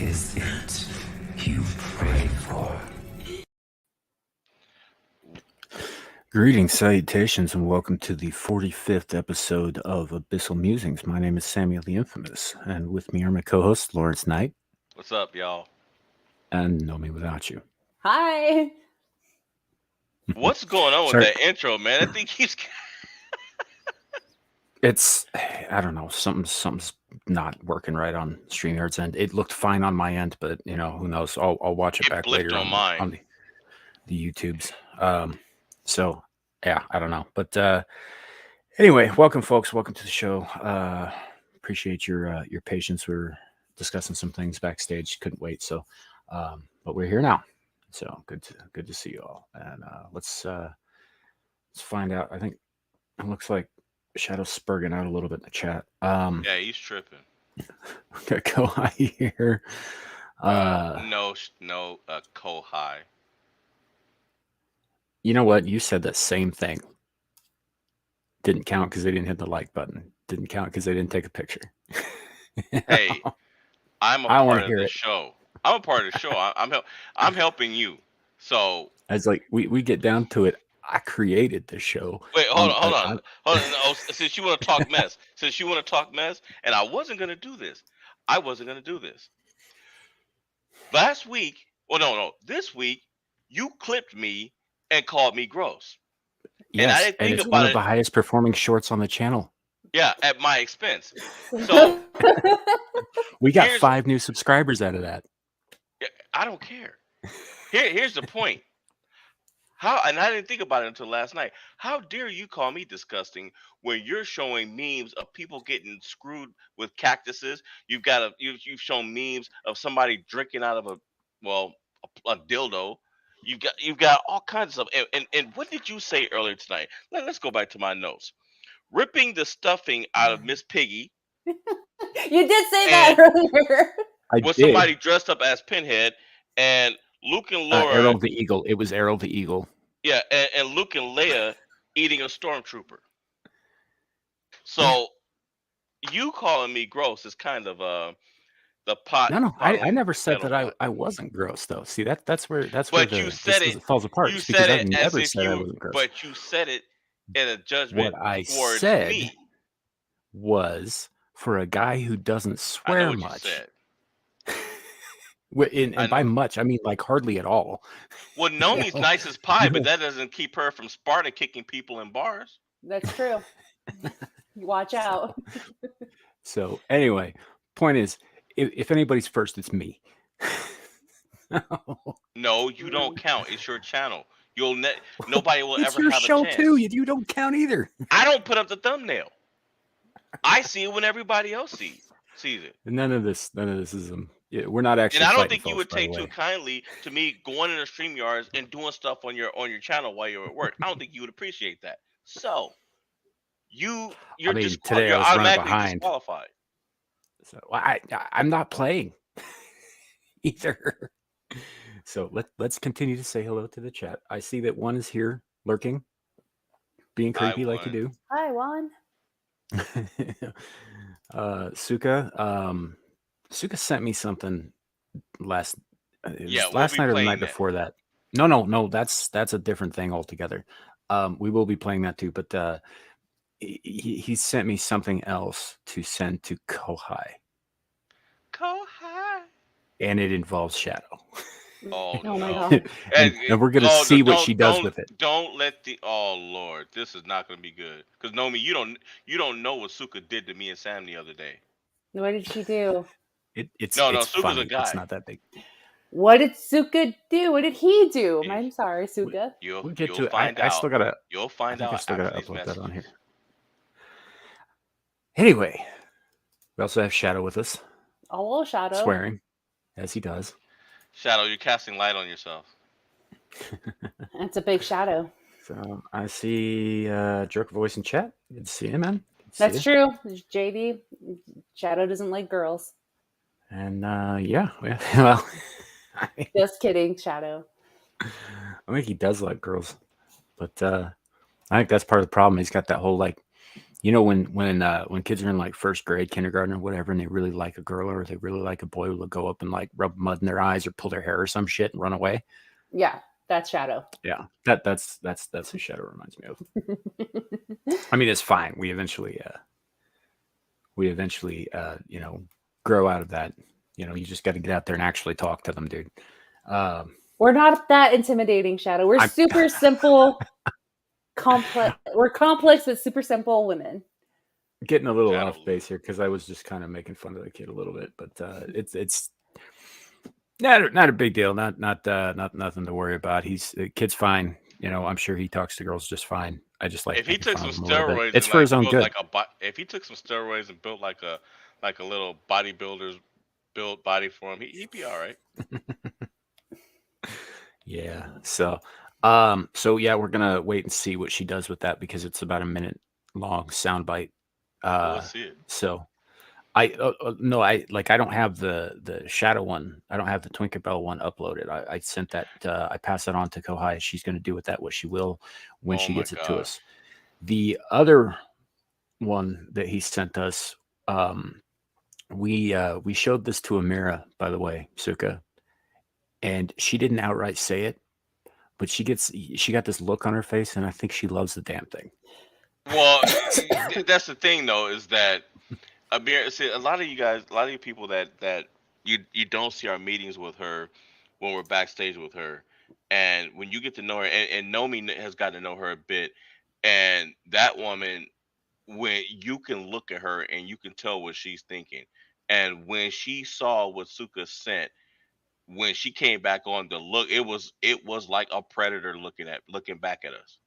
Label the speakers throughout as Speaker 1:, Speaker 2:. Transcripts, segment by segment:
Speaker 1: is it you pray for?
Speaker 2: Greetings, salutations, and welcome to the 45th episode of Abyssal Musings. My name is Samuel the Infamous, and with me are my co-hosts, Lawrence Knight.
Speaker 3: What's up, y'all?
Speaker 2: And Know Me Without You.
Speaker 4: Hi.
Speaker 3: What's going on with that intro, man? I think he's...
Speaker 2: It's, I don't know, something's not working right on StreamYard's end. It looked fine on my end, but, you know, who knows? I'll watch it back later
Speaker 3: on mine.
Speaker 2: The YouTubes. So, yeah, I don't know. But anyway, welcome, folks. Welcome to the show. Appreciate your patience. We're discussing some things backstage. Couldn't wait. So, but we're here now. So good to see you all. And let's find out. I think it looks like Shadow's spurging out a little bit in the chat.
Speaker 3: Yeah, he's tripping.
Speaker 2: Got Kohai here.
Speaker 3: No, Kohai.
Speaker 2: You know what? You said the same thing. Didn't count because they didn't hit the like button. Didn't count because they didn't take a picture.
Speaker 3: Hey, I'm a part of the show. I'm a part of the show. I'm helping you. So
Speaker 2: it's like we get down to it. I created the show.
Speaker 3: Wait, hold on. Oh, since you want to talk mess, and I wasn't gonna do this. Last week, this week, you clipped me and called me gross.
Speaker 2: Yes,
Speaker 3: and I didn't think
Speaker 2: it's
Speaker 3: about
Speaker 2: one of the highest performing shorts on the channel.
Speaker 3: Yeah, at my expense. So
Speaker 2: we got 5 new subscribers out of that.
Speaker 3: I don't care. Here's the point. And I didn't think about it until last night. How dare you call me disgusting when you're showing memes of people getting screwed with cactuses? You've shown memes of somebody drinking out of a dildo. You've got all kinds of stuff. And what did you say earlier tonight? Let's go back to my notes. Ripping the stuffing out of Miss Piggy.
Speaker 4: You did say that earlier.
Speaker 3: Somebody dressed up as Pinhead, and Luke and Laura.
Speaker 2: Errol the Eagle. It was Errol the Eagle.
Speaker 3: Yeah, and Luke and Leia eating a stormtrooper. So you calling me gross is kind of the pot.
Speaker 2: No, I never said that I wasn't gross though. See that's where it falls apart.
Speaker 3: You
Speaker 2: because
Speaker 3: said
Speaker 2: I
Speaker 3: it
Speaker 2: never
Speaker 3: as if
Speaker 2: said I wasn't gross.
Speaker 3: But you said it in a judgment
Speaker 2: what I
Speaker 3: towards
Speaker 2: said
Speaker 3: me.
Speaker 2: Was for a guy who doesn't swear
Speaker 3: I know what
Speaker 2: much.
Speaker 3: You said.
Speaker 2: And by much, I mean like hardly at all.
Speaker 3: Well, Nomi's nice as pie, but that doesn't keep her from Sparta kicking people in bars.
Speaker 4: That's true. You watch out.
Speaker 2: So anyway, point is, if anybody's first, it's me.
Speaker 3: No, you don't count. It's your channel. Nobody will
Speaker 2: it's
Speaker 3: ever
Speaker 2: your
Speaker 3: have
Speaker 2: show
Speaker 3: a chance.
Speaker 2: too. You don't count either.
Speaker 3: I don't put up the thumbnail. I see it when everybody else sees it.
Speaker 2: None of this is we're not actually.
Speaker 3: And I don't think you would take too kindly to me going into StreamYards and doing stuff on your channel while you're at work. I don't think you would appreciate that. So you're
Speaker 2: today I was
Speaker 3: automatically
Speaker 2: behind.
Speaker 3: disqualified.
Speaker 2: So I'm not playing either. So let's continue to say hello to the chat. I see that one is here lurking, being creepy like you do.
Speaker 4: Hi, Juan.
Speaker 2: Suka sent me something last
Speaker 3: we'll
Speaker 2: last night or the night
Speaker 3: that.
Speaker 2: before that. No, that's a different thing altogether. We will be playing that too, but he sent me something else to send to Kohai. And it involves Shadow.
Speaker 3: Oh
Speaker 4: my God.
Speaker 2: and we're gonna see what she does with it.
Speaker 3: Don't let oh Lord, this is not gonna be good. Because Nomi, you don't know what Suka did to me and Sam the other day.
Speaker 4: What did she do?
Speaker 2: It's
Speaker 3: Suka's
Speaker 2: funny.
Speaker 3: a guy.
Speaker 2: It's not that big.
Speaker 4: What did Suka do? What did he do? I'm sorry, Suka.
Speaker 3: You'll
Speaker 2: get to
Speaker 3: find
Speaker 2: it.
Speaker 3: out.
Speaker 2: I still gotta.
Speaker 3: You'll find out.
Speaker 2: I still gotta upload
Speaker 3: messages.
Speaker 2: that on here. Anyway, we also have Shadow with us.
Speaker 4: Oh, Shadow.
Speaker 2: Swearing, as he does.
Speaker 3: Shadow, you're casting light on yourself.
Speaker 4: That's a big shadow.
Speaker 2: So I see Jerk Voice in chat. Good to see you, man.
Speaker 4: That's true. JD, Shadow doesn't like girls.
Speaker 2: And well,
Speaker 4: just kidding, Shadow.
Speaker 2: I think he does like girls, but I think that's part of the problem. He's got that whole like You know, when kids are in like first grade, kindergarten, or whatever, and they really like a girl or they really like a boy, will go up and like rub mud in their eyes or pull their hair or some shit and run away.
Speaker 4: Yeah, that's Shadow.
Speaker 2: Yeah, that's who Shadow reminds me of. I mean, it's fine. We eventually, you know, grow out of that. You know, you just got to get out there and actually talk to them, dude.
Speaker 4: We're not that intimidating, Shadow. We're super simple, complex. We're complex but super simple women.
Speaker 2: Getting a little
Speaker 3: Shadow.
Speaker 2: off base here because I was just kind of making fun of the kid a little bit, but it's not a big deal. Not nothing to worry about. The kid's fine. You know, I'm sure he talks to girls just fine. I just like
Speaker 3: If he
Speaker 2: making
Speaker 3: took
Speaker 2: fun
Speaker 3: some
Speaker 2: of him a little bit.
Speaker 3: steroids,
Speaker 2: It's
Speaker 3: and
Speaker 2: for
Speaker 3: like
Speaker 2: his own
Speaker 3: built
Speaker 2: good.
Speaker 3: like if he took some steroids and built like a little bodybuilder's built body for him, he'd be all right.
Speaker 2: Yeah. So yeah, we're gonna wait and see what she does with that because it's about a minute long soundbite.
Speaker 3: Well, let's see it.
Speaker 2: So I don't have the Shadow one. I don't have the Tinkerbell one uploaded. I sent that. I passed that on to Kohai. She's going to do with that what she will when
Speaker 3: Oh
Speaker 2: she
Speaker 3: my
Speaker 2: gets it to
Speaker 3: God.
Speaker 2: us. The other one that he sent us, we showed this to Amira, by the way, Suka, and she didn't outright say it, but she got this look on her face, and I think she loves the damn thing.
Speaker 3: Well, that's the thing though, is that see, a lot of you guys, a lot of you people that you don't see our meetings with her when we're backstage with her, and when you get to know her, and Nomi has gotten to know her a bit, and that woman, when you can look at her and you can tell what she's thinking, and when she saw what Suka sent, when she came back on the look, it was like a predator looking back at us.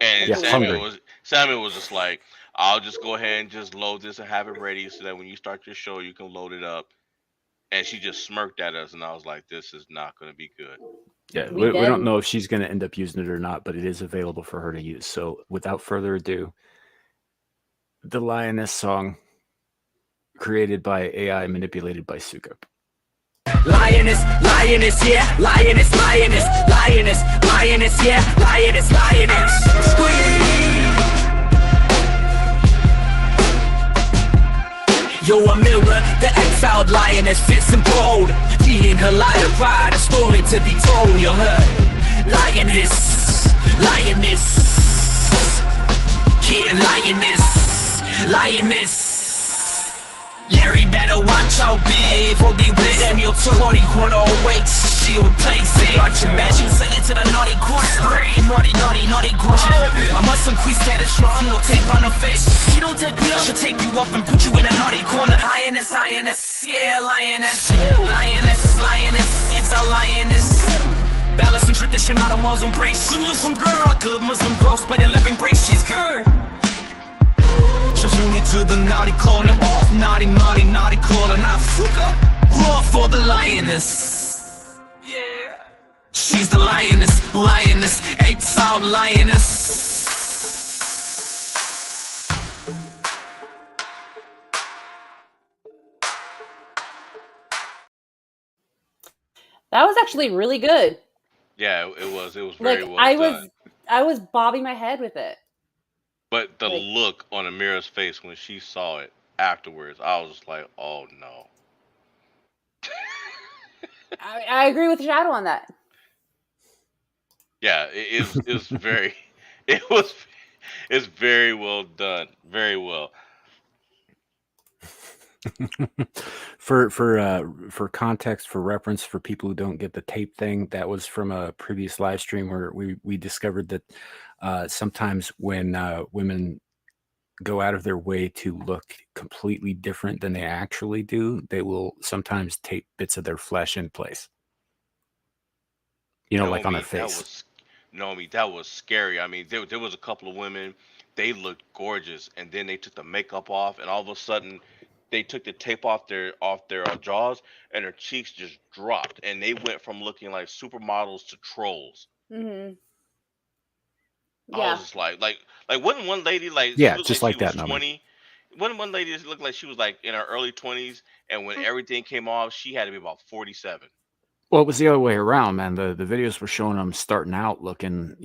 Speaker 3: And
Speaker 2: Yeah, hungry.
Speaker 3: Samuel was just like, I'll just go ahead and just load this and have it ready so that when you start your show, you can load it up. And she just smirked at us, and I was like, this is not going to be good.
Speaker 2: Yeah, we don't know if she's going to end up using it or not, but it is available for her to use. So without further ado, the Lioness song created by AI, manipulated by Suka.
Speaker 1: Lioness, lioness, yeah, lioness, lioness, lioness, lioness, yeah, lioness, lioness. You're a mirror, the exiled lioness fits and bold. Being her light of pride, a story to be told. You're her lioness, lioness, yeah, lioness, lioness. Larry better watch out, big, for the with Samuel 20 corner weight, shield place, arch your match, you send it to the naughty corner, naughty, naughty, naughty corner. I must increase status, strong, no tape on her face. She don't take me up, she'll take you up and put you in a naughty corner. Lioness, lioness, yeah, lioness, lioness, lioness, it's a lioness. Balance and tradition, not a Muslim brace. Good Muslim girl, good Muslim ghost, but in living grace, she's good. Just bring it to the naughty corner. Naughty, naughty, naughty corner. Not Suka. Roar for the lioness. Yeah. She's the lioness, lioness, exiled lioness.
Speaker 4: That was actually really good.
Speaker 3: Yeah, it was very well done.
Speaker 4: I was bobbing my head with it.
Speaker 3: But the look on Amira's face when she saw it afterwards, I was just like, oh no.
Speaker 4: I agree with Shadow on that.
Speaker 3: Yeah, it's very, it's very well done, very well.
Speaker 2: For context, for reference, for people who don't get the tape thing, that was from a previous live stream where we discovered that sometimes when women go out of their way to look completely different than they actually do, they will sometimes tape bits of their flesh in place. You know, like on their face.
Speaker 3: That was scary. I mean, there was a couple of women, they looked gorgeous, and then they took the makeup off, and all of a sudden, they took the tape off their jaws, and their cheeks just dropped, and they went from looking like supermodels to trolls.
Speaker 4: Mm-hmm.
Speaker 3: Yeah. I was just like wasn't one lady like
Speaker 2: just like
Speaker 3: she was
Speaker 2: that
Speaker 3: 20? Wasn't one lady looked like she was like in her early 20s, and when everything came off, she had to be about 47.
Speaker 2: Well, it was the other way around, man. The videos were showing them starting out looking,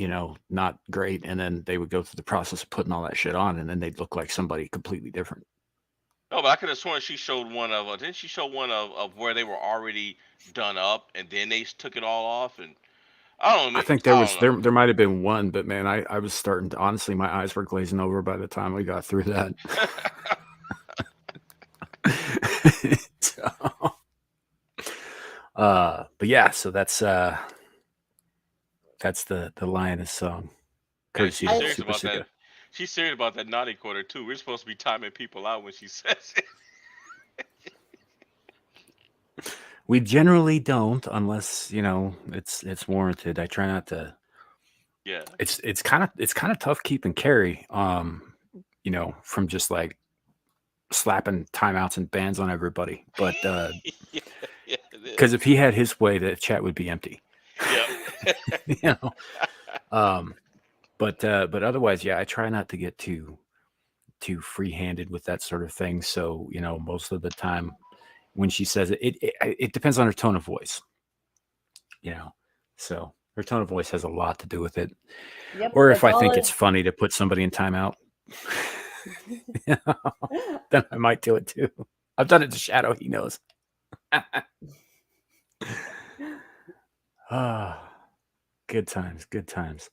Speaker 2: not great, and then they would go through the process of putting all that shit on, and then they'd look like somebody completely different.
Speaker 3: No, but I could have sworn she showed one of. Didn't she show one of where they were already done up, and then they took it all off? And I don't know.
Speaker 2: I think there might have been one, but man, I was starting to, honestly, my eyes were glazing over by the time we got through that. So, but yeah, so that's the Lioness song. Courtesy
Speaker 3: She's
Speaker 2: of
Speaker 3: serious
Speaker 2: Super
Speaker 3: about
Speaker 2: Sika.
Speaker 3: that. She's serious about that naughty quarter too. We're supposed to be timing people out when she says it.
Speaker 2: We generally don't, unless it's warranted. I try not to.
Speaker 3: Yeah.
Speaker 2: It's kind of tough keeping Carrie, from just like slapping timeouts and bans on everybody. But
Speaker 3: Yeah,
Speaker 2: because if he had his way, the chat would be empty.
Speaker 3: Yep.
Speaker 2: But otherwise, yeah, I try not to get too free-handed with that sort of thing. So most of the time when she says it depends on her tone of voice. So her tone of voice has a lot to do with it.
Speaker 4: Yep,
Speaker 2: or if I think it's funny to put somebody in timeout, then I might do it too. I've done it to Shadow. He knows. Good times.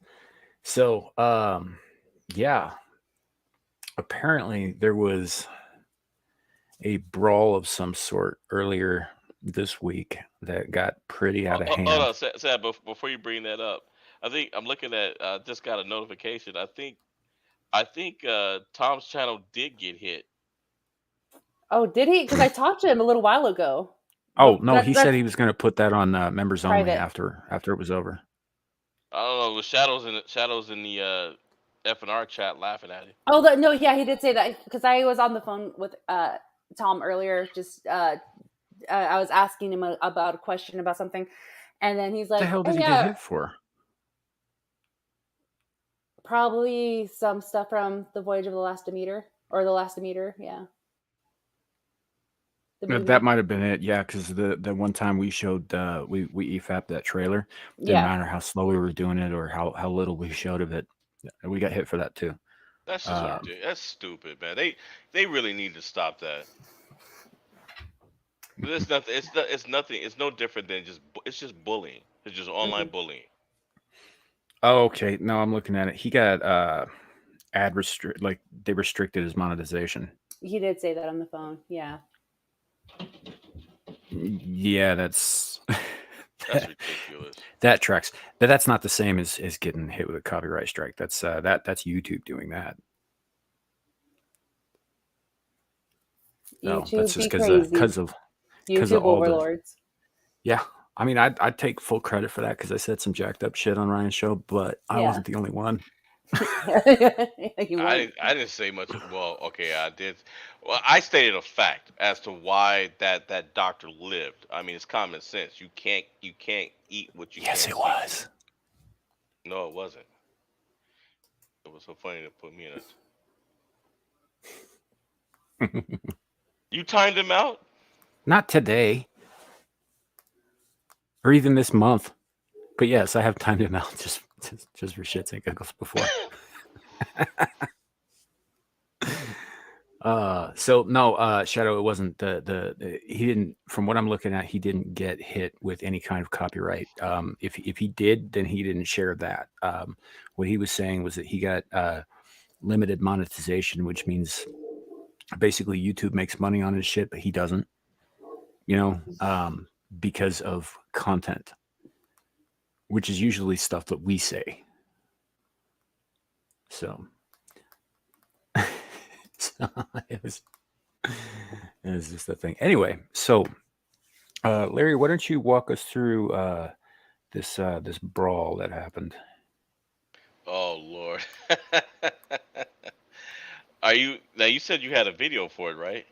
Speaker 2: So, yeah. Apparently there was a brawl of some sort earlier this week that got pretty out of hand.
Speaker 3: Hold on, Sad, before you bring that up, I think I'm looking at. Just got a notification. I think Tom's channel did get hit.
Speaker 4: Oh, did he? Because I talked to him a little while ago.
Speaker 2: Oh no, he said he was going to put that on members only
Speaker 4: private.
Speaker 2: after it was over.
Speaker 3: I don't know. The shadows in the F&R chat laughing at it.
Speaker 4: Oh no, yeah, he did say that because I was on the phone with Tom earlier. Just I was asking him about a question about something, and then he's like,
Speaker 2: "What the hell did he get hit for?"
Speaker 4: Probably some stuff from the Voyage of the Last Demeter or the Last Demeter, yeah.
Speaker 2: That might have been it, yeah. Because the one time we showed we EFAP that trailer, didn't matter how slow we were doing it or how little we showed of it, we got hit for that too.
Speaker 3: That's just that's stupid, man. They really need to stop that. It's nothing. It's nothing. It's no different than it's just bullying. It's just online bullying.
Speaker 2: Oh, okay. No, I'm looking at it. He got ad restrict, like they restricted his monetization.
Speaker 4: He did say that on the phone. Yeah.
Speaker 2: Yeah, that's
Speaker 3: ridiculous.
Speaker 2: That tracks. But that's not the same as getting hit with a copyright strike. That's that's YouTube doing that.
Speaker 4: YouTube
Speaker 2: that's just because of all
Speaker 4: overlords.
Speaker 2: Yeah. I mean, I'd take full credit for that because I said some jacked up shit on Ryan's show, but I wasn't the only one.
Speaker 3: I didn't say much. Well, okay, I did. Well, I stated a fact as to why that doctor lived. I mean, it's common sense. You can't eat what you.
Speaker 2: Yes, it was.
Speaker 3: No, it wasn't. It was so funny to put me in it. You timed him out?
Speaker 2: Not today. Or even this month. But yes, I have timed him out just for shits and giggles before. So no, Shadow, it wasn't he didn't, from what I'm looking at, he didn't get hit with any kind of copyright. If he did, then he didn't share that. What he was saying was that he got limited monetization, which means basically YouTube makes money on his shit, but he doesn't, because of content, which is usually stuff that we say. So, it was just a thing. Anyway, so Larry, why don't you walk us through this brawl that happened?
Speaker 3: Oh Lord. Now you said you had a video for it, right?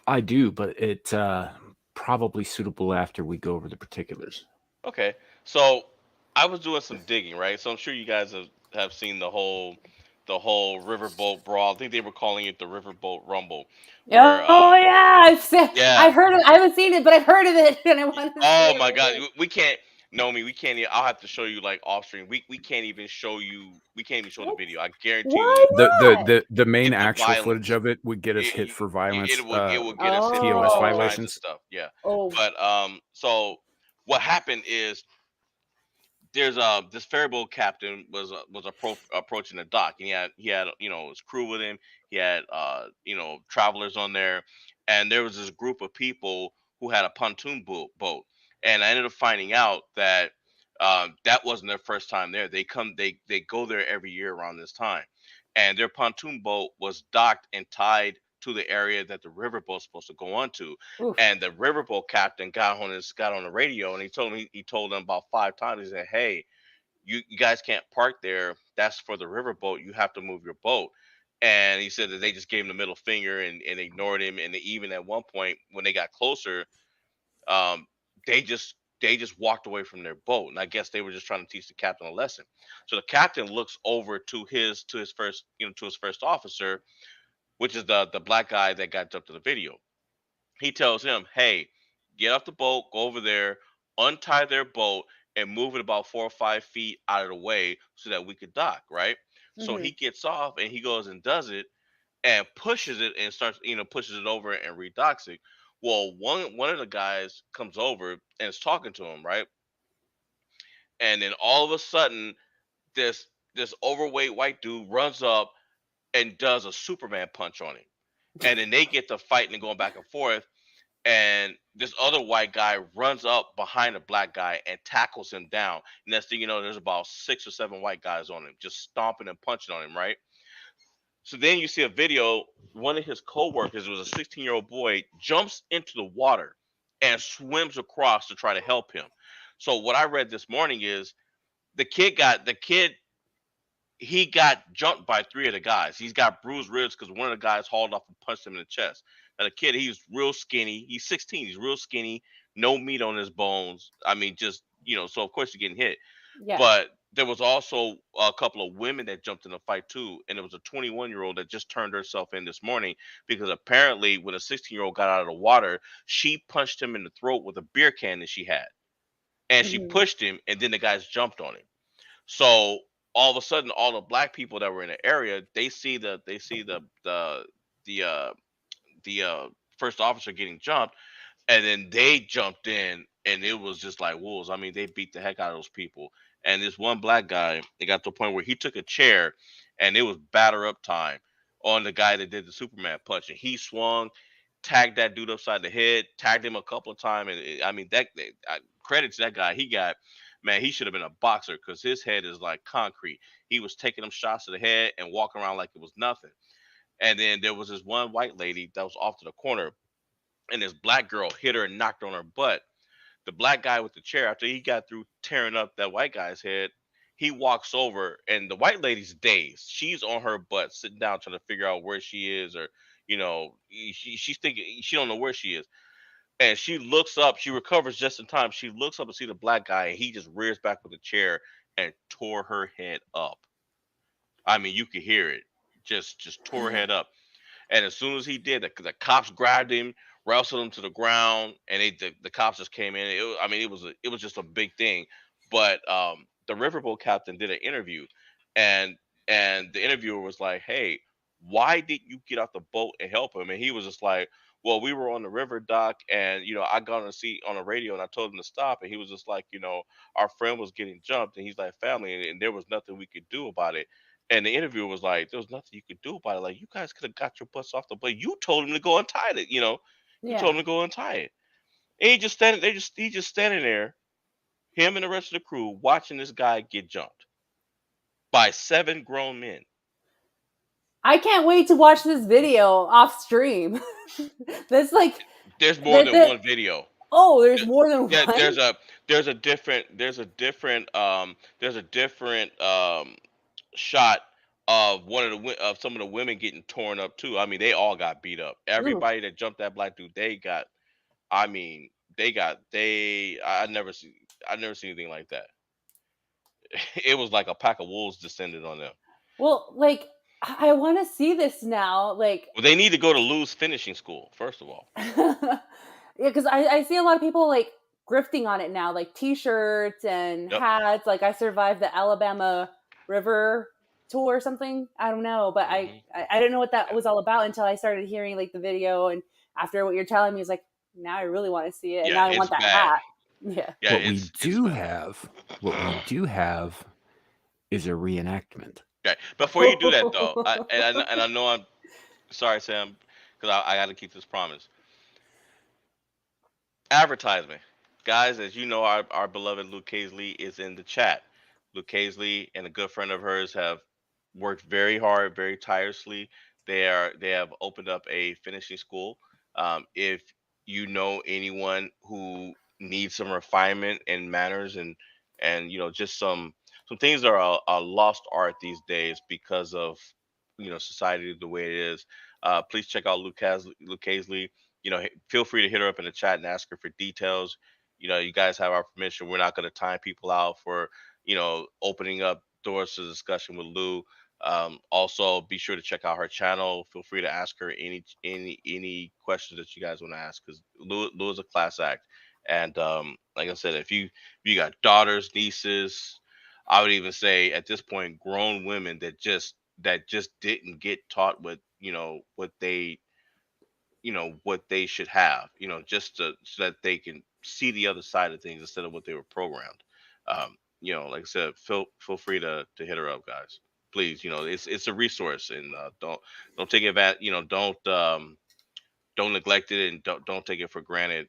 Speaker 2: I do, but it probably suitable after we go over the particulars.
Speaker 3: Okay. So I was doing some digging, right? So I'm sure you guys have seen the whole the whole riverboat brawl. I think they were calling it the riverboat rumble, where
Speaker 4: Oh yeah,
Speaker 3: yeah.
Speaker 4: I've heard of. I haven't seen it, but I've heard of it, and I want to see
Speaker 3: Oh
Speaker 4: it
Speaker 3: my God,
Speaker 4: really
Speaker 3: we can't. No, me, we can't. I'll have to show you like off stream. We can't even show you. We can't even show the
Speaker 4: bit.
Speaker 3: video. I guarantee you
Speaker 4: Why not?
Speaker 2: The main
Speaker 3: the
Speaker 2: actual footage
Speaker 3: violence.
Speaker 2: of it would get us hit for violence,
Speaker 3: It will get us hit for
Speaker 2: TOS
Speaker 3: all kinds of
Speaker 2: violations.
Speaker 3: stuff. Yeah,
Speaker 4: Oh.
Speaker 3: but so what happened is there's this ferryboat captain was approaching the dock, and he had his crew with him. He had travelers on there, and there was this group of people who had a pontoon boat, and I ended up finding out that that wasn't their first time there. They go there every year around this time, and their pontoon boat was docked and tied to the area that the riverboat's supposed to go onto.
Speaker 4: Oof.
Speaker 3: And the riverboat captain got on the radio, and he told them about 5 times. He said, "Hey, you guys can't park there. That's for the riverboat. You have to move your boat." And he said that they just gave him the middle finger and ignored him. And even at one point, when they got closer, um, they just walked away from their boat. And I guess they were just trying to teach the captain a lesson. So the captain looks over to his first officer, which is the black guy that got jumped in the video. He tells him, "Hey, get off the boat, go over there, untie their boat, and move it about 4 or 5 feet out of the way so that we could dock." Right. So
Speaker 4: Mhm.
Speaker 3: he gets off and he goes and does it and pushes it and pushes it over and redocks it. Well, one of the guys comes over and is talking to him, right? And then all of a sudden, this overweight white dude runs up and does a Superman punch on him. And then they get to fighting and going back and forth. And this other white guy runs up behind the black guy and tackles him down. Next thing you know, there's about 6 or 7 white guys on him, just stomping and punching on him, right? So then you see a video. One of his co-workers, was a 16-year-old boy, jumps into the water and swims across to try to help him. So what I read this morning is the kid he got jumped by 3 of the guys. He's got bruised ribs because one of the guys hauled off and punched him in the chest. Now the kid, he's real skinny. He's 16. He's real skinny, no meat on his bones. I mean, just so of course you're getting hit.
Speaker 4: Yeah.
Speaker 3: But there was also a couple of women that jumped in the fight too, and there was a 21-year-old that just turned herself in this morning because apparently when a 16-year-old got out of the water, she punched him in the throat with a beer can that she had, and she
Speaker 4: Mhm.
Speaker 3: pushed him, and then the guys jumped on him. So all of a sudden, all the black people that were in the area, they see the the first officer getting jumped, and then they jumped in, and it was just like wolves. I mean, they beat the heck out of those people. And this one black guy, it got to the point where he took a chair, and it was batter up time on the guy that did the Superman punch, and he swung, tagged that dude upside the head, tagged him a couple of times, and I mean credit to that guy. He got, man, he should have been a boxer because his head is like concrete. He was taking them shots to the head and walking around like it was nothing. And then there was this one white lady that was off to the corner, and this black girl hit her and knocked her on her butt. The black guy with the chair, after he got through tearing up that white guy's head, he walks over, and the white lady's dazed. She's on her butt, sitting down, trying to figure out where she is, or she's thinking she don't know where she is. And she looks up. She recovers just in time. She looks up and see the black guy, and he just rears back with the chair and tore her head up. I mean, you could hear it. Just tore her head up. And as soon as he did, the cops grabbed him, wrestled him to the ground, and the cops just came in. I mean, it was just a big thing. But the riverboat captain did an interview, and the interviewer was like, "Hey, why didn't you get off the boat and help him?" And he was just like, "Well, we were on the river dock, and I got on the seat on the radio, and I told him to stop." And he was just like, "Our friend was getting jumped, and he's like family, and there was nothing we could do about it." And the interviewer was like, "There was nothing you could do about it. Like, you guys could have got your butts off the boat. You told him to go untie it. You told him
Speaker 4: Yeah.
Speaker 3: to go untie it." And he just standing. He just standing there, him and the rest of the crew, watching this guy get jumped by 7 grown men.
Speaker 4: I can't wait to watch this video off stream. That's like
Speaker 3: There's more
Speaker 4: that.
Speaker 3: than one video.
Speaker 4: Oh, there's more than
Speaker 3: Yeah,
Speaker 4: one.
Speaker 3: there's a different shot of of some of the women getting torn up too. I mean, they all got beat up.
Speaker 4: Ooh.
Speaker 3: Everybody that jumped that black dude, they got. I mean, I never seen anything like that. It was like a pack of wolves descended on them.
Speaker 4: Well, like I want to see this now. Like,
Speaker 3: Well, they need to go to Lou's finishing school first of all.
Speaker 4: yeah, because I see a lot of people like grifting on it now, like T-shirts and
Speaker 3: Yep.
Speaker 4: hats. Like, I survived the Alabama River tour or something. I don't know, but I didn't know what that was all about until I started hearing like the video, and after what you're telling me, it's like now I really want to see it, and now I
Speaker 3: it's
Speaker 4: want that
Speaker 3: bad.
Speaker 4: hat. Yeah.
Speaker 3: Yeah,
Speaker 2: What we
Speaker 3: it's
Speaker 2: do
Speaker 3: bad.
Speaker 2: have is a reenactment.
Speaker 3: Okay, before you do that though, I know I'm sorry, Sam, because I got to keep this promise. Advertisement, guys. As you know, our beloved Luke Casely is in the chat. Luke Casely and a good friend of hers have worked very hard, very tirelessly. They have opened up a finishing school. If you know anyone who needs some refinement and manners and just some things that are a lost art these days because of society the way it is. Please check out Luke Casely. Feel free to hit her up in the chat and ask her for details. You guys have our permission. We're not going to time people out for opening up doors to discussion with Lou. Also, be sure to check out her channel. Feel free to ask her any questions that you guys want to ask, because Lou is a class act. And like I said, if you got daughters, nieces, I would even say at this point, grown women that just didn't get taught what they should have, just so that they can see the other side of things instead of what they were programmed. Like I said, feel free to hit her up, guys. Please, it's a resource, and don't take advantage. Don't neglect it, and don't take it for granted.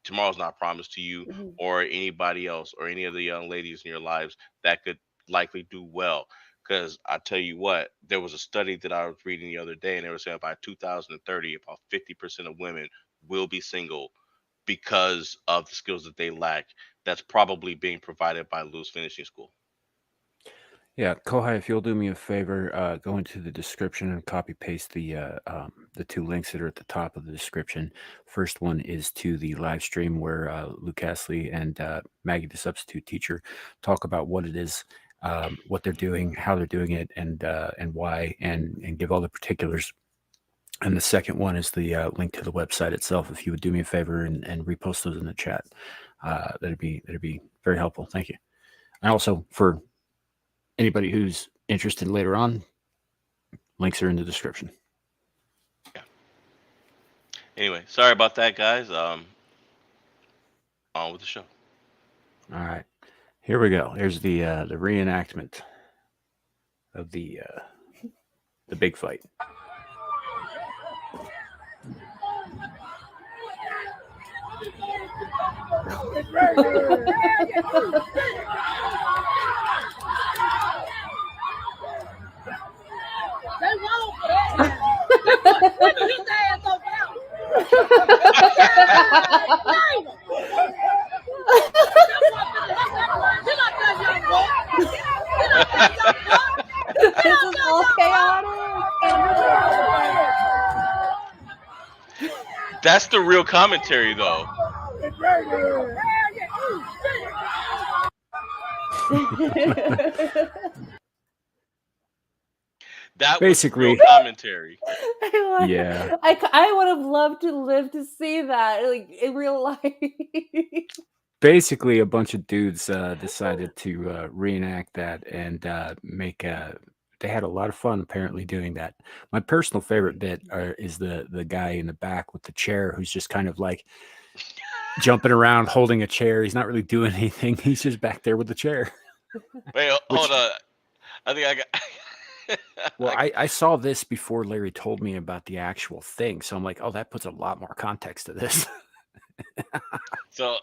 Speaker 3: Tomorrow's not promised to you
Speaker 4: Mhm.
Speaker 3: or anybody else or any of the young ladies in your lives that could likely do well. Because I tell you what, there was a study that I was reading the other day, and they were saying by 2030, about 50% of women will be single because of the skills that they lack. That's probably being provided by Lou's finishing school.
Speaker 2: Yeah, Kohai, if you'll do me a favor, go into the description and copy paste the two links that are at the top of the description. First one is to the live stream where Luke Astley and Maggie, the substitute teacher, talk about what it is, what they're doing, how they're doing it, and why, and give all the particulars. And the second one is the link to the website itself. If you would do me a favor and repost those in the chat, that'd be very helpful. Thank you. And also for anybody who's interested later on, links are in the description.
Speaker 3: Yeah. Anyway, sorry about that, guys. On with the show.
Speaker 2: All right, here we go. Here's the reenactment of the big fight.
Speaker 4: This is all chaotic.
Speaker 3: That's the real commentary, though. That
Speaker 2: Basically,
Speaker 3: was real commentary.
Speaker 2: Yeah.
Speaker 4: I would have loved to live to see that, like in real life.
Speaker 2: Basically, a bunch of dudes decided to reenact that and make. They had a lot of fun apparently doing that. My personal favorite bit is the guy in the back with the chair who's just kind of like jumping around holding a chair. He's not really doing anything. He's just back there with the chair.
Speaker 3: Wait, hold on. I think I got.
Speaker 2: Well, I saw this before Larry told me about the actual thing, so I'm like, oh, that puts a lot more context to this.
Speaker 3: So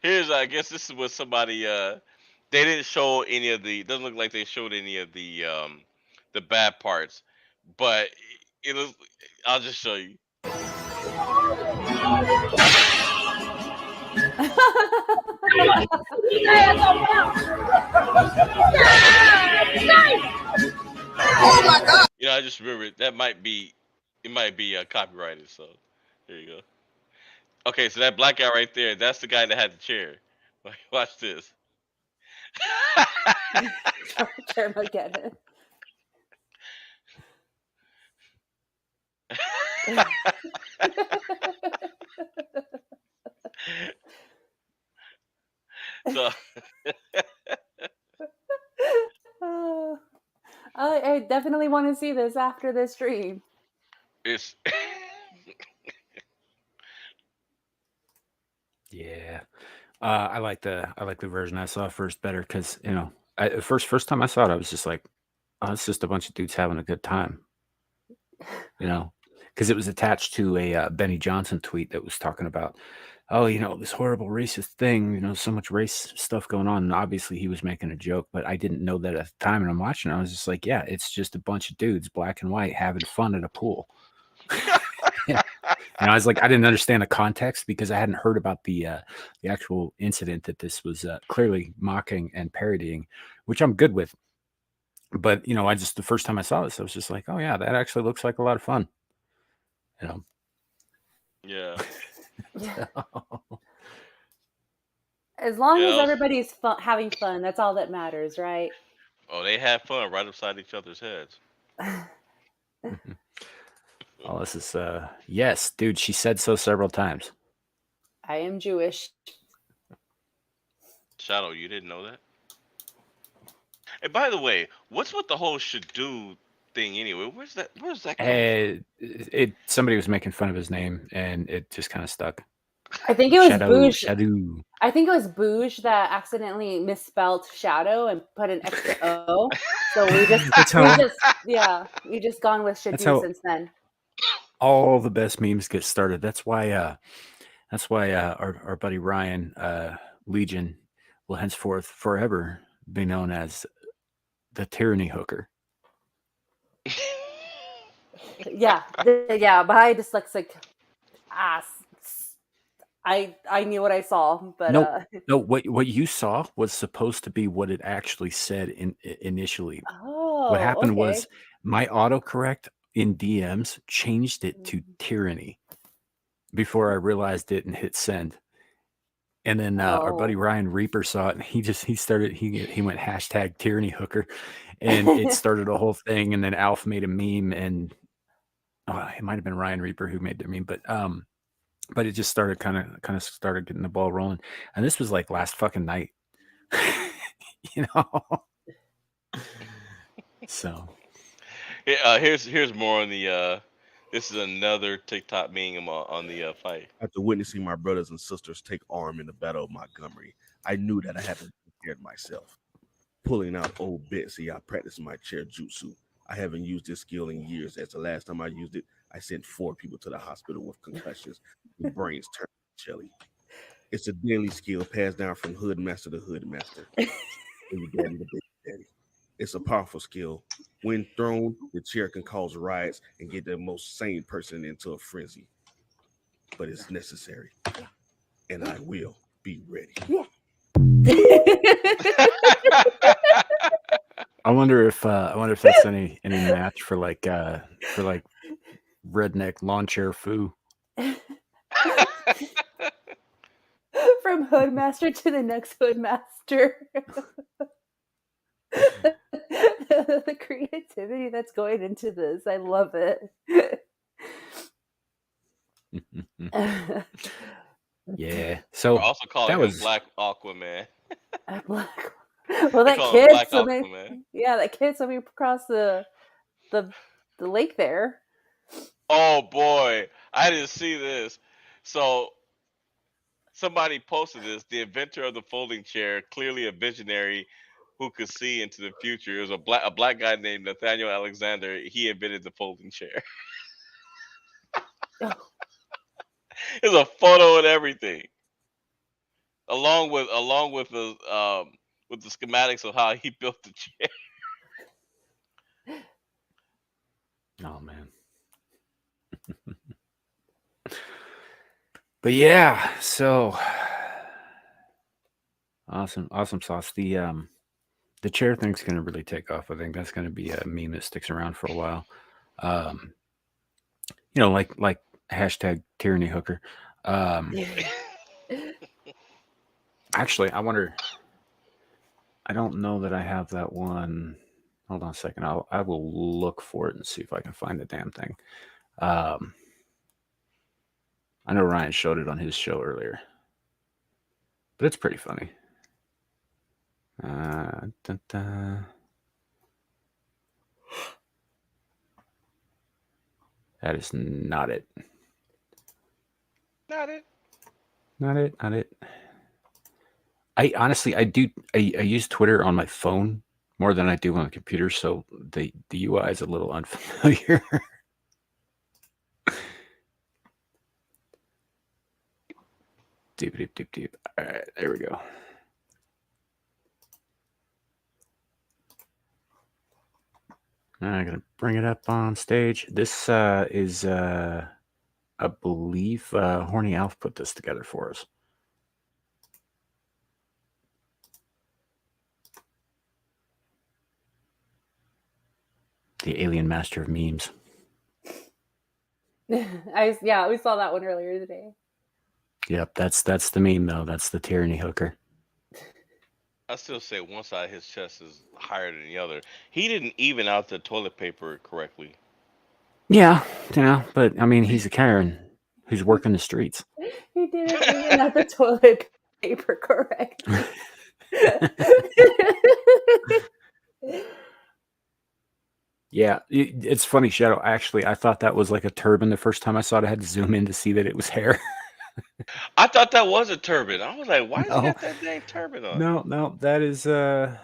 Speaker 3: here's, I guess this is what somebody. They didn't show any of the. Doesn't look like they showed any of the bad parts, but it was. I'll just show you.
Speaker 1: Oh my God!
Speaker 3: I just remembered that might be copyrighted. So there you go. Okay, so that black guy right there, that's the guy that had the chair. Watch this.
Speaker 4: Armageddon.
Speaker 3: So
Speaker 4: Oh, I definitely want to see this after this stream.
Speaker 3: it's
Speaker 2: Yeah. I like the version I saw first better because first time I saw it, I was just like, oh, it's just a bunch of dudes having a good time, because it was attached to a Benny Johnson tweet that was talking about, oh, this horrible racist thing, so much race stuff going on. And obviously he was making a joke, but I didn't know that at the time. And I'm watching, I was just like, yeah, it's just a bunch of dudes, black and white, having fun at a pool. I was like, I didn't understand the context because I hadn't heard about the actual incident that this was clearly mocking and parodying, which I'm good with. But the first time I saw this, I was just like, oh yeah, that actually looks like a lot of fun.
Speaker 3: yeah.
Speaker 4: As long
Speaker 3: Yeah,
Speaker 4: as
Speaker 3: that was-
Speaker 4: everybody's having fun, that's all that matters, right?
Speaker 3: Oh, they had fun right upside each other's heads.
Speaker 2: Oh, this is yes, dude. She said so several times.
Speaker 4: I am Jewish.
Speaker 3: Shadow, you didn't know that? And by the way, what's with the whole should do thing anyway? Where's that come from?
Speaker 2: Somebody was making fun of his name, and it just kind of stuck.
Speaker 4: I think it was
Speaker 2: Shadow,
Speaker 4: Boosh.
Speaker 2: Shadow.
Speaker 4: I think it was Boosh that accidentally misspelled shadow and put an extra O. So we just gone with should
Speaker 2: That's
Speaker 4: do
Speaker 2: how-
Speaker 4: since then.
Speaker 2: All the best memes get started. That's why our buddy Ryan Legion will henceforth forever be known as the tyranny hooker.
Speaker 4: Yeah, my dyslexic ass. I knew what I saw, but
Speaker 2: No, what you saw was supposed to be what it actually said initially.
Speaker 4: oh,
Speaker 2: What happened
Speaker 4: okay.
Speaker 2: was my autocorrect in DMs changed it to tyranny before I realized it and hit send. And then our buddy Ryan Reaper saw it, and he went hashtag tyranny hooker, and it started a whole thing. And then Alf made a meme, and it might have been Ryan Reaper who made the meme, but it just started kind of started getting the ball rolling. And this was like last fucking night, So
Speaker 3: here's more on the this is another TikTok meme on the fight.
Speaker 5: After witnessing my brothers and sisters take arm in the Battle of Montgomery, I knew that I had to prepare myself. Pulling out old Betsy, I practiced my chair jutsu. I haven't used this skill in years, as the last time I used it, I sent 4 people to the hospital with concussions. Their brains turned jelly. It's a deadly skill passed down from hood master to hood master. Baby daddy to baby daddy. It's a powerful skill. When thrown, the chair can cause riots and get the most sane person into a frenzy. But it's necessary. And I will be ready.
Speaker 2: I wonder if that's any match for like redneck lawn chair foo.
Speaker 4: From Hoodmaster to the next Hoodmaster. The creativity that's going into this, I love it.
Speaker 2: Yeah. So
Speaker 3: We're also calling him Black Aquaman.
Speaker 4: Well, that kid swimming across the lake there.
Speaker 3: Oh boy, I didn't see this. So somebody posted this. The inventor of the folding chair, clearly a visionary who could see into the future. It was a black guy named Nathaniel Alexander. He invented the folding chair. There's a photo and everything, along with the schematics of how he built the chair.
Speaker 2: Oh man. But yeah, so awesome sauce. The chair thing's gonna really take off. I think that's gonna be a meme that sticks around for a while. Like hashtag tyranny hooker. Actually, I wonder I don't know that I have that one. Hold on a second. I will look for it and see if I can find the damn thing. I know Ryan showed it on his show earlier, but it's pretty funny. Dun, dun. That is not it.
Speaker 3: Not it.
Speaker 2: Not it. Not it. I honestly, I use Twitter on my phone more than I do on the computer, so the UI is a little unfamiliar. Doop, doop, doop, doop. All right, there we go. I'm gonna bring it up on stage. This is, I believe, Horny Alf put this together for us. The alien master of memes.
Speaker 4: We saw that one earlier today.
Speaker 2: Yep, that's the meme though. That's the tyranny hooker.
Speaker 3: I still say one side of his chest is higher than the other. He didn't even out the toilet paper correctly.
Speaker 2: Yeah, but I mean, he's a Karen who's working the streets.
Speaker 4: He didn't even have the toilet paper correctly.
Speaker 2: Yeah, it's funny, Shadow. Actually, I thought that was like a turban the first time I saw it. I had to zoom in to see that it was hair.
Speaker 3: I thought that was a turban. I was like, why does he
Speaker 2: No.
Speaker 3: got that dang turban on?
Speaker 2: No, that is a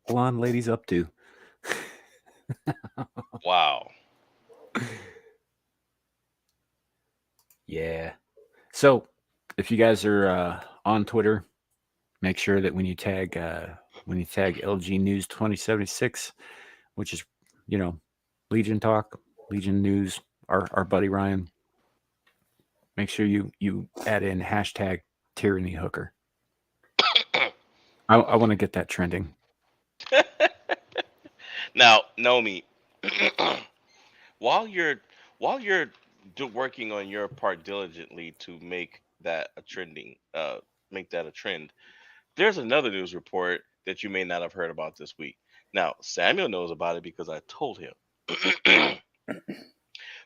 Speaker 2: blonde lady's updo.
Speaker 3: Wow.
Speaker 2: Yeah. So, if you guys are on Twitter, make sure that when you tag LG News 2076, which is, Legion Talk, Legion News, our buddy Ryan, make sure you add in hashtag tyranny hooker. I want to get that trending.
Speaker 3: Now, Nomi, while you're working on your part diligently to make that a trend, there's another news report that you may not have heard about this week. Now, Samuel knows about it because I told him.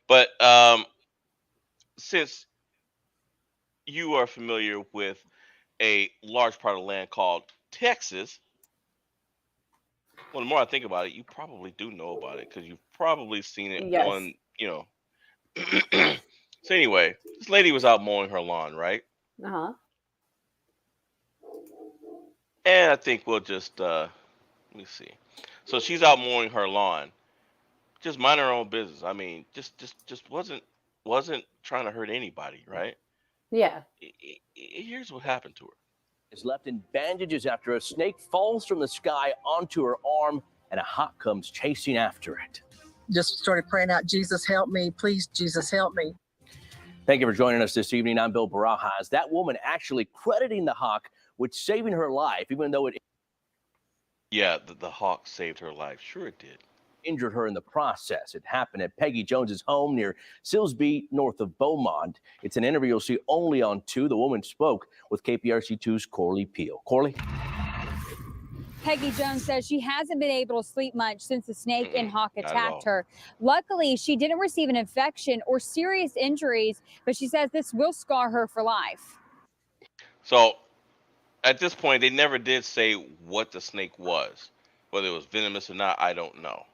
Speaker 3: But since you are familiar with a large part of land called Texas, well, the more I think about it, you probably do know about it because you've probably seen it
Speaker 4: Yes.
Speaker 3: on, So anyway, this lady was out mowing her lawn, right?
Speaker 4: Uh-huh.
Speaker 3: And I think we'll just let me see. So she's out mowing her lawn, just minding her own business. I mean, just wasn't trying to hurt anybody, right?
Speaker 4: Yeah.
Speaker 3: Here's what happened to her.
Speaker 6: Is left in bandages after a snake falls from the sky onto her arm and a hawk comes chasing after it.
Speaker 7: Just started praying out, Jesus, help me. Please, Jesus, help me.
Speaker 6: Thank you for joining us this evening. I'm Bill Barajas. That woman actually crediting the hawk with saving her life, even though it
Speaker 3: Yeah, the hawk saved her life. Sure it did.
Speaker 6: Injured her in the process. It happened at Peggy Jones's home near Silsbee, north of Beaumont. It's an interview you'll see only on 2. The woman spoke with KPRC2's Corley Peel. Corley?
Speaker 8: Peggy Jones says she hasn't been able to sleep much since the snake and hawk
Speaker 3: Not at
Speaker 8: attacked
Speaker 3: all.
Speaker 8: her. Luckily, she didn't receive an infection or serious injuries, but she says this will scar her for life.
Speaker 3: So at this point, they never did say what the snake was. Whether it was venomous or not, I don't know.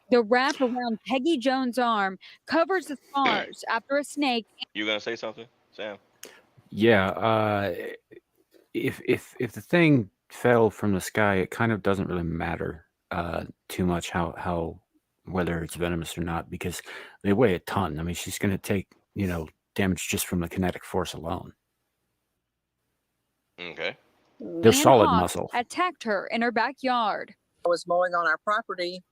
Speaker 8: The wrap around Peggy Jones' arm covers the scars after a snake.
Speaker 3: You gonna say something, Sam?
Speaker 2: Yeah, if the thing fell from the sky, it kind of doesn't really matter too much how whether it's venomous or not, because they weigh a ton. I mean, she's going to take damage just from the kinetic force alone.
Speaker 3: Okay.
Speaker 2: They're
Speaker 8: And
Speaker 2: solid
Speaker 8: hawk
Speaker 2: muscle.
Speaker 8: attacked her in her backyard.
Speaker 7: I was mowing on our property,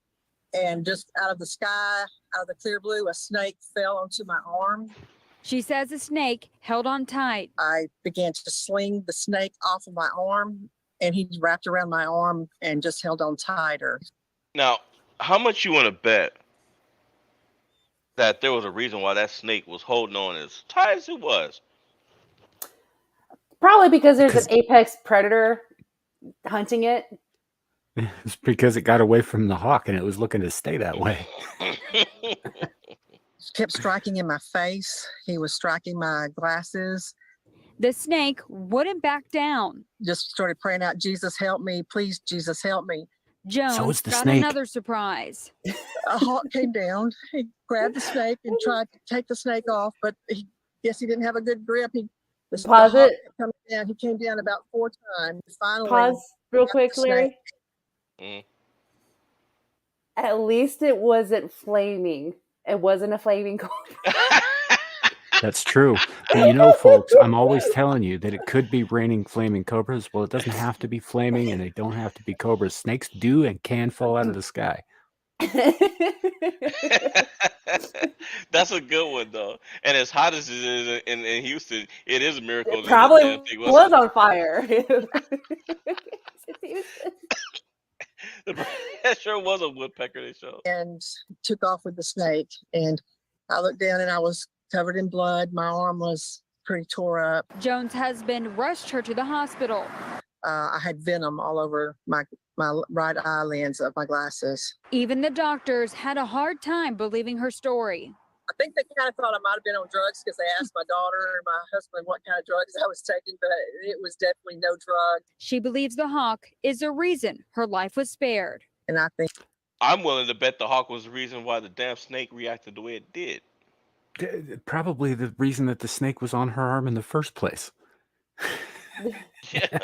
Speaker 7: and just out of the sky, out of the clear blue, a snake fell onto my arm.
Speaker 8: She says the snake held on tight.
Speaker 7: I began to sling the snake off of my arm, and he wrapped around my arm and just held on tighter.
Speaker 3: Now, how much you want to bet that there was a reason why that snake was holding on as tight as it was?
Speaker 4: Probably because there's an apex predator hunting it.
Speaker 2: It's because it got away from the hawk and it was looking to stay that way.
Speaker 7: Kept striking in my face. He was striking my glasses.
Speaker 8: The snake wouldn't back down.
Speaker 7: Just started praying out, Jesus, help me. Please, Jesus, help me.
Speaker 8: Jones
Speaker 2: it's the
Speaker 8: got
Speaker 2: snake.
Speaker 8: another surprise.
Speaker 7: A hawk came down. He grabbed the snake and tried to take the snake off, but he didn't have a good grip. The
Speaker 4: Pause
Speaker 7: hawk
Speaker 4: it.
Speaker 7: kept coming down. He came down about 4 times. Finally,
Speaker 4: Pause real
Speaker 7: got
Speaker 4: quick,
Speaker 7: the snake.
Speaker 4: Larry.
Speaker 3: Mm.
Speaker 4: At least it wasn't flaming. It wasn't a flaming cobra.
Speaker 2: That's true. But you know, folks, I'm always telling you that it could be raining flaming cobras. Well, it doesn't have to be flaming and they don't have to be cobras. Snakes do and can fall out of the sky.
Speaker 3: That's a good one though. And as hot as it is in Houston, it is a miracle.
Speaker 4: It
Speaker 3: that
Speaker 4: probably
Speaker 3: the damn thing
Speaker 4: was on fire.
Speaker 3: That sure was a woodpecker they showed.
Speaker 7: And took off with the snake. And I looked down and I was covered in blood. My arm was pretty tore up.
Speaker 8: Jones' husband rushed her to the hospital.
Speaker 7: I had venom all over my right eye lens of my glasses.
Speaker 8: Even the doctors had a hard time believing her story.
Speaker 7: I think they kind of thought I might have been on drugs because they asked my daughter and my husband what kind of drugs I was taking, but it was definitely no drug.
Speaker 8: She believes the hawk is the reason her life was spared.
Speaker 7: And I think
Speaker 3: I'm willing to bet the hawk was the reason why the damn snake reacted the way it did.
Speaker 2: Probably the reason that the snake was on her arm in the first place.
Speaker 3: Yeah.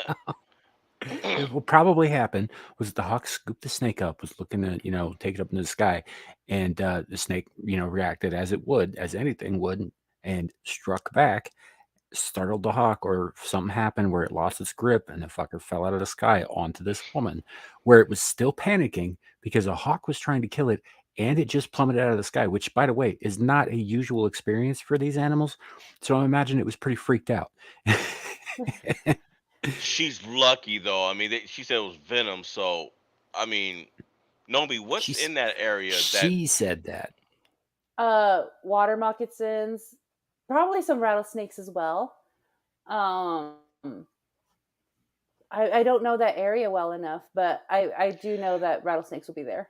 Speaker 2: What probably happened was the hawk scooped the snake up, was looking to, take it up into the sky, and the snake, reacted as it would, as anything would, and struck back, startled the hawk, or something happened where it lost its grip, and the fucker fell out of the sky onto this woman, where it was still panicking because a hawk was trying to kill it, and it just plummeted out of the sky, which, by the way, is not a usual experience for these animals. So I imagine it was pretty freaked out.
Speaker 3: She's lucky though. I mean, she said it was venom. So, I mean, Nomi, what's in that area?
Speaker 2: She said that.
Speaker 4: Water moccasins, probably some rattlesnakes as well. I don't know that area well enough, but I do know that rattlesnakes will be there.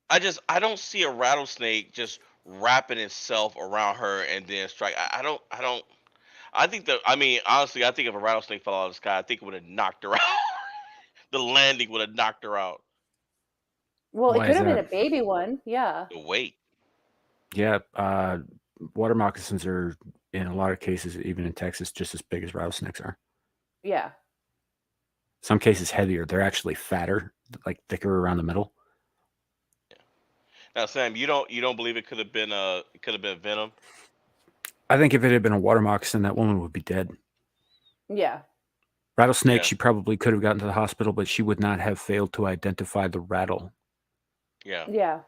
Speaker 3: I don't see a rattlesnake just wrapping itself around her and then strike. I think honestly, I think if a rattlesnake fell out of the sky, I think it would have knocked her out. The landing would have knocked her out.
Speaker 4: Well,
Speaker 2: Why
Speaker 4: it could
Speaker 2: is
Speaker 4: have been
Speaker 2: that?
Speaker 4: a baby one. Yeah.
Speaker 3: The weight.
Speaker 2: Yeah, water moccasins are, in a lot of cases, even in Texas, just as big as rattlesnakes are.
Speaker 4: Yeah.
Speaker 2: Some cases heavier. They're actually fatter, like thicker around the middle.
Speaker 3: Now, Sam, you don't believe it could have been venom?
Speaker 2: I think if it had been a water moccasin, that woman would be dead.
Speaker 4: Yeah.
Speaker 2: Rattlesnake,
Speaker 3: Yeah.
Speaker 2: she probably could have gotten to the hospital, but she would not have failed to identify the rattle.
Speaker 3: Yeah.
Speaker 4: Yeah.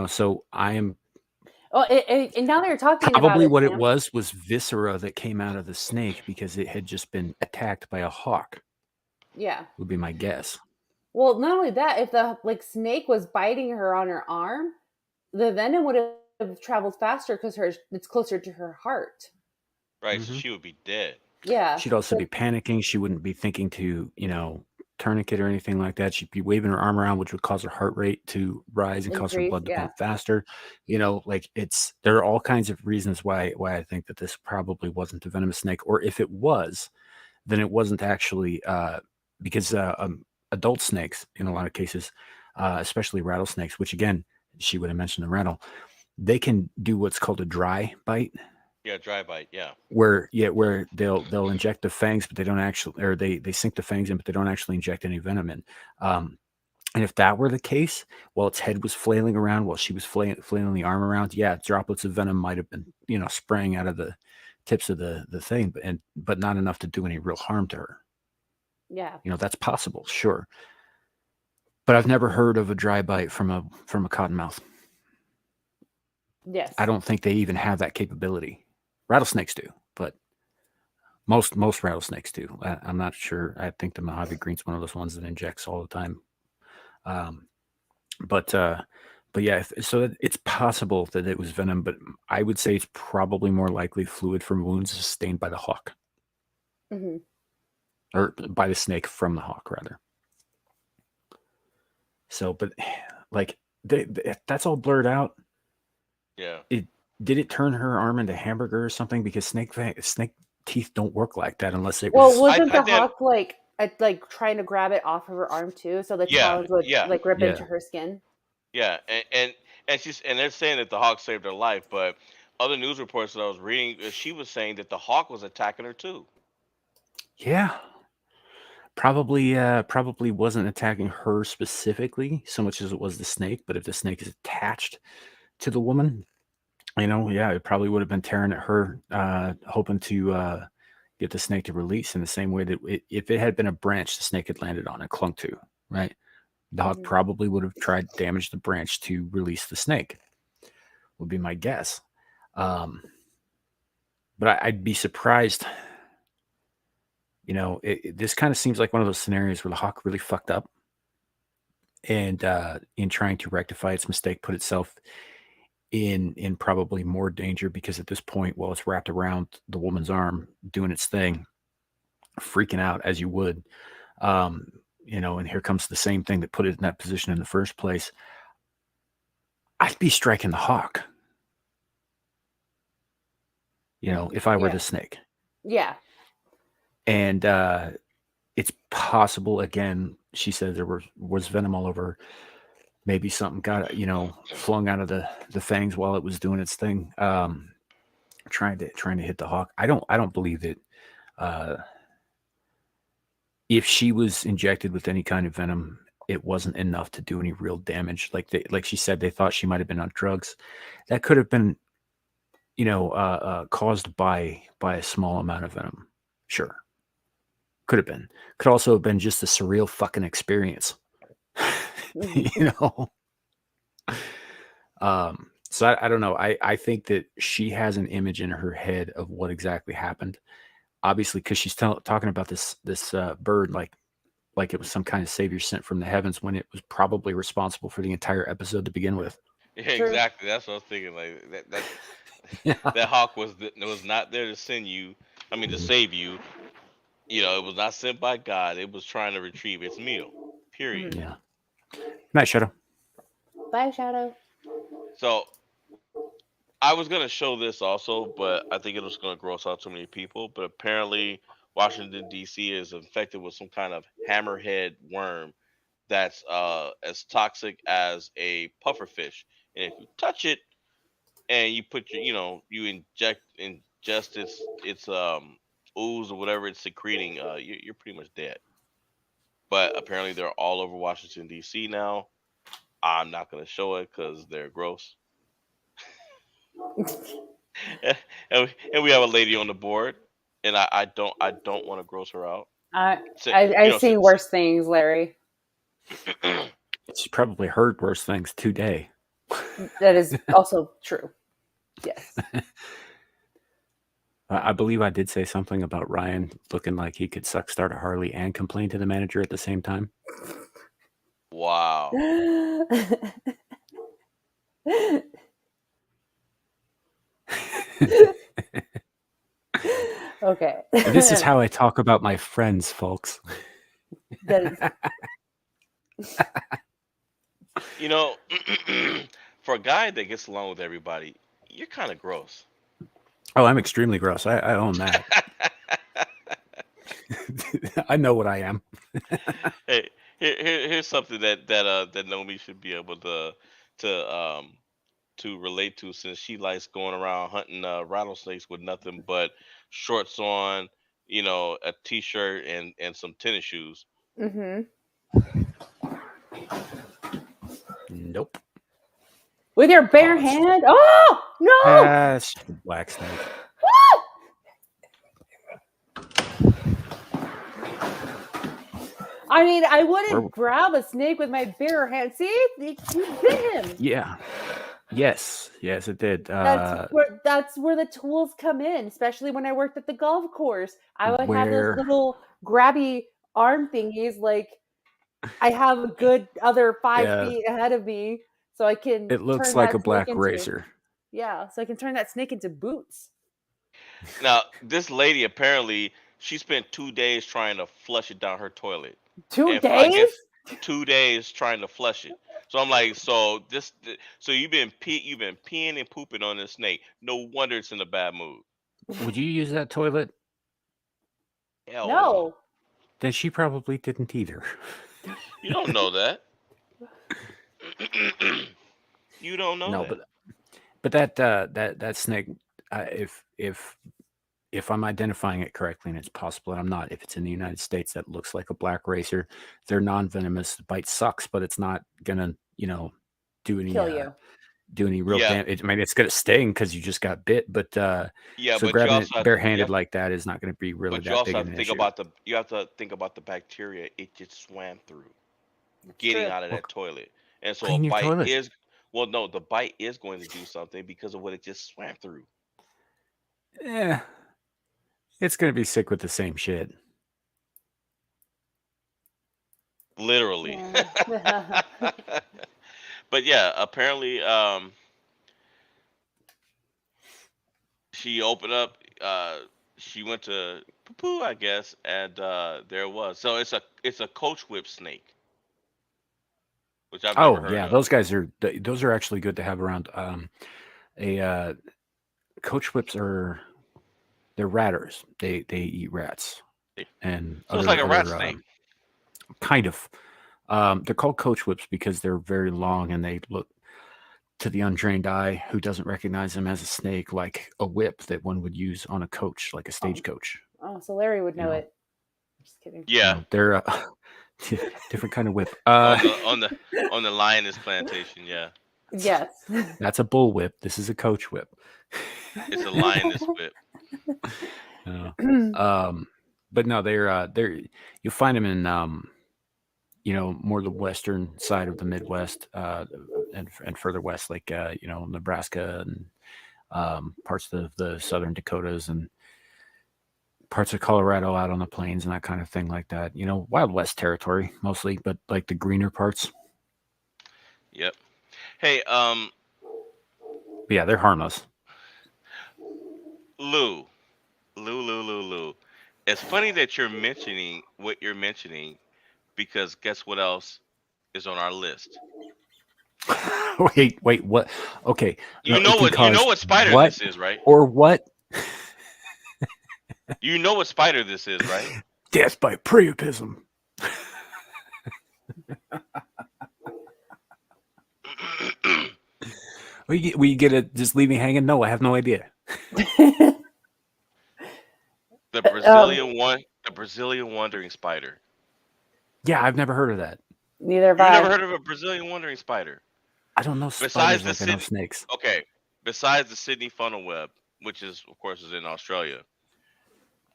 Speaker 2: So I am
Speaker 4: Oh, and now that you're talking
Speaker 2: probably
Speaker 4: about
Speaker 2: what
Speaker 4: Sam,
Speaker 2: it was viscera that came out of the snake because it had just been attacked by a hawk,
Speaker 4: Yeah.
Speaker 2: would be my guess.
Speaker 4: Well, not only that, if the snake was biting her on her arm, the venom would have traveled faster because it's closer to her heart.
Speaker 3: Right. So she would be dead.
Speaker 4: Yeah.
Speaker 2: She'd also be panicking. She wouldn't be thinking to, tourniquet or anything like that. She'd be waving her arm around, which would cause her heart rate to rise and cause her
Speaker 4: Increase,
Speaker 2: blood to
Speaker 4: yeah.
Speaker 2: pump faster. There are all kinds of reasons why I think that this probably wasn't a venomous snake, or if it was, then it wasn't actually because adult snakes, in a lot of cases, especially rattlesnakes, which again, she would have mentioned the rattle, they can do what's called a dry bite.
Speaker 3: Yeah, dry bite. Yeah.
Speaker 2: Where they'll inject the fangs, but they don't actually, or they sink the fangs in, but they don't actually inject any venom in. And if that were the case, while its head was flailing around, while she was flailing the arm around, yeah, droplets of venom might have been, spraying out of the tips of the thing, but not enough to do any real harm to her.
Speaker 4: Yeah.
Speaker 2: That's possible, sure. But I've never heard of a dry bite from a cottonmouth.
Speaker 4: Yes.
Speaker 2: I don't think they even have that capability. Rattlesnakes do, but most rattlesnakes do. I'm not sure. I think the Mojave Green's one of those ones that injects all the time. But yeah, so it's possible that it was venom, but I would say it's probably more likely fluid from wounds sustained by the hawk.
Speaker 4: Mm-hmm.
Speaker 2: or by the snake from the hawk, rather. So, but like that's all blurred out.
Speaker 3: Yeah.
Speaker 2: Did it turn her arm into hamburger or something? Because snake teeth don't work like that unless it
Speaker 4: Well,
Speaker 2: was.
Speaker 4: wasn't
Speaker 3: I
Speaker 4: the
Speaker 3: did.
Speaker 4: hawk like trying to grab it off of her arm too, so the
Speaker 3: Yeah,
Speaker 4: talons would
Speaker 3: yeah,
Speaker 4: like rip
Speaker 2: Yeah.
Speaker 4: into her skin?
Speaker 3: yeah, and they're saying that the hawk saved her life, but other news reports that I was reading, she was saying that the hawk was attacking her too.
Speaker 2: Yeah. Probably wasn't attacking her specifically so much as it was the snake. But if the snake is attached to the woman, yeah, it probably would have been tearing at her, hoping to get the snake to release in the same way that if it had been a branch the snake had landed on and clung to, right? The hawk
Speaker 4: Mhm.
Speaker 2: probably would have tried to damage the branch to release the snake, would be my guess. But I'd be surprised. This kind of seems like one of those scenarios where the hawk really fucked up, and in trying to rectify its mistake, put itself in probably more danger, because at this point, while it's wrapped around the woman's arm, doing its thing, freaking out as you would, and here comes the same thing that put it in that position in the first place. I'd be striking the hawk, if I were
Speaker 4: Yeah.
Speaker 2: the snake.
Speaker 4: Yeah.
Speaker 2: And it's possible, again, she said there was venom all over. Maybe something got, flung out of the fangs while it was doing its thing, trying to hit the hawk. I don't believe that if she was injected with any kind of venom, it wasn't enough to do any real damage. Like she said, they thought she might have been on drugs. That could have been, caused by a small amount of venom. Sure. Could have been. Could also have been just a surreal fucking experience. So I don't know. I think that she has an image in her head of what exactly happened. Obviously, because she's talking about this bird like it was some kind of savior sent from the heavens, when it was probably responsible for the entire episode to begin with.
Speaker 3: Yeah,
Speaker 4: True.
Speaker 3: exactly. That's what I was thinking. Like that
Speaker 2: Yeah.
Speaker 3: that hawk was not there to send you. I mean, to save you. It was not sent by God. It was trying to retrieve its meal. Period.
Speaker 2: Yeah. Night, Shadow.
Speaker 4: Bye, Shadow.
Speaker 3: So I was gonna show this also, but I think it was gonna gross out too many people. But apparently, Washington D.C. is infected with some kind of hammerhead worm that's as toxic as a pufferfish, and if you touch it and you put you ingest its ooze or whatever it's secreting, you're pretty much dead. But apparently, they're all over Washington D.C. now. I'm not gonna show it because they're gross. and we have a lady on the board, and I don't want to gross her out.
Speaker 4: I've seen worse things, Larry.
Speaker 2: She probably heard worse things today.
Speaker 4: That is also true. Yes.
Speaker 2: I believe I did say something about Ryan looking like he could start a Harley and complain to the manager at the same time.
Speaker 3: Wow.
Speaker 4: Okay.
Speaker 2: This is how I talk about my friends, folks.
Speaker 4: That is...
Speaker 3: For a guy that gets along with everybody, you're kind of gross.
Speaker 2: Oh, I'm extremely gross. I own that. I know what I am.
Speaker 3: Hey, here's something that Nomi should be able to relate to, since she likes going around hunting rattlesnakes with nothing but shorts on, a t-shirt and some tennis shoes.
Speaker 4: Mm-hmm.
Speaker 2: Nope.
Speaker 4: With your bare hand? Oh no!
Speaker 2: It's just a black snake.
Speaker 4: I mean, I wouldn't grab a snake with my bare hand. See, you bit him.
Speaker 2: Yeah. Yes, it did.
Speaker 4: That's where the tools come in, especially when I worked at the golf course. I would have those little grabby arm thingies. Like, I have a good other 5 feet ahead of me, so I can.
Speaker 2: It looks like a black razor.
Speaker 4: Yeah, so I can turn that snake into boots.
Speaker 3: Now, this lady, apparently, She spent 2 days trying to flush it down her toilet,
Speaker 4: 2
Speaker 3: and I
Speaker 4: days?
Speaker 3: guess 2 days trying to flush it. So I'm like, so you've been peeing and pooping on this snake. No wonder it's in a bad mood.
Speaker 2: Would you use that toilet?
Speaker 3: Hell
Speaker 4: No.
Speaker 2: Then she probably didn't either.
Speaker 3: You don't know that. You don't know
Speaker 2: No,
Speaker 3: that.
Speaker 2: but that snake, if I'm identifying it correctly, and it's possible that I'm not, if it's in the United States, that looks like a black racer. They're non-venomous. The bite sucks, but it's not gonna, do any
Speaker 4: Kill you.
Speaker 2: real
Speaker 3: Yeah,
Speaker 2: damage. I mean, it's gonna sting because you just got bit, but
Speaker 3: yeah,
Speaker 2: so
Speaker 3: but you
Speaker 2: grabbing
Speaker 3: also
Speaker 2: it
Speaker 3: have to,
Speaker 2: barehanded like that is not going to be really
Speaker 3: but you
Speaker 2: that
Speaker 3: also
Speaker 2: big
Speaker 3: have
Speaker 2: of
Speaker 3: to
Speaker 2: an
Speaker 3: think
Speaker 2: issue.
Speaker 3: about the bacteria it just swam through getting
Speaker 4: True.
Speaker 3: out of
Speaker 2: Well,
Speaker 3: that toilet, and so a
Speaker 2: clean your
Speaker 3: bite
Speaker 2: toilet.
Speaker 3: is well, no, the bite is going to do something because of what it just swam through.
Speaker 2: Yeah, it's going to be sick with the same shit.
Speaker 3: Literally.
Speaker 4: Yeah.
Speaker 3: But yeah, apparently, she opened up. She went to poo poo, I guess, and there it was. So it's a coach whip snake, which I've never
Speaker 2: Oh
Speaker 3: heard
Speaker 2: yeah,
Speaker 3: of.
Speaker 2: those are actually good to have around. A coach whips they're ratters. They eat rats and
Speaker 3: So it's like a rat
Speaker 2: other
Speaker 3: snake.
Speaker 2: kind of. They're called coach whips because they're very long and they look to the untrained eye who doesn't recognize them as a snake like a whip that one would use on a coach, like a stagecoach.
Speaker 4: Oh, so Larry would
Speaker 2: You
Speaker 4: know
Speaker 2: know,
Speaker 4: it. Just kidding.
Speaker 3: Yeah,
Speaker 2: they're different kind of whip.
Speaker 3: on the lioness plantation. Yeah,
Speaker 4: Yes.
Speaker 2: That's a bull whip. This is a coach whip.
Speaker 3: it's a lioness whip.
Speaker 2: Uh, but no, they're you'll find them in more the western side of the Midwest, and further west, like Nebraska and parts of the southern Dakotas and parts of Colorado out on the plains and that kind of thing like that. Wild West territory mostly, but like the greener parts.
Speaker 3: Yep. Hey,
Speaker 2: But yeah, they're harmless.
Speaker 3: Lou, Lou. It's funny that you're mentioning what you're mentioning because guess what else is on our list?
Speaker 2: Wait, what? Okay, no, it can
Speaker 3: You know
Speaker 2: cause
Speaker 3: what spider
Speaker 2: what
Speaker 3: this is, right?
Speaker 2: or what?
Speaker 3: You know what spider this is, right?
Speaker 2: Death by priapism. We get it. Just leave me hanging. No, I have no idea.
Speaker 3: The Brazilian wandering spider.
Speaker 2: Yeah, I've never heard of that.
Speaker 4: Neither have
Speaker 3: You never
Speaker 4: I.
Speaker 3: heard of a Brazilian wandering spider?
Speaker 2: I don't know
Speaker 3: Besides
Speaker 2: spiders
Speaker 3: the
Speaker 2: like I know
Speaker 3: Sydney,
Speaker 2: snakes.
Speaker 3: okay, besides the Sydney funnel web, which is of course is in Australia,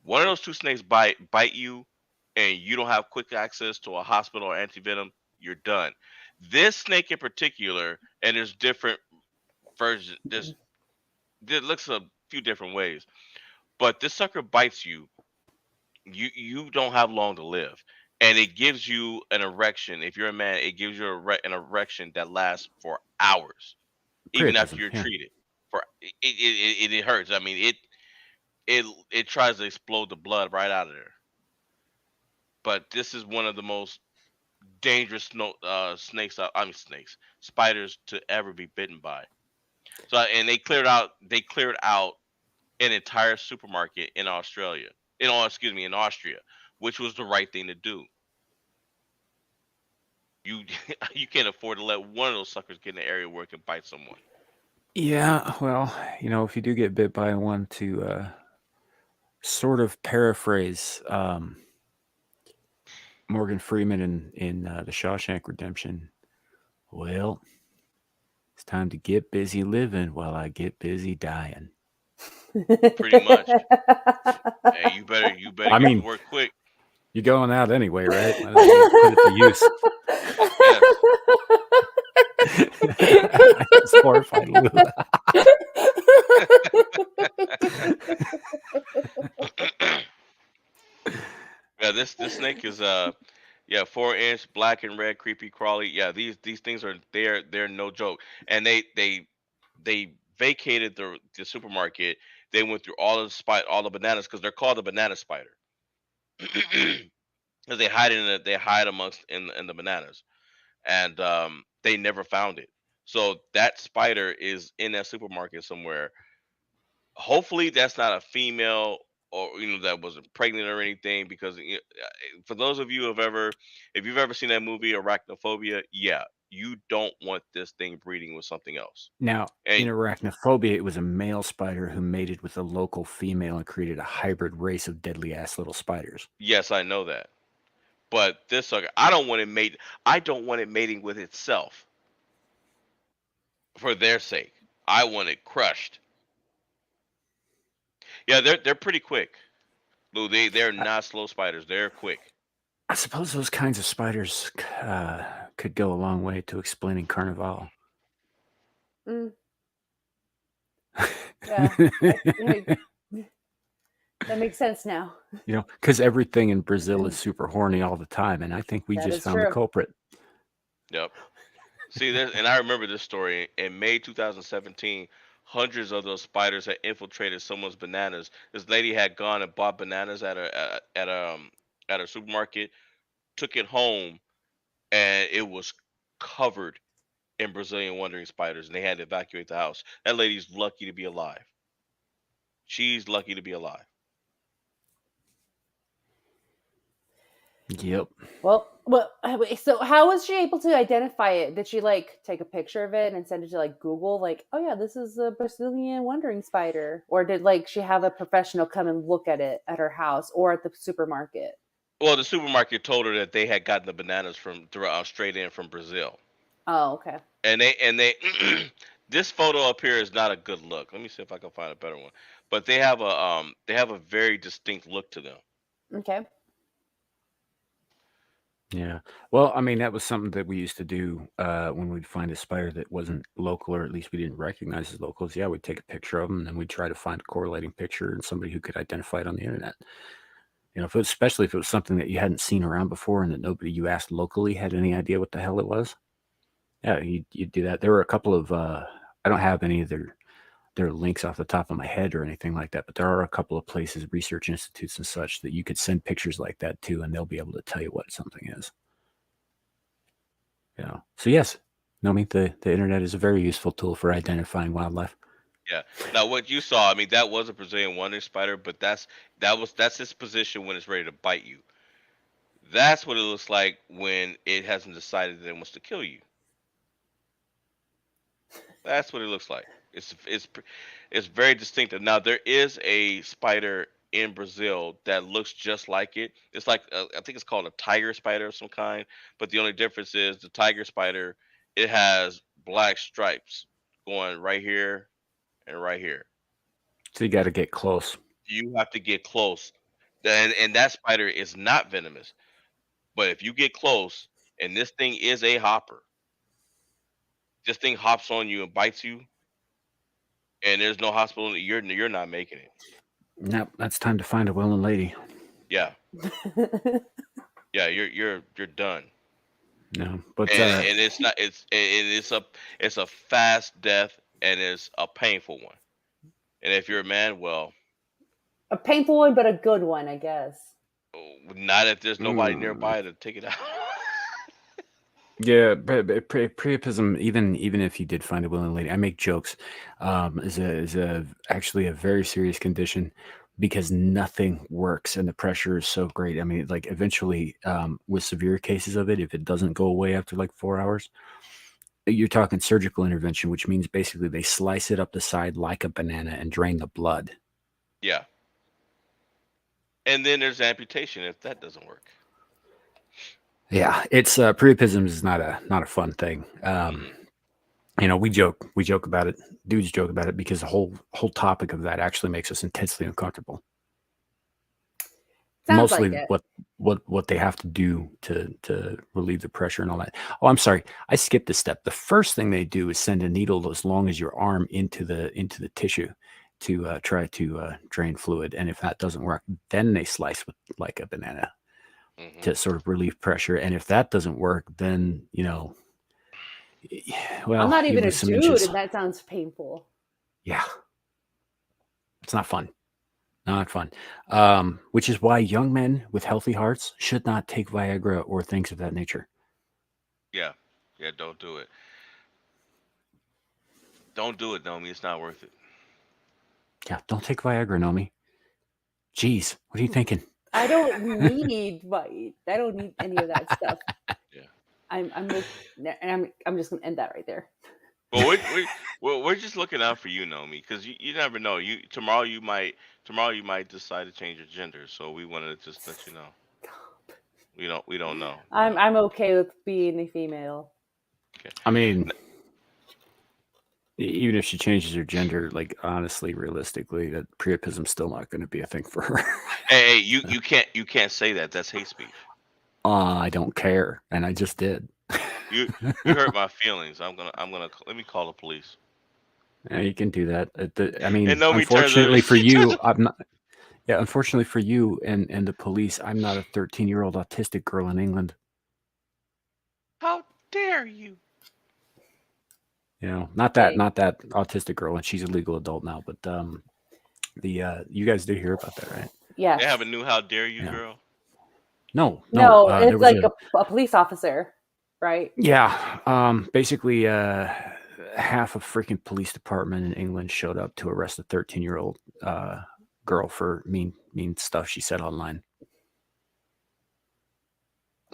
Speaker 3: one of those two snakes bite you, and you don't have quick access to a hospital or antivenom, you're done. This snake in particular, and there's different versions. It looks a few different ways, but this sucker bites you. You don't have long to live, and it gives you an erection. If you're a man, it gives you an erection that lasts for hours, even after
Speaker 2: Priapism.
Speaker 3: you're
Speaker 2: Yeah.
Speaker 3: treated. For it hurts. I mean, it tries to explode the blood right out of there. But this is one of the most dangerous spiders to ever be bitten by. So and they cleared out an entire supermarket in Australia. In Austria, which was the right thing to do. You you can't afford to let one of those suckers get in the area where it can bite someone.
Speaker 2: Yeah. Well, if you do get bit by one, to sort of paraphrase Morgan Freeman in The Shawshank Redemption. Well, it's time to get busy living while I get busy dying.
Speaker 3: Pretty much. Hey, you better
Speaker 2: I
Speaker 3: get
Speaker 2: mean,
Speaker 3: to work quick.
Speaker 2: you're going out anyway, right? Why don't you put it to use?
Speaker 3: Yes.
Speaker 2: I just horrified Lou.
Speaker 3: Yeah, this snake is 4-inch black and red creepy crawly. Yeah, these things are they're no joke. And they vacated the supermarket. They went through all the bananas because they're called the banana spider. because they hide amongst in the bananas, and they never found it. So that spider is in that supermarket somewhere. Hopefully, that's not a female, or that wasn't pregnant or anything. Because for those of you if you've ever seen that movie Arachnophobia, yeah, you don't want this thing breeding with something else.
Speaker 2: Now,
Speaker 3: And
Speaker 2: in Arachnophobia, it was a male spider who mated with a local female and created a hybrid race of deadly ass little spiders.
Speaker 3: yes, I know that. But this sucker, I don't want it mate. I don't want it mating with itself for their sake. I want it crushed. Yeah, they're pretty quick. Lou, they're not slow spiders. They're quick.
Speaker 2: I suppose those kinds of spiders could go a long way to explaining Carnival.
Speaker 4: Mm. Yeah, that makes sense now.
Speaker 2: Because everything in Brazil is super horny all the time, and I think we
Speaker 4: That
Speaker 2: just
Speaker 4: is
Speaker 2: found the
Speaker 4: true.
Speaker 2: culprit.
Speaker 3: Yep. See, and I remember this story in May 2017. Hundreds of those spiders had infiltrated someone's bananas. This lady had gone and bought bananas at a supermarket, took it home, and it was covered in Brazilian wandering spiders, and they had to evacuate the house. That lady's lucky to be alive. She's lucky to be alive.
Speaker 2: Yep.
Speaker 4: Well, so how was she able to identify it? Did she take a picture of it and send it to Google? Oh yeah, this is a Brazilian wandering spider. Or did she have a professional come and look at it at her house or at the supermarket?
Speaker 3: Well, the supermarket told her that they had gotten the bananas straight in from Brazil.
Speaker 4: Oh, okay.
Speaker 3: And they this photo up here is not a good look. Let me see if I can find a better one. But they have a very distinct look to them.
Speaker 4: Okay.
Speaker 2: Yeah. Well, I mean, that was something that we used to do when we'd find a spider that wasn't local, or at least we didn't recognize as locals. Yeah, we'd take a picture of them, and then we'd try to find a correlating picture and somebody who could identify it on the internet. Especially if it was something that you hadn't seen around before and that nobody you asked locally had any idea what the hell it was. Yeah, you'd do that. There were a couple of, I don't have any of their links off the top of my head or anything like that, but there are a couple of places, research institutes and such, that you could send pictures like that to, and they'll be able to tell you what something is. Yeah. So yes, the internet is a very useful tool for identifying wildlife.
Speaker 3: Yeah. Now, what you saw, I mean, that was a Brazilian wandering spider, but that's its position when it's ready to bite you. That's what it looks like when it hasn't decided that it wants to kill you. That's what it looks like. It's very distinctive. Now, there is a spider in Brazil that looks just like it. It's like I think it's called a tiger spider of some kind, but the only difference is the tiger spider, it has black stripes going right here and right here.
Speaker 2: So you got to get close.
Speaker 3: You have to get close. And that spider is not venomous. But if you get close, and this thing is a hopper, this thing hops on you and bites you, and there's no hospital, you're not making it.
Speaker 2: Nope, that's time to find a willing lady.
Speaker 3: Yeah. Yeah, you're done.
Speaker 2: No, but
Speaker 3: and it's not it's a fast death, and it's a painful one. And if you're a man, well,
Speaker 4: a painful one, but a good one, I guess.
Speaker 3: Not if there's nobody nearby to take it out.
Speaker 2: Yeah, but priapism, even if you did find a willing lady, I make jokes, is actually a very serious condition because nothing works and the pressure is so great. I mean, eventually, with severe cases of it, if it doesn't go away after 4 hours, you're talking surgical intervention, which means basically they slice it up the side like a banana and drain the blood.
Speaker 3: Yeah. And then there's amputation if that doesn't work.
Speaker 2: Yeah, it's priapism is not a fun thing. We joke about it. Dudes joke about it because the whole topic of that actually makes us intensely uncomfortable.
Speaker 4: Sounds
Speaker 2: Mostly
Speaker 4: like
Speaker 2: what they have to do to relieve the pressure and all that. Oh, I'm sorry, I skipped a step. The first thing they do is send a needle as long as your arm into the tissue to try to drain fluid, and if that doesn't work, then they slice with like a banana. To sort of relieve pressure, and if that doesn't work, then well,
Speaker 4: I'm not even a dude,
Speaker 2: inches.
Speaker 4: and that sounds painful.
Speaker 2: Yeah, it's not fun. Not fun. Which is why young men with healthy hearts should not take Viagra or things of that nature.
Speaker 3: Yeah, yeah, don't do it. Don't do it, Nomi. It's not worth it.
Speaker 2: Yeah, don't take Viagra, Nomi. Jeez, what are you thinking?
Speaker 4: I don't need I don't need any of that stuff.
Speaker 3: Yeah.
Speaker 4: I'm just gonna end that right there.
Speaker 3: Well, we're just looking out for you, Nomi, because you never know. Tomorrow you might decide to change your gender. So we wanted to just let you know. We don't know.
Speaker 4: I'm okay with being a female.
Speaker 3: Okay.
Speaker 2: I mean, even if she changes her gender, like honestly, realistically, that priapism's still not going to be a thing for her.
Speaker 3: Hey, you can't say that. That's hate speech.
Speaker 2: I don't care, and I just did.
Speaker 3: You hurt my feelings. I'm gonna let me call the police.
Speaker 2: Yeah, you can do that. I mean,
Speaker 3: And Nomi
Speaker 2: unfortunately for you,
Speaker 3: turns.
Speaker 2: I'm not. Yeah, unfortunately for you and the police, I'm not a 13-year-old autistic girl in England.
Speaker 3: How dare you?
Speaker 2: You know, not that
Speaker 4: Okay.
Speaker 2: autistic girl, and she's a legal adult now. But you guys did hear about that, right?
Speaker 4: Yes.
Speaker 3: They have a new "How dare you"
Speaker 2: Yeah.
Speaker 3: girl.
Speaker 2: No,
Speaker 4: it's
Speaker 2: there was
Speaker 4: like a police officer, right?
Speaker 2: yeah. Basically, half a freaking police department in England showed up to arrest a 13-year-old girl for mean stuff she said online.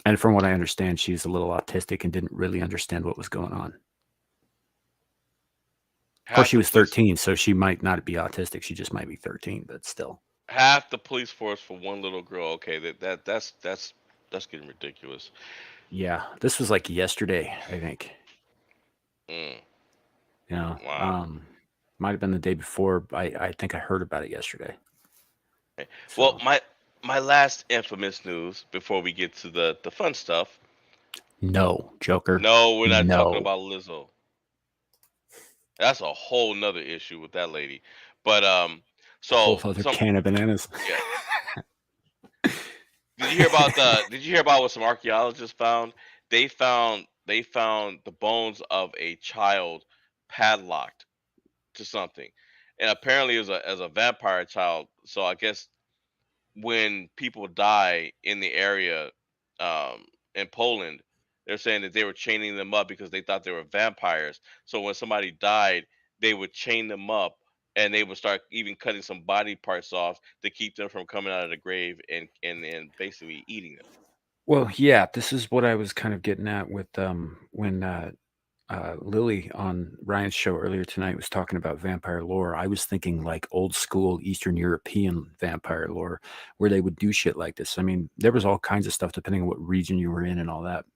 Speaker 2: And from what I understand, she's a little autistic and didn't really understand what was going on. Of course, she was 13, so she might not be autistic. She just might be 13, but still.
Speaker 3: Half the police force for one little girl. Okay, that's getting ridiculous.
Speaker 2: Yeah, this was like yesterday, I think.
Speaker 3: Mm,
Speaker 2: You know,
Speaker 3: wow.
Speaker 2: might have been the day before. I think I heard about it yesterday.
Speaker 3: Okay.
Speaker 2: So,
Speaker 3: Well, my last infamous news before we get to the fun stuff.
Speaker 2: no, Joker.
Speaker 3: No, we're not talking
Speaker 2: No.
Speaker 3: about Lizzo. That's a whole nother issue with that lady. But
Speaker 2: A whole
Speaker 3: so
Speaker 2: other
Speaker 3: some
Speaker 2: can of bananas.
Speaker 3: yeah. Did you hear about what some archaeologists found? They found the bones of a child padlocked to something, and apparently it was as a vampire child. So I guess when people die in the area, in Poland, they're saying that they were chaining them up because they thought they were vampires. So when somebody died, they would chain them up and they would start even cutting some body parts off to keep them from coming out of the grave and basically eating them.
Speaker 2: Well, yeah, this is what I was kind of getting at with when Lily on Ryan's show earlier tonight was talking about vampire lore. I was thinking like old school Eastern European vampire lore where they would do shit like this. I mean, there was all kinds of stuff depending on what region you were in and all that.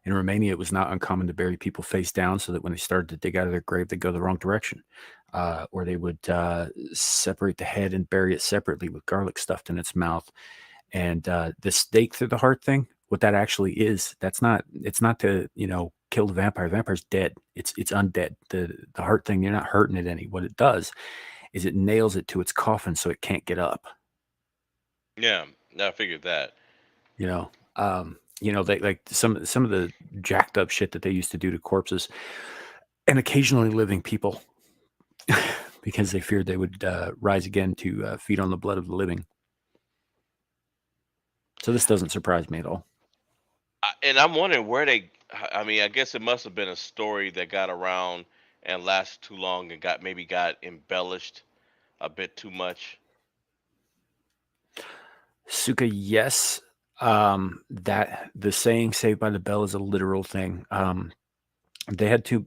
Speaker 2: In Romania, it was not uncommon to bury people face down so that when they started to dig out of their grave, they'd go the wrong direction. Or they would separate the head and bury it separately with garlic stuffed in its mouth. And the stake through the heart thing, what that actually is, it's not to, kill the vampire. The vampire's dead. It's undead. The heart thing, you're not hurting it any. What it does is it nails it to its coffin so it can't get up.
Speaker 3: Yeah, I figured that.
Speaker 2: They like some of the jacked up shit that they used to do to corpses and occasionally living people because they feared they would rise again to feed on the blood of the living. So this doesn't surprise me at all.
Speaker 3: And I'm wondering where they. I mean, I guess it must have been a story that got around and lasted too long and got embellished a bit too much.
Speaker 2: Suka, yes. That the saying "Saved by the Bell" is a literal thing. They had to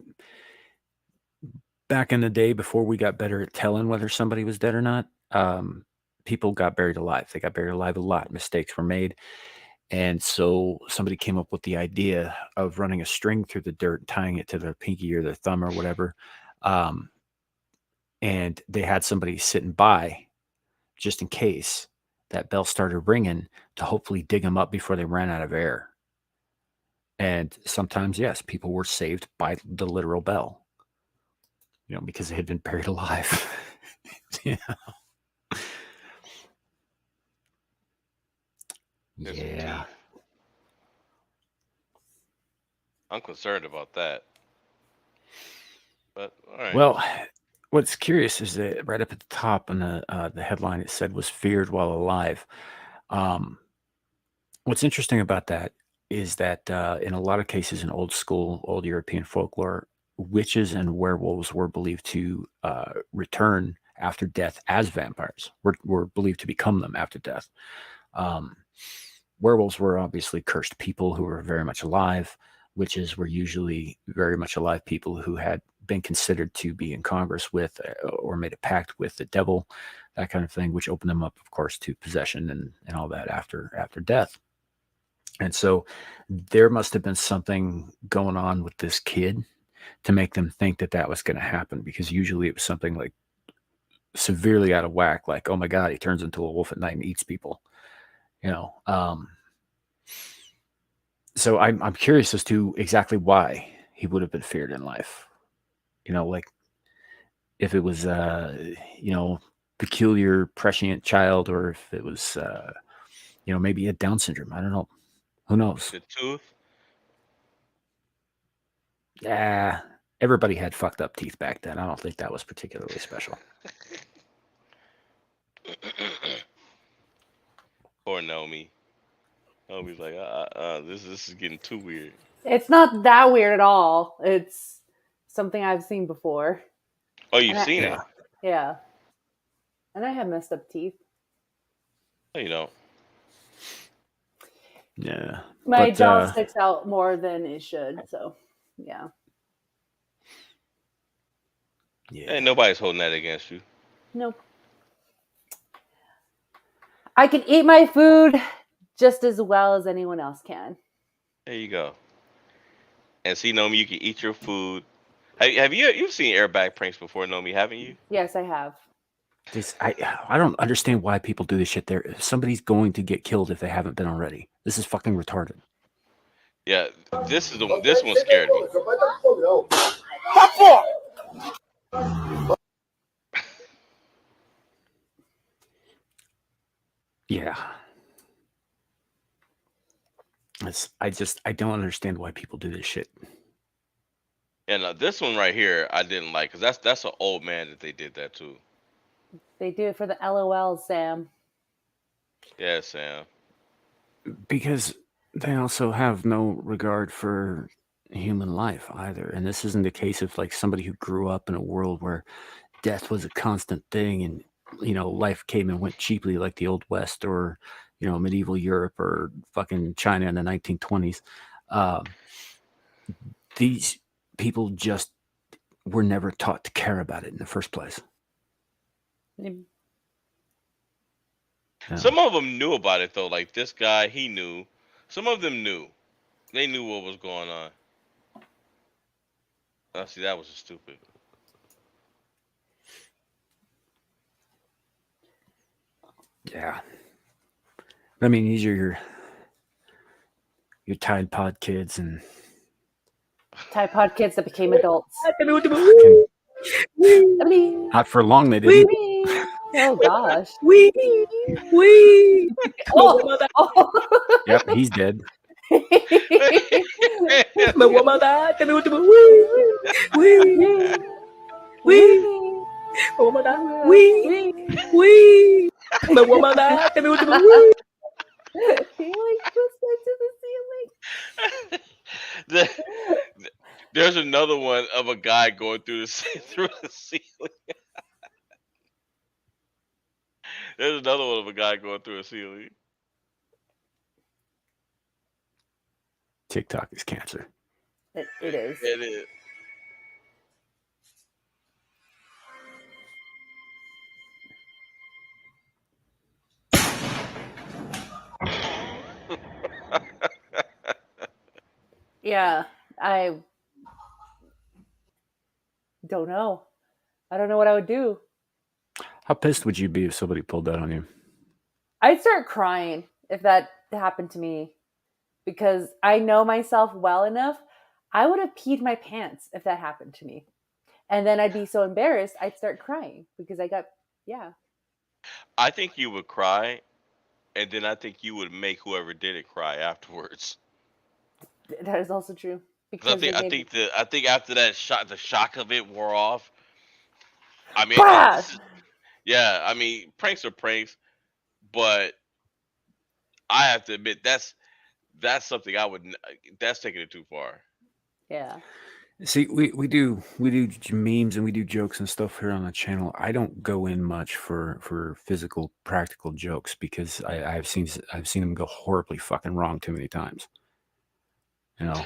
Speaker 2: back in the day before we got better at telling whether somebody was dead or not. People got buried alive. They got buried alive a lot. Mistakes were made. And so somebody came up with the idea of running a string through the dirt, tying it to their pinky or their thumb or whatever. And they had somebody sitting by just in case that bell started ringing to hopefully dig them up before they ran out of air. And sometimes, yes, people were saved by the literal bell, because they had been buried alive. Yeah.
Speaker 3: There's
Speaker 2: Yeah.
Speaker 3: some teeth. I'm concerned about that. But all right.
Speaker 2: Well, what's curious is that right up at the top on the headline, it said was feared while alive. Um, what's interesting about that is that in a lot of cases in old European folklore, witches and werewolves were believed to return after death as vampires. Were believed to become them after death. Um, werewolves were obviously cursed people who were very much alive. Witches were usually very much alive people who had been considered to be in Congress with or made a pact with the devil, that kind of thing, which opened them up, of course, to possession and all that after death. And so there must have been something going on with this kid to make them think that that was going to happen, because usually it was something like severely out of whack, like, oh my God, he turns into a wolf at night and eats people, you know. So I'm curious as to exactly why he would have been feared in life. You know, like if it was, peculiar, prescient child, or if it was, maybe a Down syndrome. I don't know. Who knows?
Speaker 3: The tooth.
Speaker 2: Yeah, everybody had fucked up teeth back then. I don't think that was particularly special.
Speaker 3: Poor Naomi. Naomi's like, this is getting too weird.
Speaker 4: It's not that weird at all. It's something I've seen before.
Speaker 3: Oh, you've seen it?
Speaker 4: Yeah. And I have messed up teeth.
Speaker 3: No, you don't.
Speaker 2: Yeah.
Speaker 4: My jaw sticks out more than it should, so yeah.
Speaker 2: Yeah.
Speaker 3: And nobody's holding that against you.
Speaker 4: Nope. I can eat my food just as well as anyone else can.
Speaker 3: There you go. And see, Naomi, you can eat your food. Have you've seen airbag pranks before, Naomi? Haven't you?
Speaker 4: Yes, I have.
Speaker 2: I don't understand why people do this shit. Somebody's going to get killed if they haven't been already. This is fucking retarded.
Speaker 3: Yeah, this one scared me.
Speaker 2: Yeah. I don't understand why people do this shit.
Speaker 3: And this one right here, I didn't like, because that's an old man that they did that to.
Speaker 4: They do it for the LOL, Sam.
Speaker 3: Yeah, Sam.
Speaker 2: Because they also have no regard for human life either. And this isn't a case of like somebody who grew up in a world where death was a constant thing and, life came and went cheaply like the Old West or, medieval Europe or fucking China in the 1920s. These people just were never taught to care about it in the first place.
Speaker 4: Yeah.
Speaker 3: Some of them knew about it, though. Like this guy, he knew. Some of them knew. They knew what was going on. Oh, see, that was stupid.
Speaker 2: Yeah. I mean, these are your Tide Pod kids and
Speaker 4: Tide Pod kids that became adults.
Speaker 2: Not for long, they didn't.
Speaker 4: Oh gosh.
Speaker 2: Yep, he's dead.
Speaker 3: There's another one of a guy going through the ceiling. There's another one of a guy going through a ceiling.
Speaker 2: TikTok is cancer.
Speaker 4: It is.
Speaker 3: It is.
Speaker 4: Yeah, I don't know. I don't know what I would do.
Speaker 2: How pissed would you be if somebody pulled that on you?
Speaker 4: I'd start crying if that happened to me, because I know myself well enough. I would have peed my pants if that happened to me. And then I'd be so embarrassed, I'd start crying because
Speaker 3: I think you would cry, and then I think you would make whoever did it cry afterwards.
Speaker 4: That is also true.
Speaker 3: Because I think after that shock, the shock of it wore off. I mean,
Speaker 4: Bah!
Speaker 3: yeah. I mean, pranks are pranks, but I have to admit that's something I would. That's taking it too far.
Speaker 4: Yeah.
Speaker 2: See, we do memes and we do jokes and stuff here on the channel. I don't go in much for physical practical jokes because I've seen them go horribly fucking wrong too many times. You know,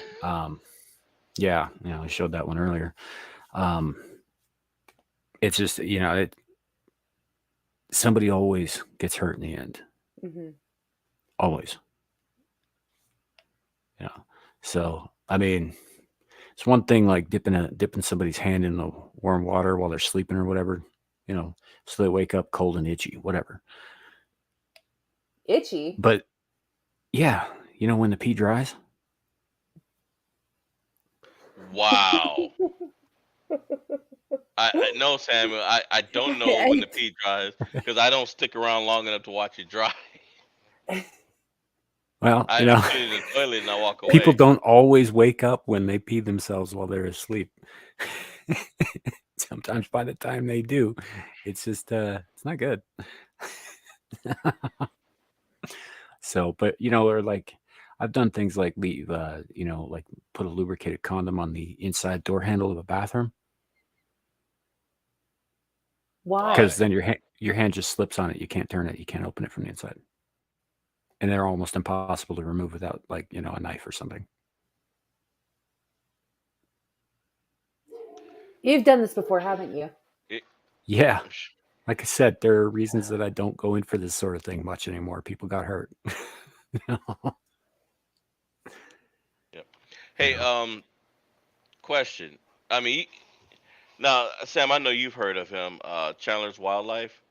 Speaker 2: yeah, I showed that one earlier. It's just somebody always gets hurt in the end,
Speaker 4: Mm-hmm.
Speaker 2: always. So I mean, it's one thing like dipping somebody's hand in the warm water while they're sleeping or whatever, so they wake up cold and itchy, whatever.
Speaker 4: Itchy.
Speaker 2: But yeah, when the pee dries.
Speaker 3: Wow. I know, Samuel. I don't know when the pee dries because I don't stick around long enough to watch it dry.
Speaker 2: Well,
Speaker 3: I put it in the toilet and I walk away.
Speaker 2: people don't always wake up when they pee themselves while they're asleep. Sometimes by the time they do, it's just it's not good. So, but or like I've done things like leave like put a lubricated condom on the inside door handle of a bathroom.
Speaker 4: Why?
Speaker 2: Because then your hand just slips on it. You can't turn it. You can't open it from the inside. And they're almost impossible to remove without like, a knife or something.
Speaker 4: You've done this before, haven't you?
Speaker 2: Yeah. Like I said, there are reasons that I don't go in for this sort of thing much anymore. People got hurt.
Speaker 3: Yep. Hey, question. I mean, now, Sam, I know you've heard of him, Chandler's Wildlife,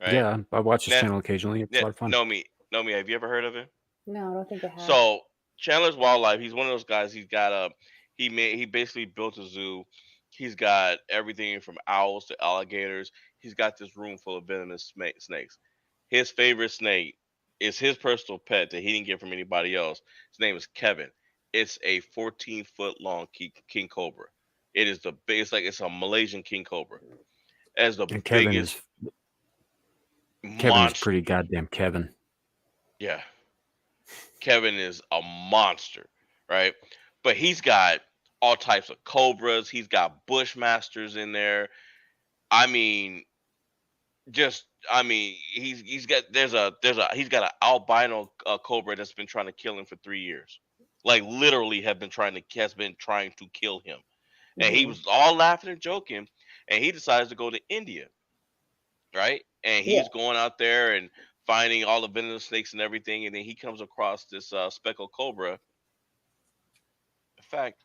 Speaker 3: right?
Speaker 2: Yeah, I watch his
Speaker 3: Now-
Speaker 2: channel occasionally. It's a lot of fun.
Speaker 3: Know me. Have you ever heard of him?
Speaker 4: No, I don't think I have.
Speaker 3: So Chandler's Wildlife, he's one of those guys. He's got he basically built a zoo. He's got everything from owls to alligators. He's got this room full of venomous snakes. His favorite snake is his personal pet that he didn't get from anybody else. His name is Kevin. It's a 14-foot long king cobra. It is the biggest, it's a Malaysian king cobra. As the
Speaker 2: And Kevin
Speaker 3: biggest
Speaker 2: is pretty goddamn Kevin.
Speaker 3: Yeah. Kevin is a monster, right? But he's got all types of cobras. He's got bushmasters in there. I mean, he's got he's got an albino cobra that's been trying to kill him for 3 years. Like literally has been trying to kill him. And he was all laughing and joking, and he decides to go to India, right? And he's going out there and finding all the venomous snakes and everything, and then he comes across this speckled cobra. In fact,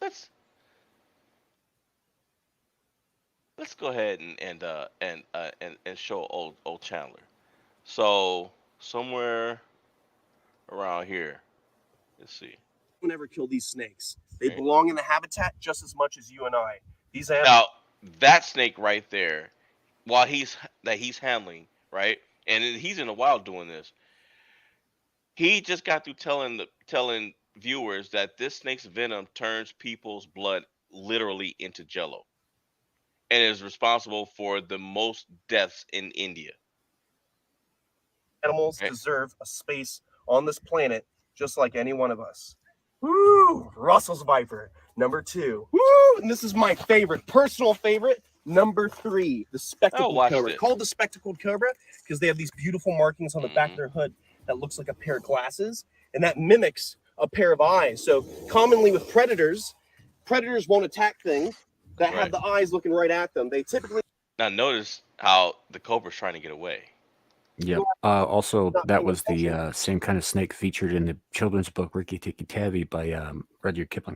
Speaker 3: let's go ahead and show old Chandler. So somewhere around here, let's see.
Speaker 9: Would never kill these snakes. They belong in the habitat just as much as you and I. These animals.
Speaker 3: Now that snake right there, while he's handling, right, and he's in the wild doing this. He just got through telling viewers that this snake's venom turns people's blood literally into jello, and is responsible for the most deaths in India.
Speaker 9: Animals deserve a space on this planet just like any one of us. Woo! Russell's Viper, number 2. Woo! And this is my favorite, personal favorite, number 3, the spectacled cobra. Called the spectacled cobra because they have these beautiful markings on the back of their hood that looks like a pair of glasses, and that mimics a pair of eyes. So commonly with predators won't attack things that have the eyes looking right at them. They typically...
Speaker 3: Now notice how the cobra's trying to get away.
Speaker 2: Yep. Also, that was the same kind of snake featured in the children's book Rikki Tikki Tavi by Rudyard Kipling.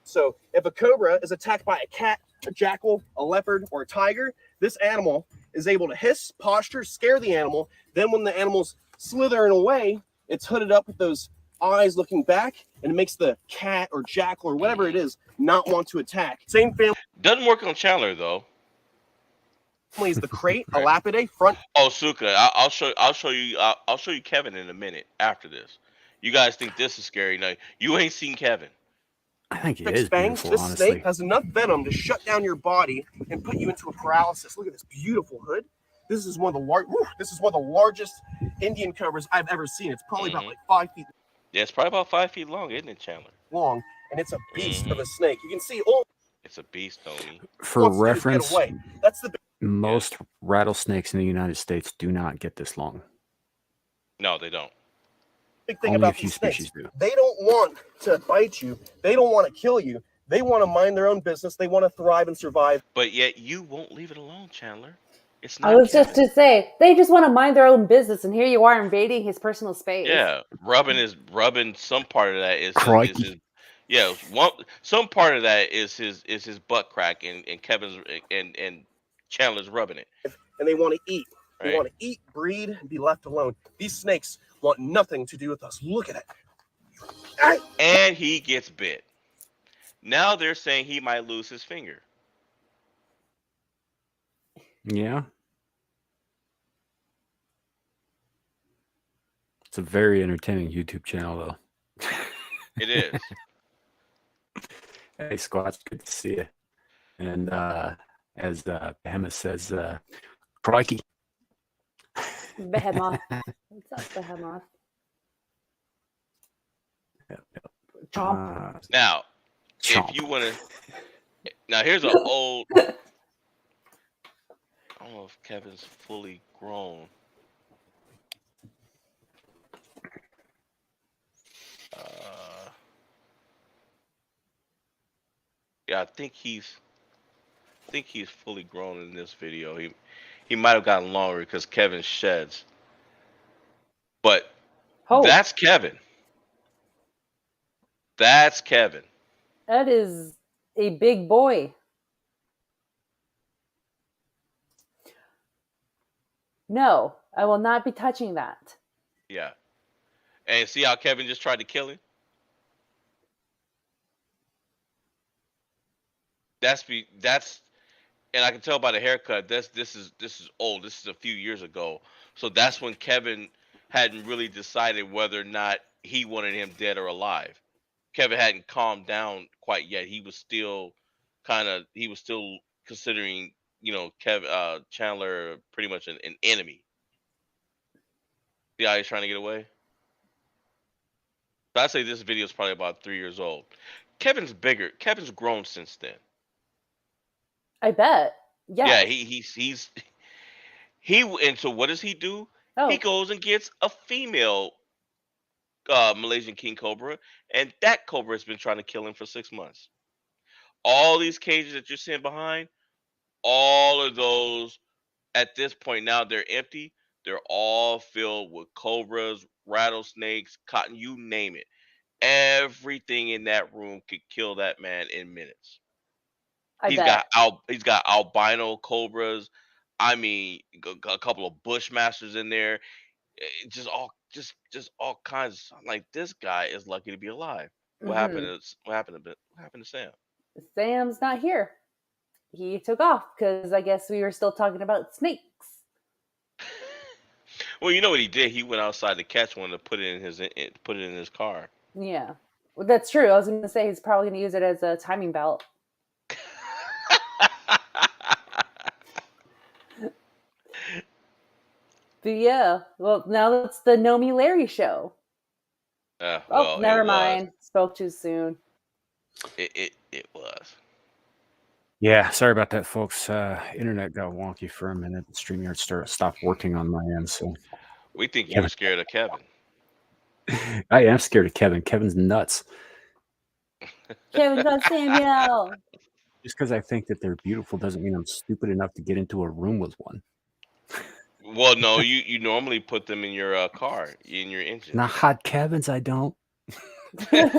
Speaker 9: So if a cobra is attacked by a cat, a jackal, a leopard, or a tiger, this animal is able to hiss, posture, scare the animal. Then when the animal's slithering away, it's hooded up with those eyes looking back, and it makes the cat or jackal or whatever it is not want to attack. Same family.
Speaker 3: Doesn't work on Chandler though.
Speaker 9: Is the crate, a lapidae, front.
Speaker 3: Oh, Suka, I'll show you Kevin in a minute after this. You guys think this is scary? No, you ain't seen Kevin.
Speaker 2: I think it
Speaker 9: Fix
Speaker 2: is
Speaker 9: Bang,
Speaker 2: beautiful,
Speaker 9: this
Speaker 2: honestly.
Speaker 9: snake has enough venom to shut down your body and put you into a paralysis. Look at this beautiful hood. This is one of the largest Indian cobras I've ever seen. It's probably about like 5 feet
Speaker 3: Yeah, it's probably about 5 feet long, isn't it, Chandler?
Speaker 9: long, and it's a beast of a snake. You can see all
Speaker 3: It's a beast, Tony.
Speaker 2: For
Speaker 9: wants to do is
Speaker 2: reference,
Speaker 9: get away. That's the
Speaker 2: most rattlesnakes in the United States do not get this long.
Speaker 3: No, they don't.
Speaker 9: big thing
Speaker 2: Only a
Speaker 9: about
Speaker 2: few
Speaker 9: these snakes.
Speaker 2: species do.
Speaker 9: They don't want to bite you. They don't want to kill you. They want to mind their own business. They want to thrive and survive.
Speaker 3: But yet you won't leave it alone, Chandler. It's
Speaker 4: I
Speaker 3: not
Speaker 4: was just to say, they just want to mind their own business, and here you are invading his personal space.
Speaker 3: Yeah, rubbing some part of that is
Speaker 2: Crikey.
Speaker 3: his yeah, some part of that is his butt crack and Kevin's and Chandler's rubbing it.
Speaker 9: And they want to eat. They
Speaker 3: Right.
Speaker 9: want to eat, breed, and be left alone. These snakes want nothing to do with us. Look at it.
Speaker 3: And he gets bit. Now they're saying he might lose his finger.
Speaker 2: Yeah. It's a very entertaining YouTube channel, though.
Speaker 3: It is.
Speaker 2: Hey, Squatch, good to see you. And as Behemoth says, crikey.
Speaker 4: Behemoth. What's up, Behemoth? Chomp.
Speaker 3: Now,
Speaker 2: Chomp.
Speaker 3: if you want to, now here's an old. I don't know if Kevin's fully grown. Yeah, I think he's fully grown in this video. He might have gotten longer because Kevin sheds. But that's Kevin. That's Kevin.
Speaker 4: That is a big boy. No, I will not be touching that.
Speaker 3: Yeah. And see how Kevin just tried to kill him? And I can tell by the haircut, this is old. This is a few years ago. So that's when Kevin hadn't really decided whether or not he wanted him dead or alive. Kevin hadn't calmed down quite yet. He was still considering, Chandler pretty much an enemy. See how he's trying to get away? So I'd say this video is probably about 3 years old. Kevin's bigger. Kevin's grown since then.
Speaker 4: I bet.
Speaker 3: Yeah, and so what does he do?
Speaker 4: Oh.
Speaker 3: He goes and gets a female Malaysian king cobra, and that cobra has been trying to kill him for 6 months. All these cages that you're seeing behind, all of those at this point now they're empty. They're all filled with cobras, rattlesnakes, cotton, you name it. Everything in that room could kill that man in minutes. He's got albino cobras. I mean, a couple of bushmasters in there. Just all kinds. I'm like, this guy is lucky to be alive. What happened to Sam?
Speaker 4: Sam's not here. He took off because I guess we were still talking about snakes.
Speaker 3: Well, you know what he did? He went outside to catch one to put it in his car.
Speaker 4: Yeah, well, that's true. I was going to say he's probably going to use it as a timing belt. But yeah, well, now it's the Know Me Larry show. Never mind. Spoke too soon.
Speaker 3: It was.
Speaker 2: Yeah, sorry about that, folks. Internet got wonky for a minute. StreamYard stopped working on my end, so
Speaker 3: we think you were scared of Kevin.
Speaker 2: I am scared of Kevin. Kevin's nuts.
Speaker 4: Kevin's on Samuel.
Speaker 2: Just because I think that they're beautiful doesn't mean I'm stupid enough to get into a room with one.
Speaker 3: Well, no, you normally put them in your car, in your engine.
Speaker 2: Not hot Kevins, I don't. It's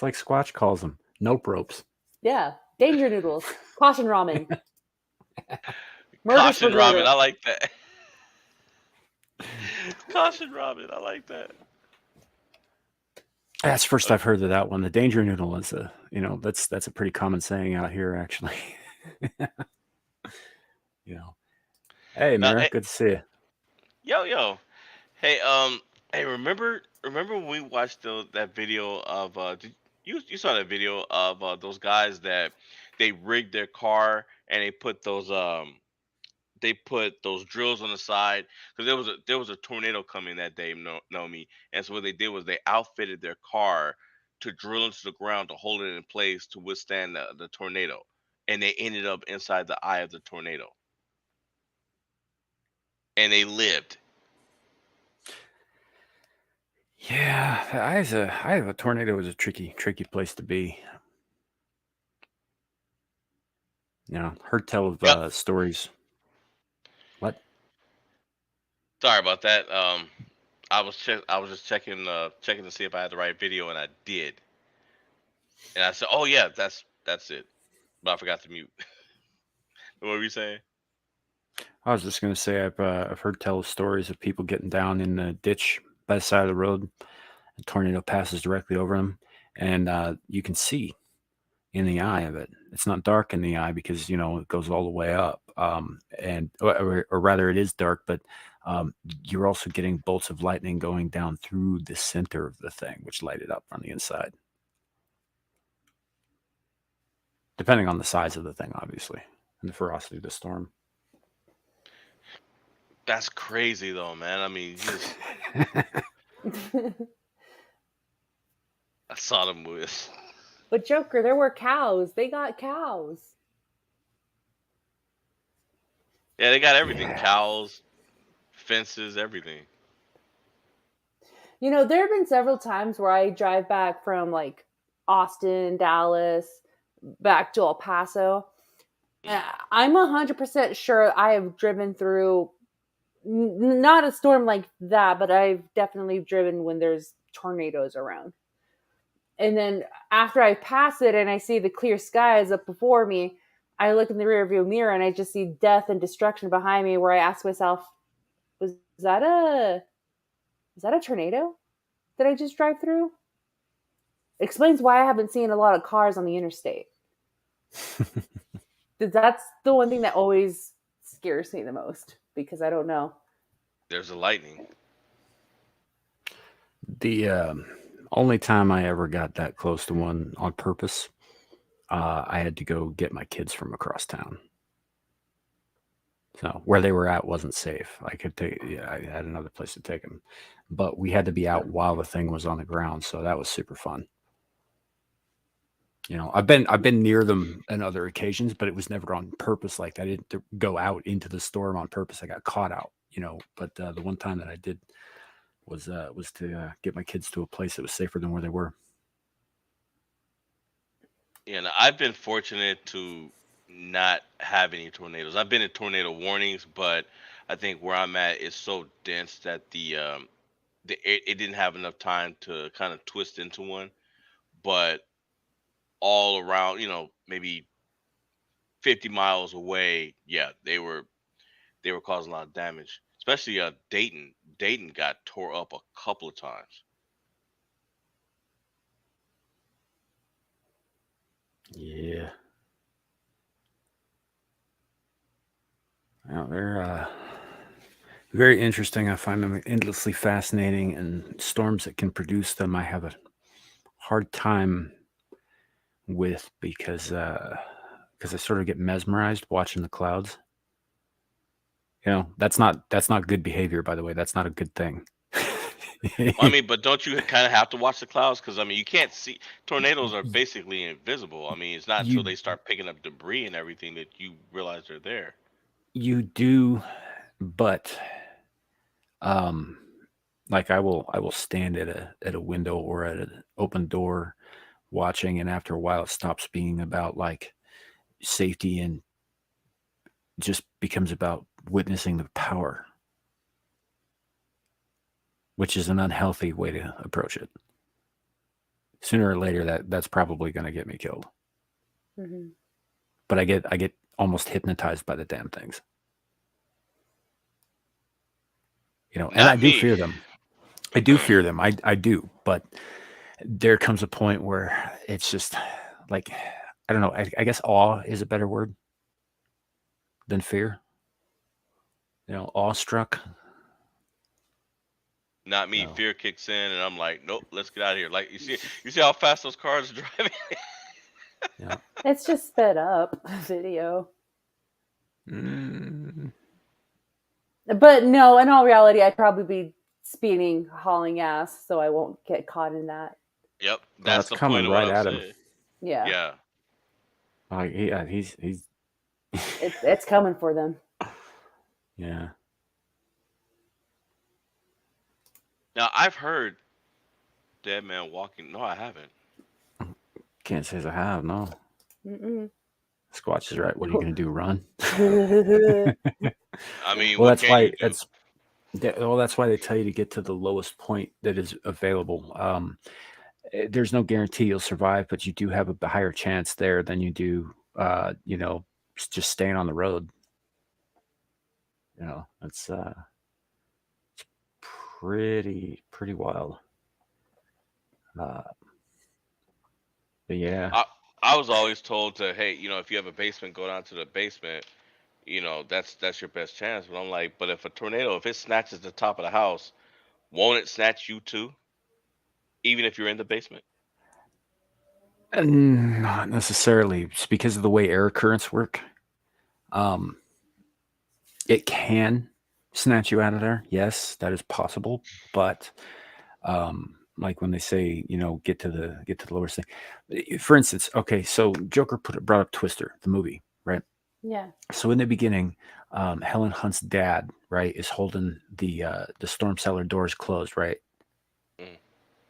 Speaker 2: like Squatch calls them. Nope ropes.
Speaker 4: Yeah. Danger noodles. Caution ramen.
Speaker 3: Caution ramen, I like that. Caution ramen, I like that.
Speaker 2: That's first I've heard of that one. The danger noodle is that's a pretty common saying out here, actually. Hey,
Speaker 3: Now,
Speaker 2: Mira,
Speaker 3: hey,
Speaker 2: good to see you.
Speaker 3: yo. Hey, hey, remember when we watched that video of you saw that video of those guys that they rigged their car and they put those drills on the side because there was a tornado coming that day, know me, and so what they did was they outfitted their car to drill into the ground to hold it in place to withstand the tornado, and they ended up inside the eye of the tornado, and they lived.
Speaker 2: Yeah, I have a tornado is a tricky place to be. You know, heard tell of
Speaker 3: Yep.
Speaker 2: stories. What?
Speaker 3: Sorry about that. I was just checking to see if I had the right video, and I did. And I said, "Oh yeah, that's it." But I forgot to mute. What were you saying?
Speaker 2: I was just gonna say I've heard tell of stories of people getting down in the ditch by the side of the road. A tornado passes directly over them, and you can see in the eye of it. It's not dark in the eye because it goes all the way up, and or rather, it is dark, but you're also getting bolts of lightning going down through the center of the thing, which light it up on the inside, depending on the size of the thing, obviously, and the ferocity of the storm.
Speaker 3: That's crazy though, man. I mean, just I saw the movies.
Speaker 4: But Joker, there were cows. They got cows.
Speaker 3: Yeah, they got everything:
Speaker 2: Yeah.
Speaker 3: cows, fences, everything.
Speaker 4: There have been several times where I drive back from like Austin, Dallas, back to El Paso. I'm 100% sure I have driven through not a storm like that, but I've definitely driven when there's tornadoes around. And then after I pass it and I see the clear skies up before me, I look in the rearview mirror and I just see death and destruction behind me. Where I ask myself, "Was that a tornado that I just drive through?" Explains why I haven't seen a lot of cars on the interstate. That's the one thing that always scares me the most because I don't know.
Speaker 3: There's a lightning.
Speaker 2: The only time I ever got that close to one on purpose, I had to go get my kids from across town. So where they were at wasn't safe. I had another place to take them, but we had to be out while the thing was on the ground, so that was super fun. I've been near them on other occasions, but it was never on purpose. Like I didn't go out into the storm on purpose. I got caught out, But the one time that I did was to get my kids to a place that was safer than where they were.
Speaker 3: Yeah, and I've been fortunate to not have any tornadoes. I've been in tornado warnings, but I think where I'm at is so dense that it didn't have enough time to kind of twist into one. But all around, maybe 50 miles away, yeah, they were causing a lot of damage. Especially Dayton. Dayton got tore up a couple of times.
Speaker 2: Yeah. Well, they're very interesting. I find them endlessly fascinating, and storms that can produce them, I have a hard time with because I sort of get mesmerized watching the clouds. That's not good behavior, by the way. That's not a good thing.
Speaker 3: I mean, but don't you kind of have to watch the clouds? Because I mean, you can't see. Tornadoes are basically invisible. I mean, it's not until
Speaker 2: You
Speaker 3: they start picking up debris and everything that you realize they're there.
Speaker 2: you do, but like I will stand at a window or at an open door watching, and after a while it stops being about like safety and just becomes about witnessing the power, which is an unhealthy way to approach it. Sooner or later that's probably going to get me killed.
Speaker 4: Mm-hmm.
Speaker 2: But I get almost hypnotized by the damn things. And
Speaker 3: Not
Speaker 2: I do
Speaker 3: me.
Speaker 2: fear them. I do fear them. I do, but there comes a point where it's just like, I don't know. I guess awe is a better word than fear. awestruck.
Speaker 3: Not me.
Speaker 2: No.
Speaker 3: Fear kicks in, and I'm like, nope, let's get out of here. Like you see how fast those cars are driving.
Speaker 2: Yeah.
Speaker 4: It's just sped up video.
Speaker 2: Mm,
Speaker 4: But no, in all reality, I'd probably be speeding, hauling ass, so I won't get caught in that.
Speaker 3: Yep,
Speaker 2: well,
Speaker 3: that's
Speaker 2: that's
Speaker 3: the point
Speaker 2: coming
Speaker 3: of what
Speaker 2: right
Speaker 3: I'm
Speaker 2: at him.
Speaker 3: saying.
Speaker 4: Yeah,
Speaker 3: Yeah.
Speaker 2: Like he's
Speaker 4: it's coming for them.
Speaker 2: yeah.
Speaker 3: Now I've heard dead man walking. No, I haven't.
Speaker 2: Can't say as I have. No.
Speaker 4: Mm-mm.
Speaker 2: Squatch is right. What are you gonna do? Run?
Speaker 3: I mean,
Speaker 2: Well,
Speaker 3: what
Speaker 2: that's
Speaker 3: can
Speaker 2: why
Speaker 3: you do?
Speaker 2: that's why they tell you to get to the lowest point that is available. There's no guarantee you'll survive, but you do have a higher chance there than you do, just staying on the road. It's pretty wild. But yeah,
Speaker 3: I was always told to, hey, if you have a basement, go down to the basement. That's your best chance. But I'm like, but if a tornado, if it snatches the top of the house, won't it snatch you too? Even if you're in the basement?
Speaker 2: not necessarily. It's because of the way air currents work. Um, it can snatch you out of there. Yes, that is possible. But like when they say, get to the lowest thing. For instance, okay, so Joker brought up Twister, the movie, right?
Speaker 4: Yeah.
Speaker 2: So in the beginning, Helen Hunt's dad, right, is holding the storm cellar doors closed, right?
Speaker 3: Mm.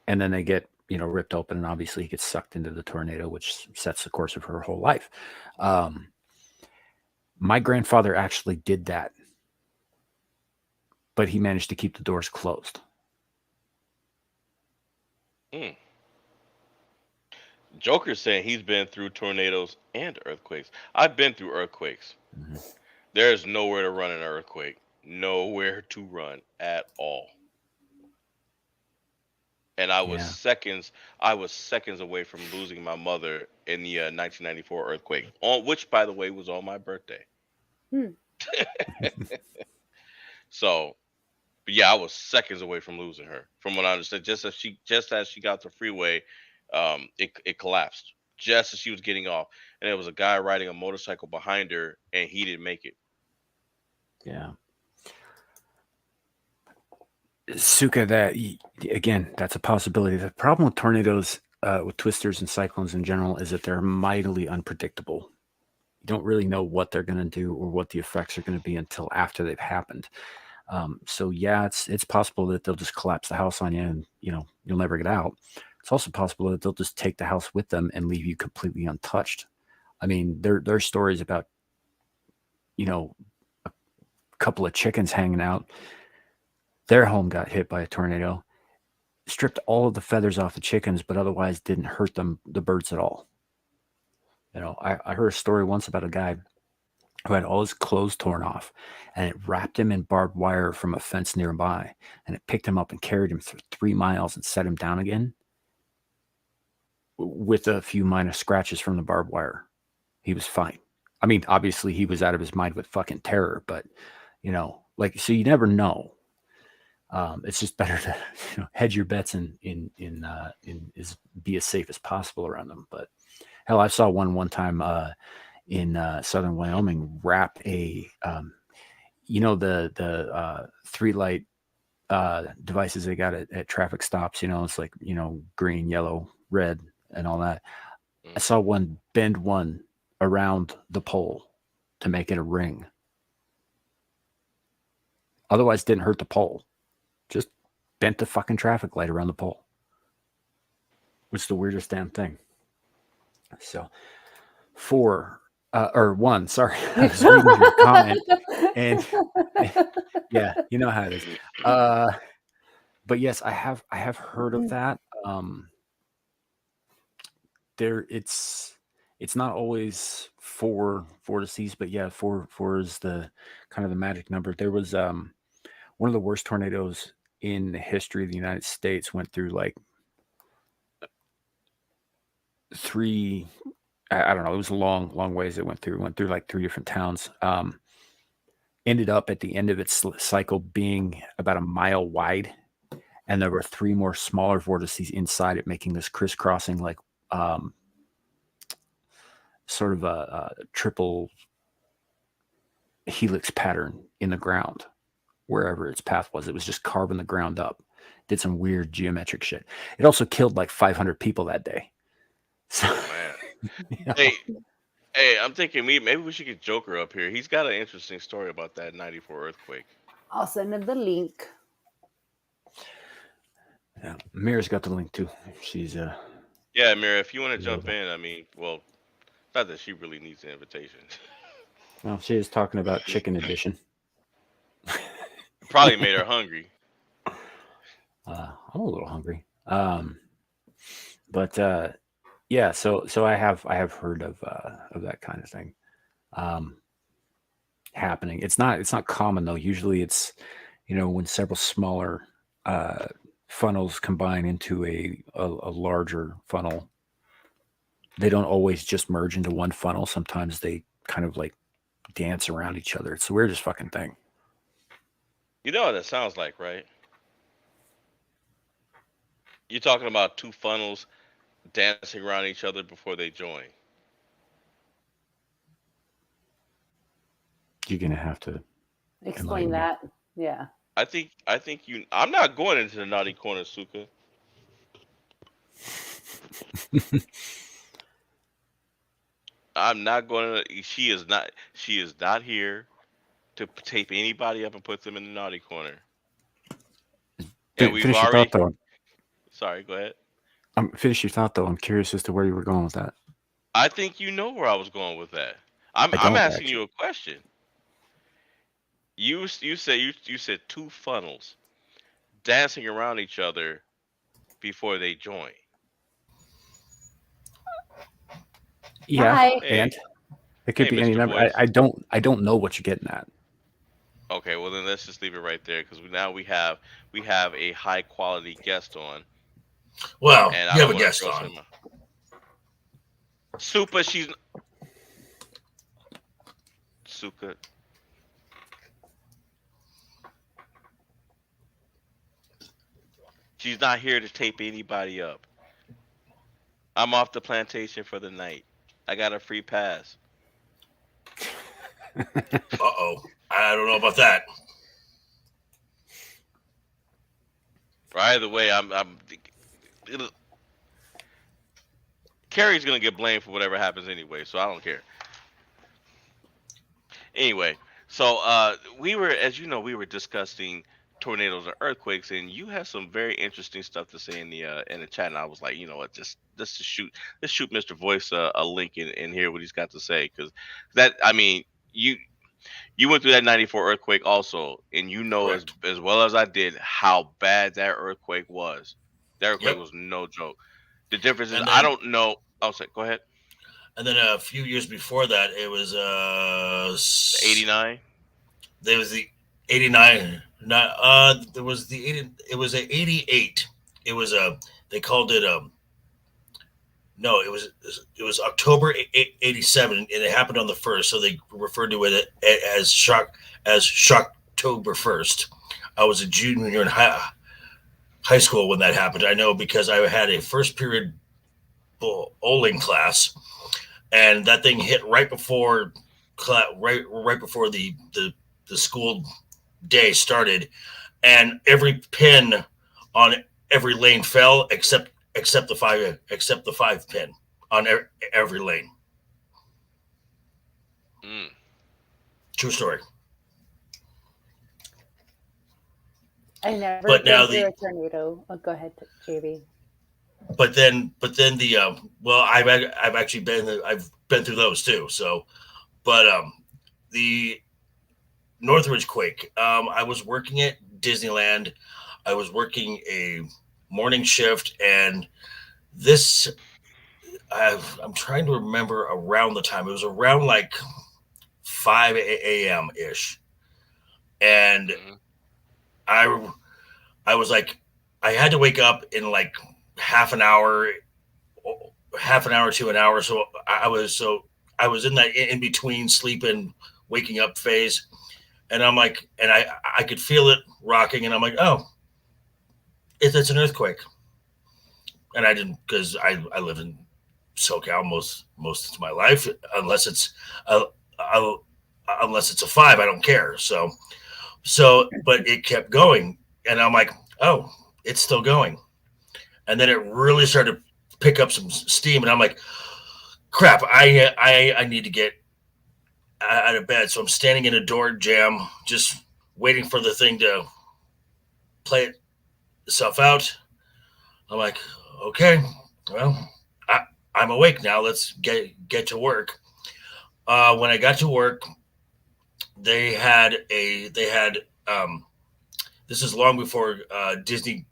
Speaker 2: And then they get ripped open, and obviously he gets sucked into the tornado, which sets the course of her whole life. My grandfather actually did that, but he managed to keep the doors closed.
Speaker 3: Mm. Joker's saying he's been through tornadoes and earthquakes. I've been through earthquakes.
Speaker 2: Mm-hmm.
Speaker 3: There's nowhere to run in an earthquake. Nowhere to run at all. And I was seconds away from losing my mother in the 1994 earthquake, which, by the way, was on my birthday.
Speaker 4: Hmm.
Speaker 3: So, but yeah, I was seconds away from losing her. From what I understood, just as she got the freeway, it collapsed just as she was getting off, and there was a guy riding a motorcycle behind her, and he didn't make it.
Speaker 2: Yeah. Suka, that's a possibility. The problem with tornadoes, with twisters and cyclones in general, is that they're mightily unpredictable. You don't really know what they're going to do or what the effects are going to be until after they've happened. So yeah, it's possible that they'll just collapse the house on you, and you'll never get out. It's also possible that they'll just take the house with them and leave you completely untouched. I mean, there are stories about a couple of chickens hanging out. Their home got hit by a tornado, stripped all of the feathers off the chickens, but otherwise didn't hurt the birds at all. I heard a story once about a guy who had all his clothes torn off, and it wrapped him in barbed wire from a fence nearby, and it picked him up and carried him through 3 miles and set him down again with a few minor scratches from the barbed wire. He was fine. I mean, obviously he was out of his mind with fucking terror, but so you never know. It's just better to hedge your bets and be as safe as possible around them. But hell, I saw one time in southern Wyoming wrap a the 3 light devices they got at traffic stops. It's like green, yellow, red, and all that. I saw one bend one around the pole to make it a ring. Otherwise, didn't hurt the pole. Just bent the fucking traffic light around the pole. Which is the weirdest damn thing. So, 1, sorry. I was reading your comment. And yeah, you know how it is. But yes, I have heard of that. It's not always 4 to seize, but yeah, 4 is the kind of the magic number. There was one of the worst tornadoes in the history of the United States. Went through like 3, I don't know, it was a long ways. It went through like 3 different towns. ended up at the end of its cycle being about a mile wide, and there were 3 more smaller vortices inside it, making this crisscrossing, like sort of a triple helix pattern in the ground wherever its path was. It was just carving the ground up. Did some weird geometric shit. It also killed like 500 people that day. So,
Speaker 3: Man.
Speaker 2: you know,
Speaker 3: Hey, I'm thinking maybe we should get Joker up here. He's got an interesting story about that '94 earthquake.
Speaker 4: I'll send him the link.
Speaker 2: yeah, Mira's got the link too. She's
Speaker 3: Yeah, Mira, if you want to jump in, I mean, well, not that she really needs an invitation.
Speaker 2: well, she is talking about Chicken Edition.
Speaker 3: Probably made her hungry.
Speaker 2: I'm a little hungry. But yeah, so I have heard of that kind of thing happening. It's not common though. Usually it's, when several smaller funnels combine into a larger funnel. They don't always just merge into one funnel. Sometimes they kind of like dance around each other. It's the weirdest fucking thing.
Speaker 3: You know what that sounds like, right? You're talking about 2 funnels dancing around each other before they join.
Speaker 2: You're gonna have to
Speaker 4: Explain
Speaker 2: enlighten me.
Speaker 4: that. Yeah.
Speaker 3: I think you. I'm not going into the naughty corner, Suka. I'm not going to. She is not. She is not here to tape anybody up and put them in the naughty corner. And we've
Speaker 2: Finish your
Speaker 3: already.
Speaker 2: thought though.
Speaker 3: Sorry, go ahead.
Speaker 2: Finish your thought though. I'm curious as to where you were going with that.
Speaker 3: I think you know where I was going with that. I'm
Speaker 2: don't,
Speaker 3: asking
Speaker 2: actually.
Speaker 3: you a question. You said 2 funnels dancing around each other before they join.
Speaker 2: Yeah,
Speaker 4: Hi.
Speaker 2: and it could
Speaker 3: Hey,
Speaker 2: be any
Speaker 3: Mr.
Speaker 2: number.
Speaker 3: Voice.
Speaker 2: I don't know what you're getting at.
Speaker 3: Okay, well then let's just leave it right there because now we have a high quality guest on.
Speaker 10: Well,
Speaker 3: And
Speaker 10: you have a
Speaker 3: wanna
Speaker 10: guest
Speaker 3: throw
Speaker 10: on.
Speaker 3: Suka, Suka. She's not here to tape anybody up. I'm off the plantation for the night. I got a free pass.
Speaker 10: Uh-oh. I don't know about that.
Speaker 3: Either way, Carrie's gonna get blamed for whatever happens anyway, so I don't care. Anyway, so we were discussing tornadoes and earthquakes, and you have some very interesting stuff to say in the chat. And I was like, you know what, let's shoot Mr. Voice a link and hear what he's got to say, because you went through that '94 earthquake also, and you know as well as I did how bad that earthquake was. That earthquake was no joke. The difference is I don't know. I'll say, go ahead.
Speaker 10: And then a few years before that, it was
Speaker 3: 89.
Speaker 10: There was the 89. There was the 80. It was a 88. It was they called it no, it was October 87, and it happened on the 1st, so they referred to it as Shocktober 1st. I was a junior in high school when that happened. I know because I had a first period bowling class, and that thing hit right before the school day started, and every pin on every lane fell except the 5 pin on every lane. True story.
Speaker 4: I never
Speaker 10: But now
Speaker 4: been through a tornado. Oh, go ahead, JB.
Speaker 10: But then the I've actually been through those too. So, but the Northridge quake. I was working at Disneyland. I was working a morning shift, and this I'm trying to remember around the time. It was around like 5 a.m. ish, and I was like, I had to wake up in like half an hour to an hour. So I was in that in between sleep and waking up phase. and I'm like, and I could feel it rocking, and I'm like, oh, it's an earthquake. And I didn't, because I live in SoCal most of my life, unless it's a 5, I don't care. So, but it kept going, and I'm like, oh, it's still going, and then it really started to pick up some steam, and I'm like, crap, I need to get out of bed. So I'm standing in a door jam, just waiting for the thing to play itself out. I'm like, okay, well, I'm awake now. Let's get to work. When I got to work, they had this is long before Disney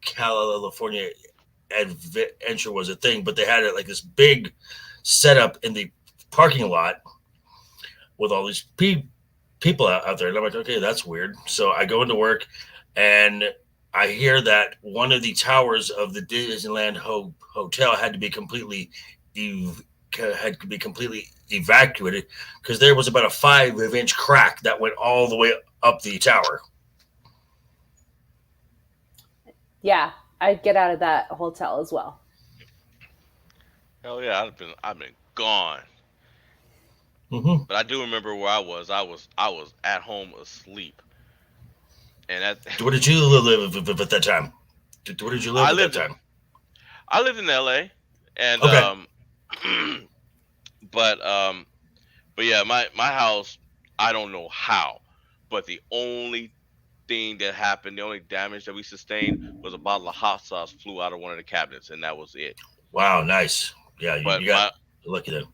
Speaker 10: California Adventure was a thing, but they had like this big setup in the parking lot with all these people out there. And I'm like, okay, that's weird. So I go into work, and I hear that one of the towers of the Disneyland hotel had to be completely evacuated because there was about a 5-inch crack that went all the way up the tower.
Speaker 4: Yeah, I'd get out of that hotel as well.
Speaker 3: Hell yeah, I've been gone.
Speaker 10: Mm-hmm.
Speaker 3: But I do remember where I was. I was at home asleep. And
Speaker 10: where did you live at that time? Where did you live at that time?
Speaker 3: I lived in LA, and
Speaker 10: okay.
Speaker 3: but yeah, my house, I don't know how, but the only thing that happened, the only damage that we sustained was a bottle of hot sauce flew out of one of the cabinets, and that was it.
Speaker 10: Wow, nice. Yeah, you got lucky then.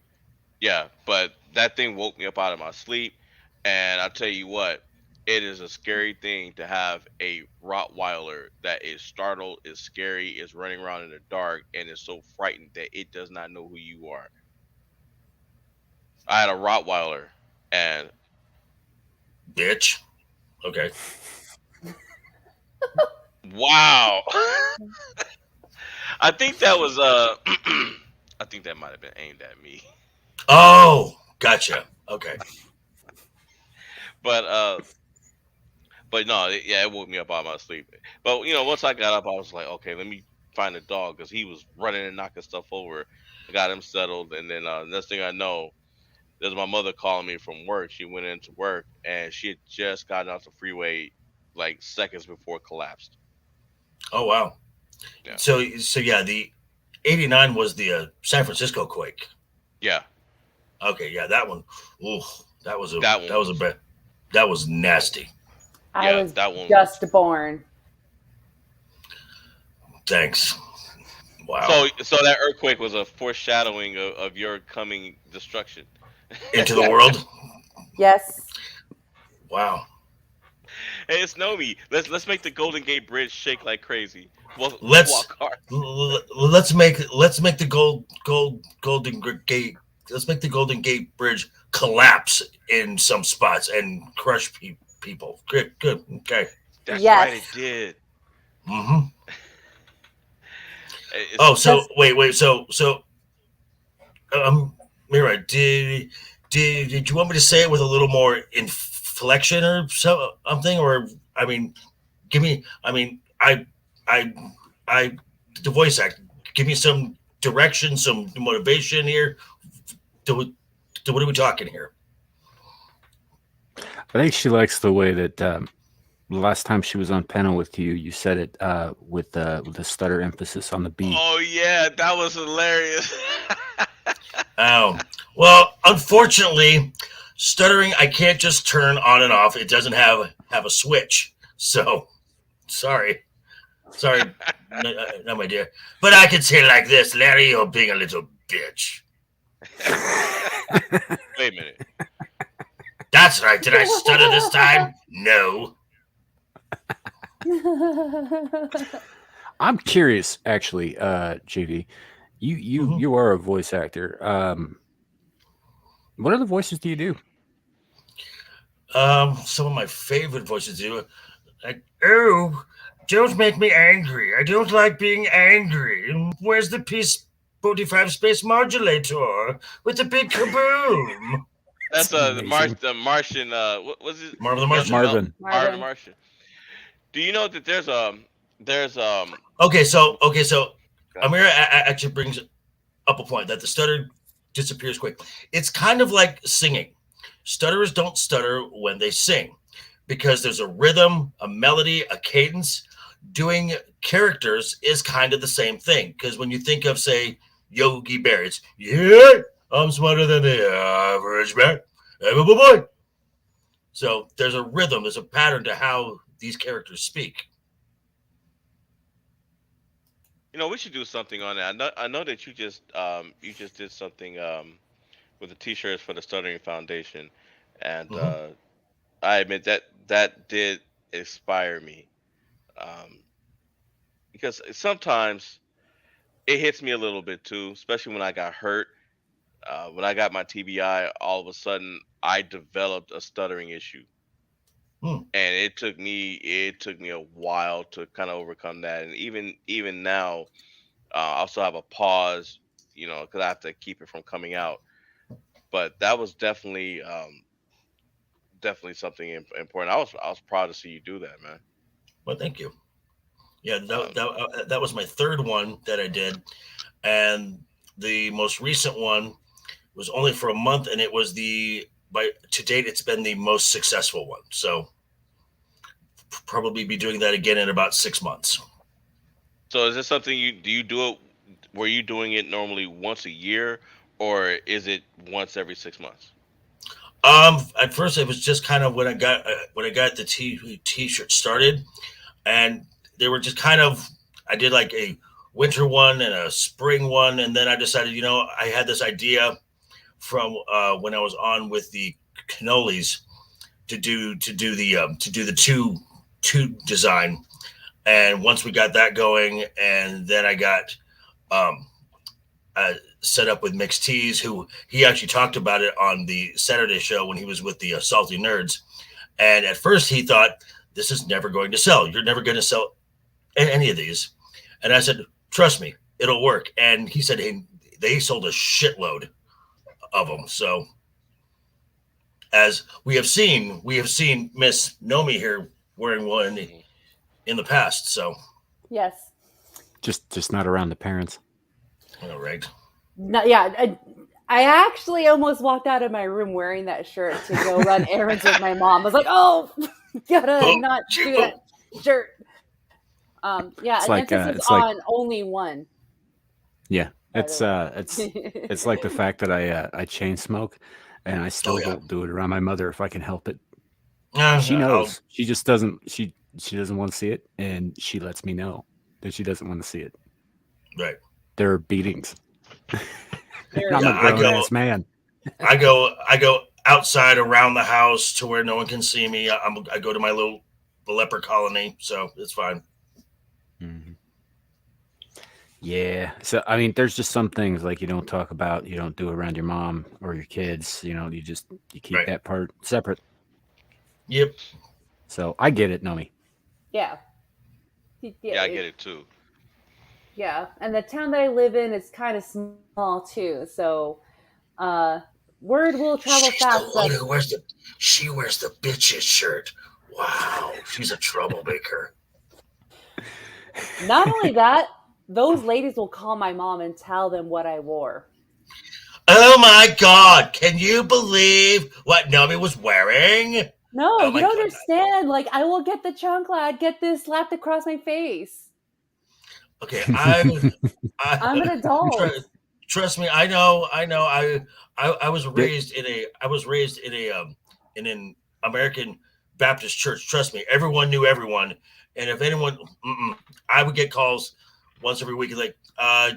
Speaker 3: Yeah, but that thing woke me up out of my sleep, and I'll tell you what, it is a scary thing to have a Rottweiler that is startled, is scary, is running around in the dark, and is so frightened that it does not know who you are. I had a Rottweiler, and
Speaker 10: bitch. Okay.
Speaker 3: Wow. I think that was I think that might have been aimed at me.
Speaker 10: Oh, gotcha. Okay.
Speaker 3: But no, it woke me up out of my sleep. But once I got up, I was like, okay, let me find a dog, because he was running and knocking stuff over. I got him settled, and then next thing I know, there's my mother calling me from work. She went into work, and she had just gotten off the freeway like seconds before it collapsed.
Speaker 10: Oh wow. Yeah. So yeah, the 89 was the San Francisco quake.
Speaker 3: Yeah.
Speaker 10: Okay, yeah, that one. Ooh, that was nasty.
Speaker 4: I was just born.
Speaker 10: Thanks. Wow.
Speaker 3: So that earthquake was a foreshadowing of your coming destruction
Speaker 10: into the world.
Speaker 4: Yes.
Speaker 10: Wow.
Speaker 3: Hey, it's Nomi. Let's make the Golden Gate Bridge shake like crazy.
Speaker 10: Let's make the Golden Gate. Let's make the Golden Gate Bridge collapse in some spots and crush people. Good. Okay.
Speaker 3: That's right. It did.
Speaker 10: Mm-hmm. Wait. So, Mira, did you want me to say it with a little more inflection or something? Or the voice act. Give me some direction, some motivation here. What are we talking here?
Speaker 2: I think she likes the way that the last time she was on panel with you, you said it with the stutter emphasis on the beat.
Speaker 3: Oh yeah, that was hilarious.
Speaker 10: Oh, well, unfortunately, stuttering I can't just turn on and off. It doesn't have a switch. So, sorry, no, my dear. But I could say like this, Larry, you're being a little bitch.
Speaker 3: Wait a minute.
Speaker 10: That's right. Did I stutter this time? No.
Speaker 2: I'm curious, actually, JD. You are a voice actor. What other voices do you do?
Speaker 10: Some of my favorite voices do. Like, oh, don't make me angry. I don't like being angry. Where's the P45 space modulator with the big kaboom?
Speaker 3: That's
Speaker 2: amazing.
Speaker 3: the Martian. What was it?
Speaker 10: Marvin the Martian.
Speaker 2: Marvin.
Speaker 3: Marvin the Martian. Do you know that there's
Speaker 10: Okay, so
Speaker 3: God.
Speaker 10: Amira actually brings up a point that the stutter disappears quick. It's kind of like singing. Stutterers don't stutter when they sing because there's a rhythm, a melody, a cadence. Doing characters is kind of the same thing because when you think of, say, Yogi Bear, it's, yeah, I'm smarter than the average man. Hey, boy. So there's a rhythm, there's a pattern to how these characters speak.
Speaker 3: You know, we should do something on that. I know that you just did something with the T-shirts for the Stuttering Foundation, and I admit that did inspire me, um, because sometimes it hits me a little bit too, especially when I got hurt. When I got my TBI, all of a sudden I developed a stuttering issue, and it took me a while to kind of overcome that. And even now, I also have a pause, you know, because I have to keep it from coming out. But that was definitely something important. I was proud to see you do that, man.
Speaker 10: Well, thank you. Yeah,
Speaker 3: Um,
Speaker 10: that was my third one that I did, and the most recent one was only for a month, and it was to date it's been the most successful one. So probably be doing that again in about 6 months.
Speaker 3: so is this something you do it? Were you doing it normally once a year, or is it once every 6 months?
Speaker 10: At first it was just kind of when I got the t-shirt started, and they were just kind of, I did like a winter one and a spring one, and then I decided, you know, I had this idea from when I was on with the cannolis to do the two design, and once we got that going, and then I got set up with Mixed Teas, who he actually talked about it on the Saturday show when he was with the Salty Nerds, and at first he thought, this is never going to sell. You're never going to sell any of these. And I said, trust me, it'll work. And he said, hey, they sold a shitload of them. So as we have seen Miss Nomi here wearing one in the past. So
Speaker 4: Yes.
Speaker 2: Just not around the parents.
Speaker 10: all right.
Speaker 4: No, yeah. I actually almost walked out of my room wearing that shirt to go run errands with my mom. I was like, oh, gotta not do that shirt. Yeah,
Speaker 2: It's
Speaker 4: and
Speaker 2: like,
Speaker 4: emphasis
Speaker 2: it's like-
Speaker 4: on only one.
Speaker 2: Yeah,
Speaker 4: by
Speaker 2: it's
Speaker 4: the way.
Speaker 2: it's like the fact that I chain smoke, and I still don't do it around my mother if I can help it. She knows. She just doesn't. She doesn't want to see it, and she lets me know that she doesn't want to see it.
Speaker 10: Right.
Speaker 2: There are beatings.
Speaker 4: There-
Speaker 2: I'm a
Speaker 10: I
Speaker 2: grown
Speaker 10: go-
Speaker 2: ass man.
Speaker 10: I go outside around the house to where no one can see me. I go to my little leper colony, so it's fine.
Speaker 2: Mm-hmm. Yeah. So I mean, there's just some things like you don't talk about, you don't do around your mom or your kids. You know, you keep
Speaker 10: Right.
Speaker 2: that part separate.
Speaker 10: Yep.
Speaker 2: So I get it, Nomi.
Speaker 4: Yeah.
Speaker 3: Yeah, I get it too.
Speaker 4: Yeah, and the town that I live in is kind of small too, so word will travel
Speaker 10: She's
Speaker 4: fast.
Speaker 10: the one who wears the bitches shirt. Wow, she's a troublemaker.
Speaker 4: Not only that, those ladies will call my mom and tell them what I wore.
Speaker 10: Oh my God! Can you believe what Nomi was wearing?
Speaker 4: No,
Speaker 10: Oh
Speaker 4: you
Speaker 10: my
Speaker 4: don't
Speaker 10: God.
Speaker 4: understand. Like, I will get the chancla, get this slapped across my face.
Speaker 10: Okay, I'm
Speaker 4: an adult.
Speaker 10: Trust me, I know. I was raised in an American Baptist church. Trust me, everyone knew everyone, and if anyone, I would get calls once every week, like,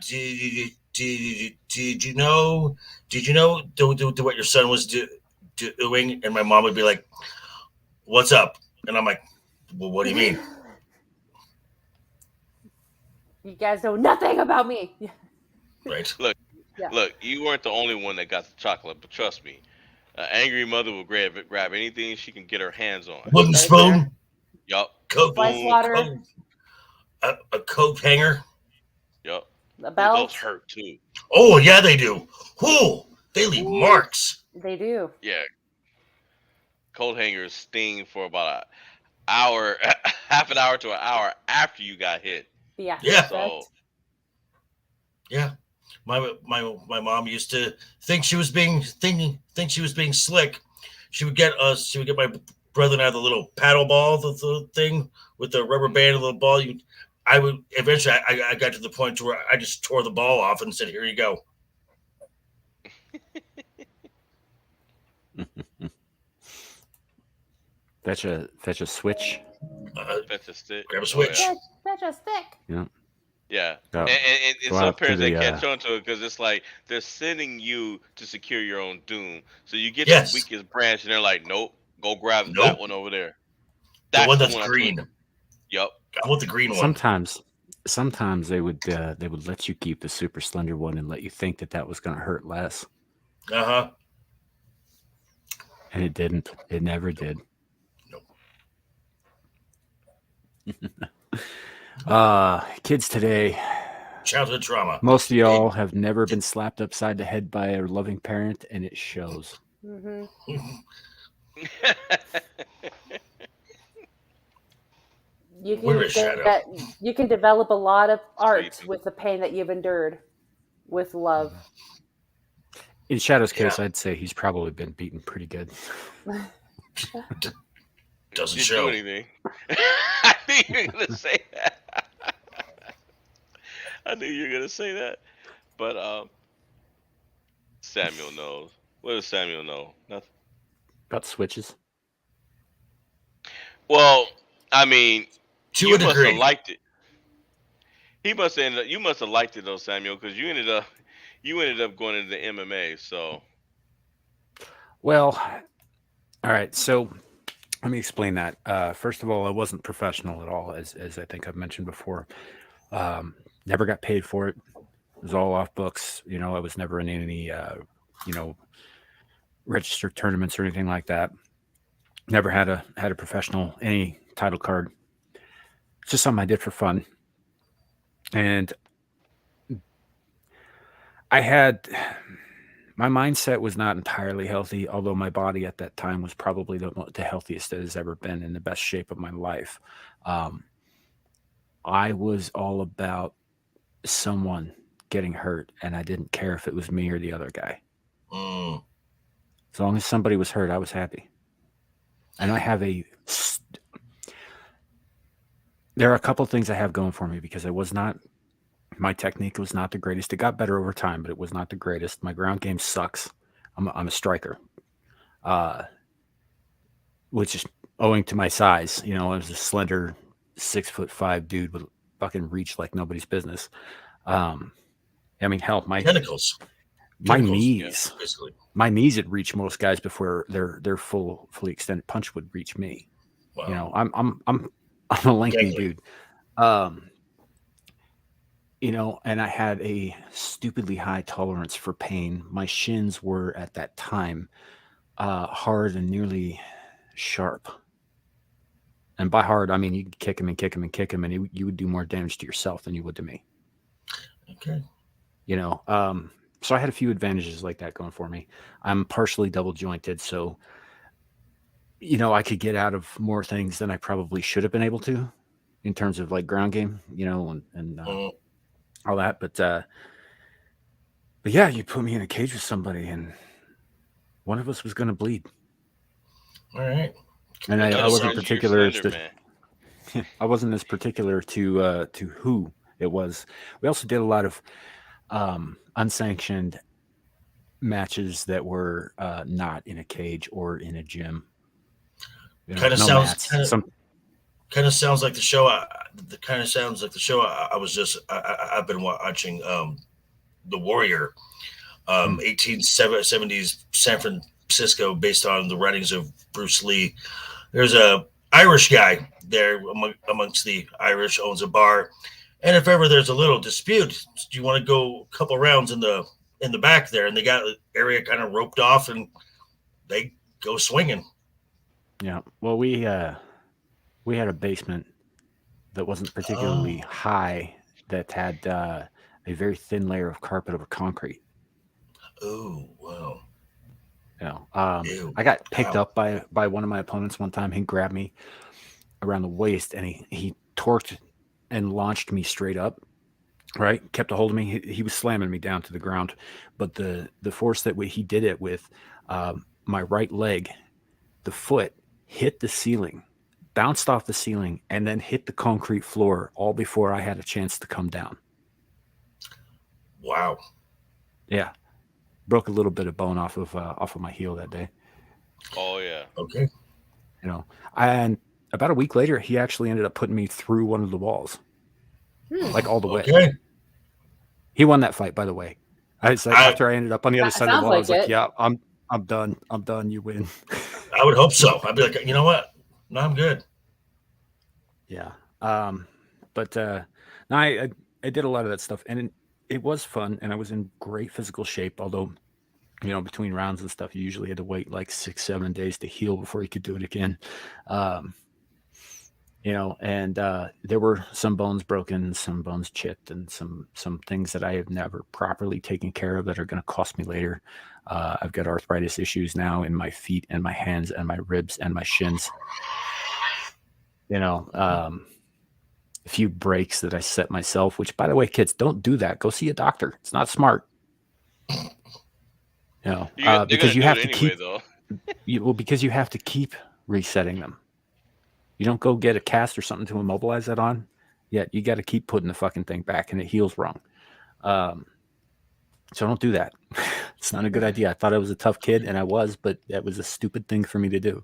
Speaker 10: did you know what your son was doing? And my mom would be like, what's up? And I'm like, well, what do you mean?
Speaker 4: You guys know nothing about me.
Speaker 10: Right.
Speaker 3: Look, you weren't the only one that got the chocolate, but trust me, an angry mother will grab anything she can get her hands on.
Speaker 10: Wooden spoon.
Speaker 3: Yup.
Speaker 10: Coke.
Speaker 4: Ice water.
Speaker 10: A coat hanger.
Speaker 3: Yup.
Speaker 4: The belt.
Speaker 3: Those hurt too.
Speaker 10: Oh yeah, they do. Whoo, they leave marks.
Speaker 4: They do.
Speaker 3: Yeah, coat hangers sting for about an hour, half an hour to an hour after you got hit.
Speaker 4: The after
Speaker 10: Yeah.
Speaker 3: So
Speaker 4: effect.
Speaker 10: Yeah. My mom used to think she was being slick. She would get my brother and I the little paddle ball, the thing with the rubber band and the little ball. I would eventually I got to the point where I just tore the ball off and said, "Here you go."
Speaker 2: Fetch a switch.
Speaker 3: fetch a stick.
Speaker 10: Grab a
Speaker 3: Oh,
Speaker 10: switch.
Speaker 3: yeah.
Speaker 4: Fetch a stick.
Speaker 2: Yeah.
Speaker 3: Yeah,
Speaker 2: Go-
Speaker 3: and
Speaker 2: go
Speaker 3: some
Speaker 2: out to
Speaker 3: parents they
Speaker 2: the,
Speaker 3: catch on to it because it's like they're sending you to secure your own doom. So you get
Speaker 10: Yes.
Speaker 3: the weakest branch, and they're like, "Nope, go grab that
Speaker 10: Nope.
Speaker 3: one over there."
Speaker 10: The one that's
Speaker 3: I took.
Speaker 10: green.
Speaker 3: Yup.
Speaker 10: I want the green one.
Speaker 2: Sometimes they would let you keep the super slender one and let you think that was going to hurt less,
Speaker 10: Uh-huh.
Speaker 2: and it didn't. It never did. Kids today,
Speaker 10: Childhood trauma.
Speaker 2: most of y'all have never been slapped upside the head by a loving parent, and it shows.
Speaker 4: Mm-hmm.
Speaker 10: Where is Shadow?
Speaker 4: You can develop a lot of art
Speaker 3: Sleeping.
Speaker 4: with the pain that you've endured with love.
Speaker 2: In Shadow's case,
Speaker 10: Yeah.
Speaker 2: I'd say he's probably been beaten pretty good.
Speaker 10: Doesn't
Speaker 3: Didn't
Speaker 10: show.
Speaker 3: do anything. I knew you were gonna say that. I knew you were gonna say that. But Samuel knows. What does Samuel know? Nothing.
Speaker 2: About switches.
Speaker 3: Well, I mean,
Speaker 10: To
Speaker 3: you
Speaker 10: a
Speaker 3: must have
Speaker 10: degree.
Speaker 3: liked it. You must have liked it though, Samuel, because you ended up going into the MMA. So
Speaker 2: Well, all right. So let me explain that. First of all, I wasn't professional at all, as I think I've mentioned before. Never got paid for it. It was all off books. I was never in any registered tournaments or anything like that. Never had a professional any title card. It's just something I did for fun. And my mindset was not entirely healthy, although my body at that time was probably the healthiest it has ever been, in the best shape of my life. I was all about someone getting hurt, and I didn't care if it was me or the other guy.
Speaker 10: Mm.
Speaker 2: As long as somebody was hurt, I was happy. And I have there are a couple things I have going for me, because my technique was not the greatest. It got better over time, but it was not the greatest. My ground game sucks. I'm a striker, which is owing to my size. I was a slender 6'5" dude with fucking reach like nobody's business. I mean, hell, my
Speaker 10: Tentacles.
Speaker 2: knees,
Speaker 10: Basically.
Speaker 2: my knees would reach most guys before their fully extended punch would reach me.
Speaker 10: Wow.
Speaker 2: I'm a lengthy
Speaker 10: Gangly.
Speaker 2: dude. And I had a stupidly high tolerance for pain. My shins were at that time hard and nearly sharp. And by hard, I mean you could kick him and kick him and kick him, and you would do more damage to yourself than you would to me.
Speaker 10: Okay.
Speaker 2: So I had a few advantages like that going for me. I'm partially double jointed, so I could get out of more things than I probably should have been able to, in terms of like ground game, and all that. But yeah, you put me in a cage with somebody, and one of us was going to bleed.
Speaker 10: All right.
Speaker 2: And I wasn't
Speaker 3: You're
Speaker 2: particular as
Speaker 3: slender,
Speaker 2: to,
Speaker 3: man.
Speaker 2: I wasn't as particular to who it was. We also did a lot of unsanctioned matches that were not in a cage or in a gym.
Speaker 10: Kind of sounds like the show. I've been watching. The Warrior, 1870s San Francisco, based on the writings of Bruce Lee. There's a Irish guy there amongst the Irish, owns a bar, and if ever there's a little dispute, do you want to go a couple rounds in the back there? And they got the area kind of roped off, and they go swinging.
Speaker 2: Yeah. Well, we had a basement that wasn't particularly high, that had a very thin layer of carpet over concrete.
Speaker 10: Oh, wow. Ew.
Speaker 2: I got picked
Speaker 10: Ow.
Speaker 2: up by one of my opponents one time. He grabbed me around the waist and he torqued and launched me straight up. Right, kept a hold of me. He was slamming me down to the ground, but the force that he did it with, my right leg, the foot hit the ceiling, bounced off the ceiling, and then hit the concrete floor all before I had a chance to come down.
Speaker 10: Wow.
Speaker 2: Yeah, broke a little bit of bone off of my heel that day.
Speaker 3: Oh yeah.
Speaker 10: Okay.
Speaker 2: And about a week later, he actually ended up putting me through one of the walls, like all the way.
Speaker 10: Okay.
Speaker 2: He won that fight, by the way. After I ended up on the other side of the wall, I was like, "Yeah, I'm done. I'm done. You win."
Speaker 10: I would hope so. I'd be like, you know what? No, I'm good.
Speaker 2: Yeah. But no, I did a lot of that stuff, and it was fun, and I was in great physical shape. Although, between rounds and stuff, you usually had to wait like 6-7 days to heal before you could do it again. And there were some bones broken, some bones chipped, and some things that I have never properly taken care of that are going to cost me later. I've got arthritis issues now in my feet and my hands and my ribs and my shins. A few breaks that I set myself, which, by the way, kids, don't do that. Go see a doctor. It's not smart. Because you have to keep, because you have to keep resetting them. You don't go get a cast or something to immobilize that on. Yet you got to keep putting the fucking thing back, and it heals wrong. So don't do that. It's not a good idea. I thought I was a tough kid, and I was, but that was a stupid thing for me to do.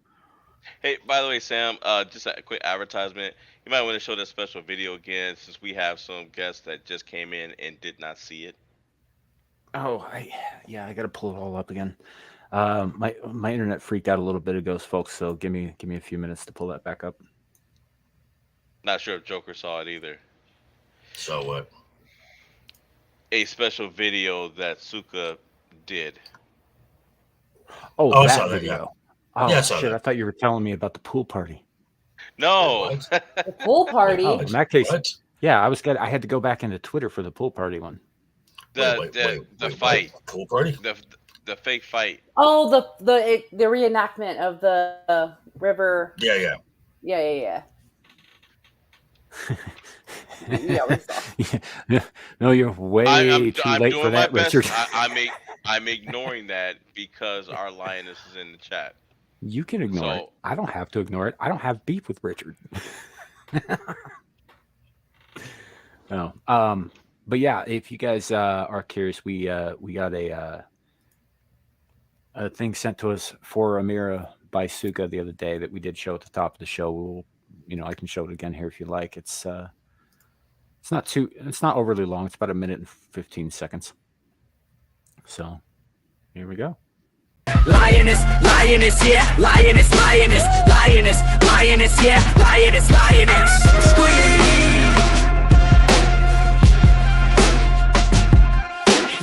Speaker 3: Hey, by the way, Sam, just a quick advertisement. You might want to show that special video again, since we have some guests that just came in and did not see it.
Speaker 2: Oh, I got to pull it all up again. My internet freaked out a little bit ago, folks. So give me a few minutes to pull that back up.
Speaker 3: Not sure if Joker saw it either.
Speaker 10: So what?
Speaker 3: A special video that Suka did.
Speaker 2: Oh,
Speaker 10: I
Speaker 2: that
Speaker 10: saw that,
Speaker 2: video.
Speaker 10: yeah.
Speaker 2: Oh
Speaker 10: Yeah, I saw
Speaker 2: shit!
Speaker 10: that.
Speaker 2: I thought you were telling me about the pool party.
Speaker 3: No.
Speaker 4: The pool party.
Speaker 2: Oh, in that case,
Speaker 10: What?
Speaker 2: yeah, I had to go back into Twitter for the pool party one.
Speaker 3: The fight.
Speaker 10: What? Pool party?
Speaker 3: The fake fight.
Speaker 4: Oh, the reenactment of the river.
Speaker 10: Yeah.
Speaker 4: Yeah. Yeah, we saw.
Speaker 2: Yeah. No, you're way too
Speaker 3: I'm
Speaker 2: late
Speaker 3: doing
Speaker 2: for
Speaker 3: my
Speaker 2: that,
Speaker 3: best.
Speaker 2: Richard.
Speaker 3: I'm ignoring that because our lioness is in the chat.
Speaker 2: You can ignore it. I don't have to ignore it. I don't have beef with Richard. No. But yeah, if you guys are curious, we got a thing sent to us for Amira by Suka the other day that we did show at the top of the show. We'll, I can show it again here if you like. It's not overly long. It's about 1 minute and 15 seconds. So here we go.
Speaker 1: Lioness, yeah, lioness, yeah, lioness.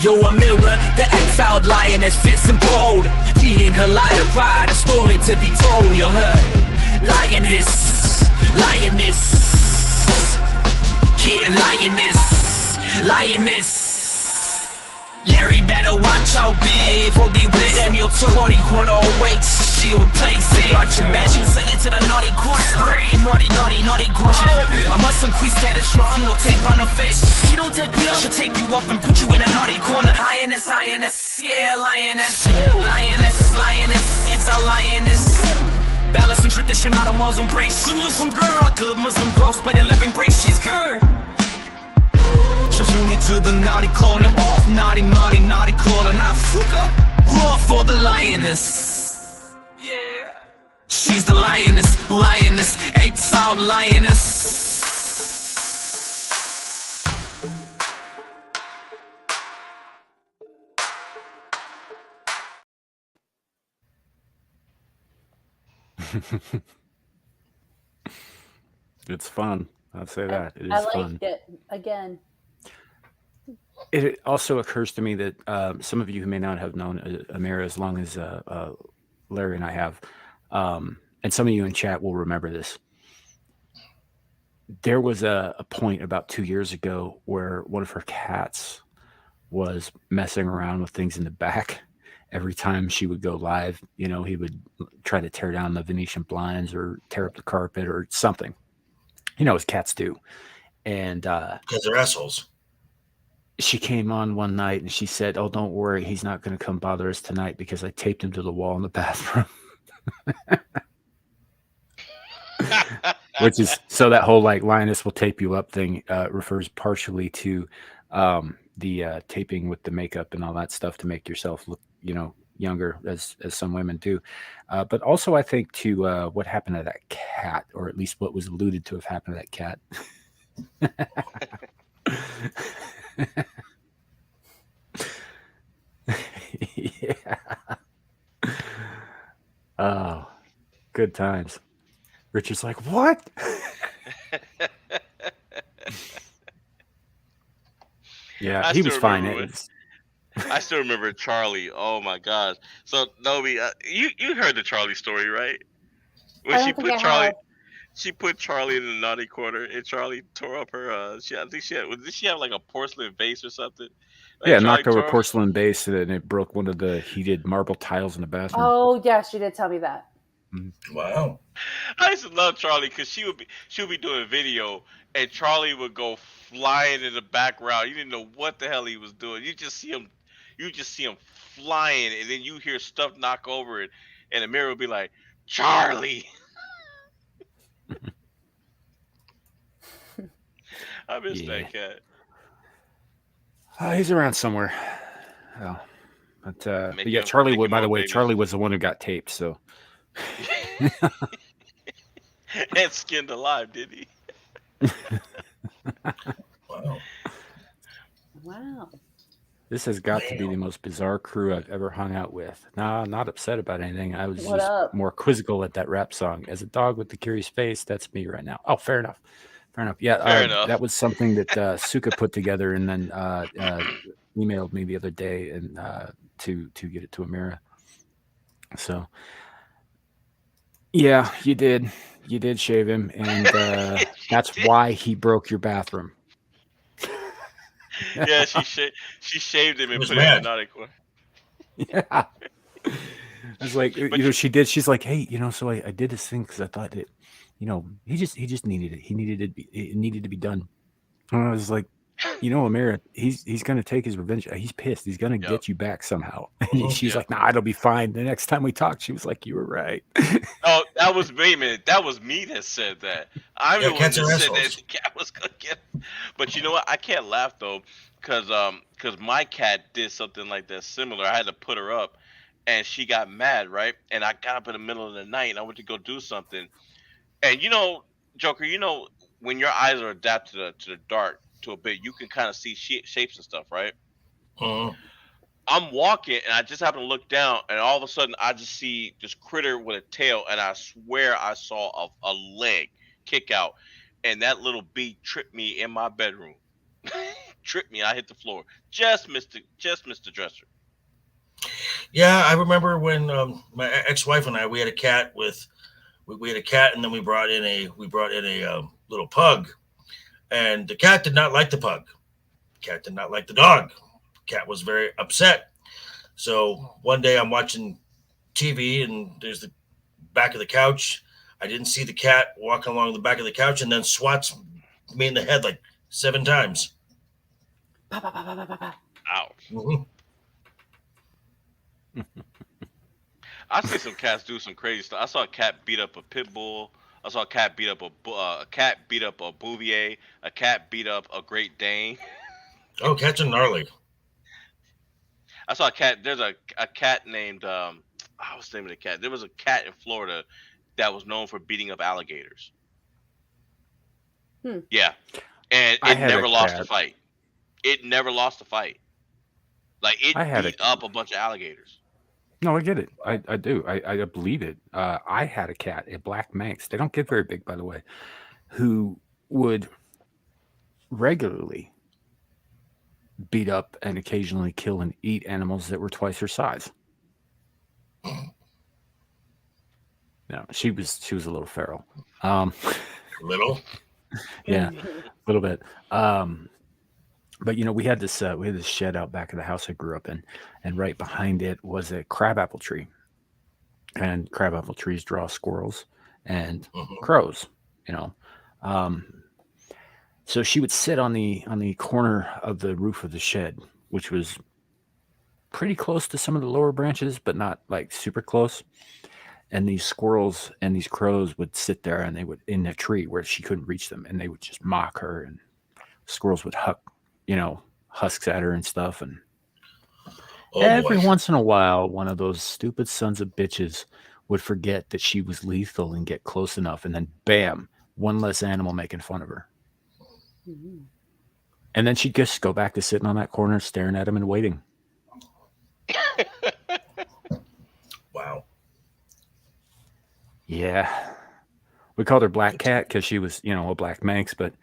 Speaker 1: Yo, Amira, the exiled lioness, fierce and bold. She and her light of pride, a story to be told. You heard? Lioness, yeah, lioness. Larry better watch out, babe, or be with them. Your 20 corner waits, she'll place it. Watch your match, you send it to the naughty corner. Naughty corner. I must increase that is strong, no tape on her face. She don't take me up, she'll take you up and put you in a naughty corner. Lioness, yeah, lioness. It's a lioness. Balance and tradition, not a Muslim break. She Muslim girl, good Muslim girls, but a living break, she's good. Bring it to the naughty corner, off naughty corner. Now Fuka, roar for the lioness. Yeah, she's the lioness, exiled lioness.
Speaker 2: It's fun. I'll say that. It is
Speaker 4: I
Speaker 2: fun.
Speaker 4: liked it again.
Speaker 2: It also occurs to me that some of you who may not have known Amira as long as Larry and I have, and some of you in chat will remember this. There was a point about 2 years ago where one of her cats was messing around with things in the back, every time she would go live, you know, he would try to tear down the Venetian blinds or tear up the carpet or something. You know, as cats do. And
Speaker 10: Because they're assholes.
Speaker 2: she came on one night and she said, "Oh, don't worry, he's not going to come bother us tonight because I taped him to the wall in the bathroom." Which is, so that whole like Linus will tape you up thing refers partially to the taping with the makeup and all that stuff to make yourself look, you know, younger, as some women do, but also I think to what happened to that cat, or at least what was alluded to have happened to that cat. Yeah. Oh, good times. Richard's like, what? Yeah,
Speaker 3: I
Speaker 2: he
Speaker 3: still
Speaker 2: was fine.
Speaker 3: remember I still remember Charlie. Oh my gosh! So Nobi, you heard the Charlie story, right? When
Speaker 4: I
Speaker 3: she
Speaker 4: don't think
Speaker 3: put
Speaker 4: I
Speaker 3: Charlie,
Speaker 4: have.
Speaker 3: she put Charlie in the naughty corner, and Charlie tore up her. I think did she have like a porcelain vase or something? Like
Speaker 2: Yeah,
Speaker 3: Charlie
Speaker 2: knocked over
Speaker 3: tore.
Speaker 2: porcelain base and it broke one of the heated marble tiles in the bathroom.
Speaker 4: Oh, yes, you did tell me that.
Speaker 10: Wow.
Speaker 3: I used to love Charlie because she would be doing video, and Charlie would go flying in the background. You didn't know what the hell he was doing. You just see him flying, and then you hear stuff knock over it, and the mirror would be like, "Charlie." I miss
Speaker 2: Yeah.
Speaker 3: that cat.
Speaker 2: He's around somewhere. Oh, but
Speaker 3: Make
Speaker 2: yeah,
Speaker 3: him-
Speaker 2: Charlie
Speaker 3: make
Speaker 2: would.
Speaker 3: him
Speaker 2: By
Speaker 3: more
Speaker 2: the way,
Speaker 3: babies.
Speaker 2: Charlie was the one who got taped. So
Speaker 3: And skinned alive, did he?
Speaker 10: Wow.
Speaker 4: Wow.
Speaker 2: this has got to be the most bizarre crew I've ever hung out with. Nah, not upset about anything. I was
Speaker 4: What
Speaker 2: just
Speaker 4: up?
Speaker 2: more quizzical at that rap song. As a dog with the curious face, that's me right now. Oh, fair enough. Fair enough. Yeah,
Speaker 3: Fair enough.
Speaker 2: that was something that Suka put together and then emailed me the other day and to get it to Amira. So yeah, you did shave him, and that's why he broke your bathroom.
Speaker 3: Yeah, she shaved him and
Speaker 10: was
Speaker 3: put him in
Speaker 10: mad.
Speaker 3: the naughty corner.
Speaker 2: Yeah. I was like,
Speaker 3: But
Speaker 2: you know, she did. She's like, hey, you know, so I did this thing because I thought that, you know, he just needed it. He needed it. It needed to be done. And I was like, you know, Amira, he's gonna take his revenge. He's pissed. He's gonna
Speaker 3: Yep.
Speaker 2: get you back somehow. And she's
Speaker 3: Yep.
Speaker 2: like, nah, it'll be fine. The next time we talked, she was like, you were right.
Speaker 3: Oh, that was wait a minute. That was me that said that. I'm
Speaker 10: Yeah,
Speaker 3: the one
Speaker 10: cats
Speaker 3: that
Speaker 10: are
Speaker 3: said that
Speaker 10: assholes.
Speaker 3: the cat was gonna get. But you know what? I can't laugh though, cause my cat did something like that similar. I had to put her up, and she got mad, right? And I got up in the middle of the night and I went to go do something. And you know, Joker, you know when your eyes are adapted to the dark to a bit, you can kind of see shapes and stuff, right?
Speaker 10: Mhm.
Speaker 3: I'm walking and I just happen to look down, and all of a sudden I just see this critter with a tail, and I swear I saw a leg kick out, and that little bee tripped me in my bedroom. Tripped me, I hit the floor. Just missed the dresser.
Speaker 10: Yeah, I remember when my ex-wife and I, we had a cat we had a cat, and then we brought in a little pug, and the cat did not like the pug. Cat did not like the dog. Cat was very upset. So one day I'm watching TV, and there's the back of the couch. I didn't see the cat walking along the back of the couch, and then swats me in the head like 7 times.
Speaker 4: Pa, pa, pa, pa, pa, pa, pa.
Speaker 3: Ouch.
Speaker 10: Mhm.
Speaker 3: I see some cats do some crazy stuff. I saw a cat beat up a pit bull. I saw a cat beat up a cat beat up a Bouvier. A cat beat up a Great Dane.
Speaker 10: Oh, cats are gnarly.
Speaker 3: I saw a cat. There's a cat named what's the name of the cat? There was a cat in Florida that was known for beating up alligators. Yeah, and
Speaker 2: I
Speaker 3: it
Speaker 2: had a
Speaker 3: never lost a
Speaker 2: cat.
Speaker 3: fight. It never lost a fight. Like it
Speaker 2: I had a
Speaker 3: beat up a bunch of alligators.
Speaker 2: No, I get it. I do. I believe it. I had a cat, a black Manx. They don't get very big, by the way, who would regularly beat up and occasionally kill and eat animals that were twice her size. No, she was a little feral.
Speaker 10: Little.
Speaker 2: Yeah, a little bit. But we had this shed out back of the house I grew up in, and right behind it was a crabapple tree, and crabapple trees draw squirrels and crows. So she would sit on the corner of the roof of the shed, which was pretty close to some of the lower branches, but not like super close. And these squirrels and these crows would sit there, and they would in the tree where she couldn't reach them, and they would just mock her, and squirrels would husks at her and stuff. And every once in a while, one of those stupid sons of bitches would forget that she was lethal and get close enough, and then bam, one less animal making fun of her. Mm-hmm. And then she'd just go back to sitting on that corner, staring at him and waiting.
Speaker 10: Wow.
Speaker 2: Yeah. We called her Black Cat because she was, a black Manx, but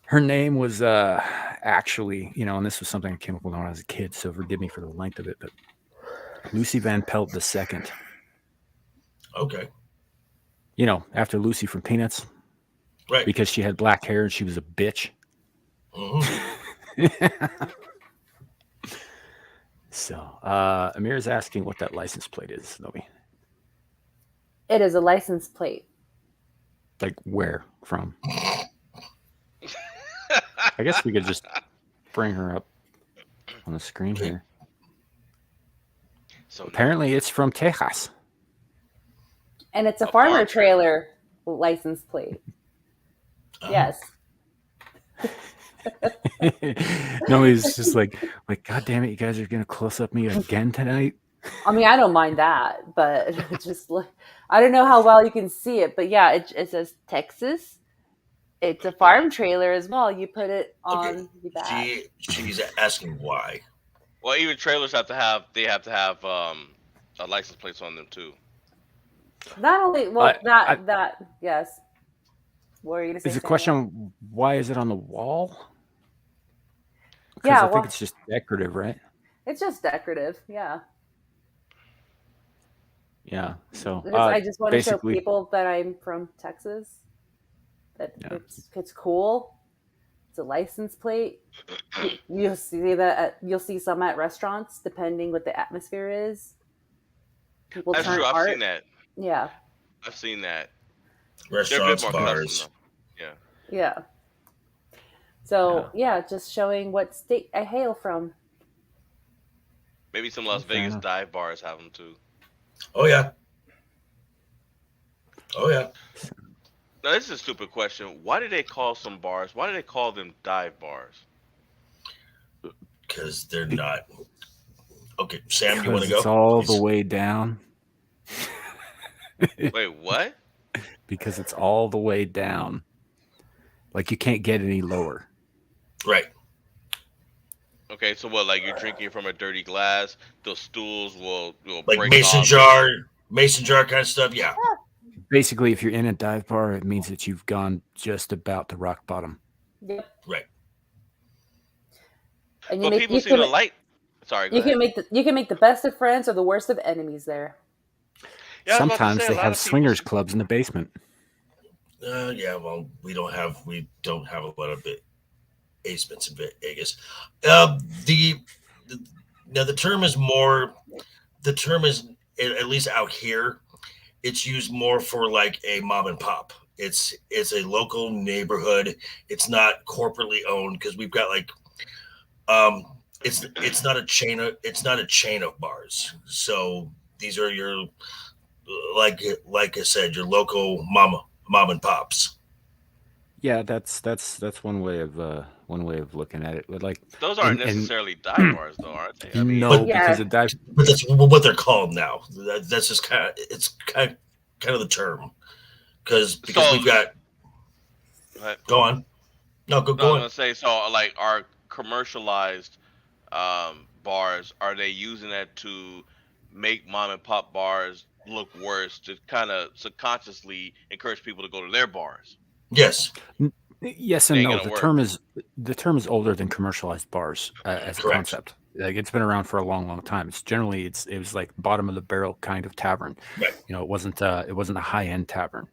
Speaker 2: her name was actually, and this was something I came up with when I was a kid, so forgive me for the length of it, but Lucy Van Pelt II.
Speaker 10: Okay.
Speaker 2: After Lucy from Peanuts.
Speaker 10: Right.
Speaker 2: Because she had black hair and she was a bitch.
Speaker 10: Mm-hmm.
Speaker 2: So, Amir's asking what that license plate is, Nomi.
Speaker 4: It is a license plate.
Speaker 2: Like where from? I guess we could just bring her up on the screen here. So apparently it's from Texas.
Speaker 4: And it's a farmer trailer license plate. Yes.
Speaker 2: No, he's just like, God damn it, you guys are gonna close up me again tonight.
Speaker 4: I mean, I don't mind that, but just like, I don't know how well you can see it, but yeah, it says Texas. It's a farm trailer as well. You put it on the back.
Speaker 10: She's asking why.
Speaker 3: Well, even trailers have to have license plates on them too.
Speaker 4: Not only yes. What are you gonna say?
Speaker 2: Is the question why is it on the wall? Because
Speaker 4: yeah,
Speaker 2: I think it's just decorative, right?
Speaker 4: It's just decorative, yeah.
Speaker 2: Yeah. So
Speaker 4: I just want to show people that I'm from Texas. That it's cool. It's a license plate. You'll see that. You'll see some at restaurants, depending what the atmosphere is. People
Speaker 3: That's true. I've seen that.
Speaker 4: Yeah.
Speaker 3: I've seen that.
Speaker 10: Restaurants, bars.
Speaker 3: Yeah.
Speaker 4: Yeah. So just showing what state I hail from.
Speaker 3: Maybe some Las Vegas dive bars have them too.
Speaker 10: Oh yeah. Oh yeah.
Speaker 3: Now this is a stupid question. Why do they call some bars? Why do they call them dive bars?
Speaker 10: Because they're not. Okay, Sam, you want to go?
Speaker 2: It's all the way down.
Speaker 3: Wait, what?
Speaker 2: Because it's all the way down. Like you can't get any lower.
Speaker 10: Right.
Speaker 3: Okay, so what? Like you're drinking from a dirty glass. Those stools will
Speaker 10: like
Speaker 3: break
Speaker 10: mason jar kind of stuff. Yeah.
Speaker 2: Basically, if you're in a dive bar, it means that you've gone just about to rock bottom.
Speaker 4: Yep.
Speaker 10: Right.
Speaker 4: And
Speaker 3: but people see the light. Sorry.
Speaker 4: You can make the best of friends or the worst of enemies there.
Speaker 3: Yeah,
Speaker 2: sometimes they have swingers clubs in the basement.
Speaker 10: Yeah, well, we don't have a lot of basements in Vegas. Now the term is at least out here, it's used more for like a mom and pop. It's a local neighborhood. It's not corporately owned because we've got like it's not a chain of bars. So these are your like I said, your local mom and pops.
Speaker 2: Yeah, that's one way of looking at it. But like
Speaker 3: those aren't necessarily dive bars, though, aren't they? I mean,
Speaker 2: because a dive.
Speaker 10: But that's what they're called now. That's just kind of the term, because we've got. Go on. No, go on.
Speaker 3: I was gonna say, so like our commercialized bars, are they using that to make mom and pop bars look worse, to kind of subconsciously encourage people to go to their bars?
Speaker 10: Yes.
Speaker 2: Yes and no. The term is older than commercialized bars as a concept. Like it's been around for a long, long time. It's generally it was like bottom of the barrel kind of tavern.
Speaker 10: Right.
Speaker 2: It wasn't a high end tavern.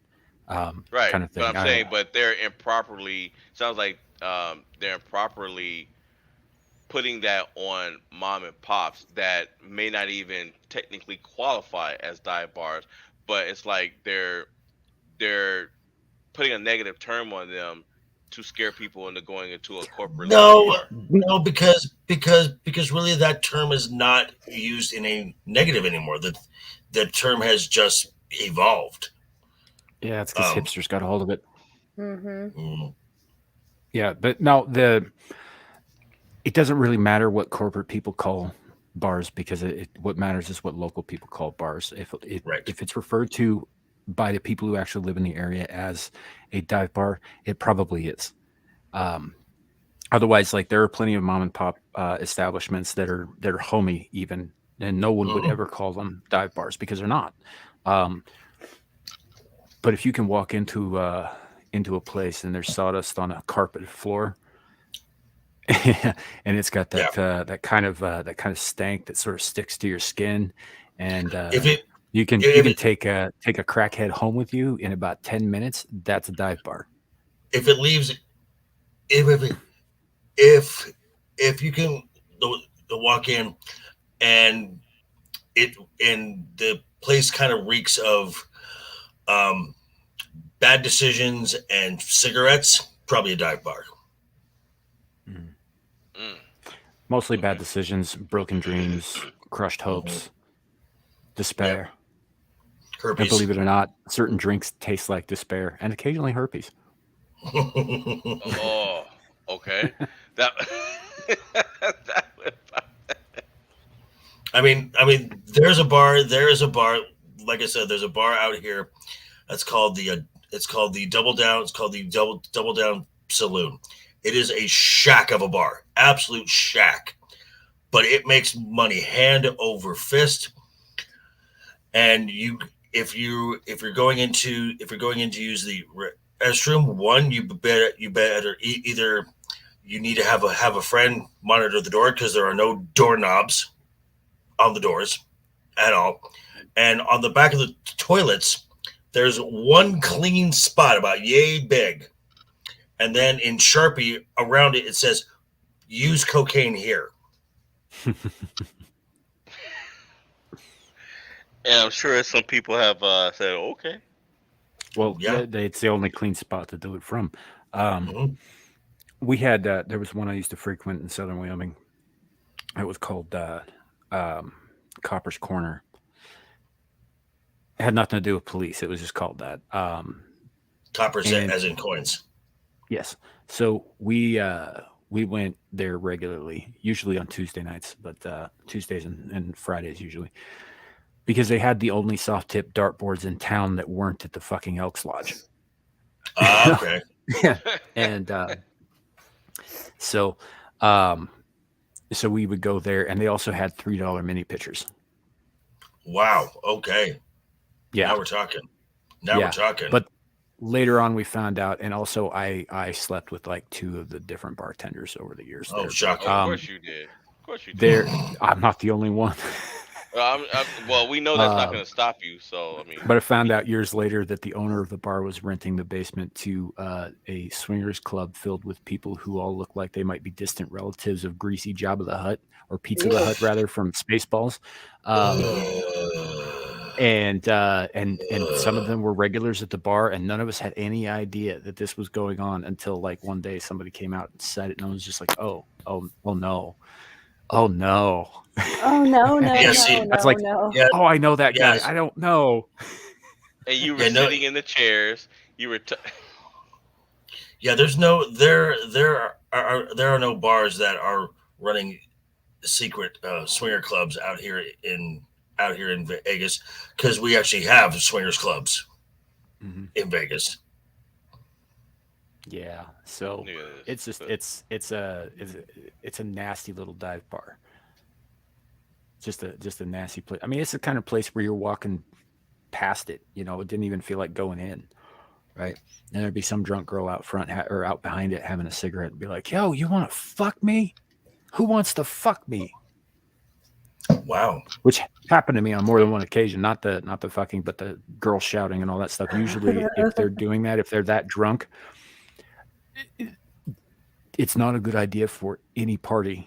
Speaker 3: Right.
Speaker 2: Kind of thing.
Speaker 3: But I'm saying, but they're improperly. Sounds like they're improperly putting that on mom and pops that may not even technically qualify as dive bars, but it's like they're putting a negative term on them to scare people into going into a corporate level
Speaker 10: No,
Speaker 3: bar.
Speaker 10: no, because really that term is not used in a negative anymore. The term has just evolved.
Speaker 2: Yeah, it's because hipsters got a hold of it.
Speaker 10: Mm.
Speaker 2: Yeah, but no, it doesn't really matter what corporate people call bars because what matters is what local people call bars. If it's referred to by the people who actually live in the area as a dive bar, it probably is. Otherwise, like there are plenty of mom and pop establishments that are homey even, and no one would ever call them dive bars because they're not. But if you can walk into a place and there's sawdust on a carpeted floor, and it's got that that kind of stank that sort of sticks to your skin, and you can take a crackhead home with you in about 10 minutes. That's a dive bar.
Speaker 10: If it leaves, if you can walk in and the place kind of reeks of bad decisions and cigarettes, probably a dive bar.
Speaker 2: Mostly bad decisions, broken dreams, crushed hopes, despair.
Speaker 10: Herpes.
Speaker 2: And believe it or not, certain drinks taste like despair, and occasionally herpes.
Speaker 3: Oh, okay. That.
Speaker 10: I mean, there's a bar. Like I said, there's a bar out here that's called the Double Down. It's called the Double Down Saloon. It is a shack of a bar, absolute shack, but it makes money hand over fist. And if you're going in to use the restroom, one, you better either you need to have a friend monitor the door because there are no doorknobs on the doors at all, and on the back of the toilets there's one clean spot about yay big, and then in Sharpie around it says use cocaine here.
Speaker 3: And I'm sure some people have said, okay.
Speaker 2: Well, yeah, it's the only clean spot to do it from. We had there was one I used to frequent in Southern Wyoming. It was called Copper's Corner. It had nothing to do with police. It was just called that.
Speaker 10: Coppers as in coins.
Speaker 2: Yes. So we went there regularly, usually on Tuesday nights, but Tuesdays and Fridays usually, because they had the only soft tip dartboards in town that weren't at the fucking Elks Lodge.
Speaker 10: Okay.
Speaker 2: Yeah. And so we would go there, and they also had $3 mini pitchers.
Speaker 10: Wow. Okay.
Speaker 2: Yeah.
Speaker 10: Now we're talking. We're talking.
Speaker 2: But later on, we found out, and also I slept with like two of the different bartenders over the years.
Speaker 10: Oh, shocking!
Speaker 3: Of course you did. Of course you did.
Speaker 2: I'm not the only one.
Speaker 3: Well, we know that's not going to stop you. So I mean.
Speaker 2: But I found out years later that the owner of the bar was renting the basement to a swingers club filled with people who all look like they might be distant relatives of Greasy Jabba the Hutt, or Pizza the Hutt rather, from Spaceballs. And some of them were regulars at the bar, and none of us had any idea that this was going on until like one day somebody came out and said it, and I was just like, oh no. Oh no.
Speaker 4: Oh no,
Speaker 2: That's like, oh, I know that guy. I don't know.
Speaker 3: And you were sitting in the chairs. You were.
Speaker 10: There are no bars that are running secret swinger clubs out here in Vegas, because we actually have swingers clubs in Vegas.
Speaker 2: Yeah, so it's just it's a nasty little dive bar. Just a nasty place. I mean, it's the kind of place where you're walking past it. You know, it didn't even feel like going in, right? And there'd be some drunk girl out front or out behind it having a cigarette and be like, "Yo, you want to fuck me? Who wants to fuck me?"
Speaker 10: Wow.
Speaker 2: Which happened to me on more than one occasion. Not the fucking, but the girl shouting and all that stuff. Usually, if they're doing that, if they're that drunk, it's not a good idea for any party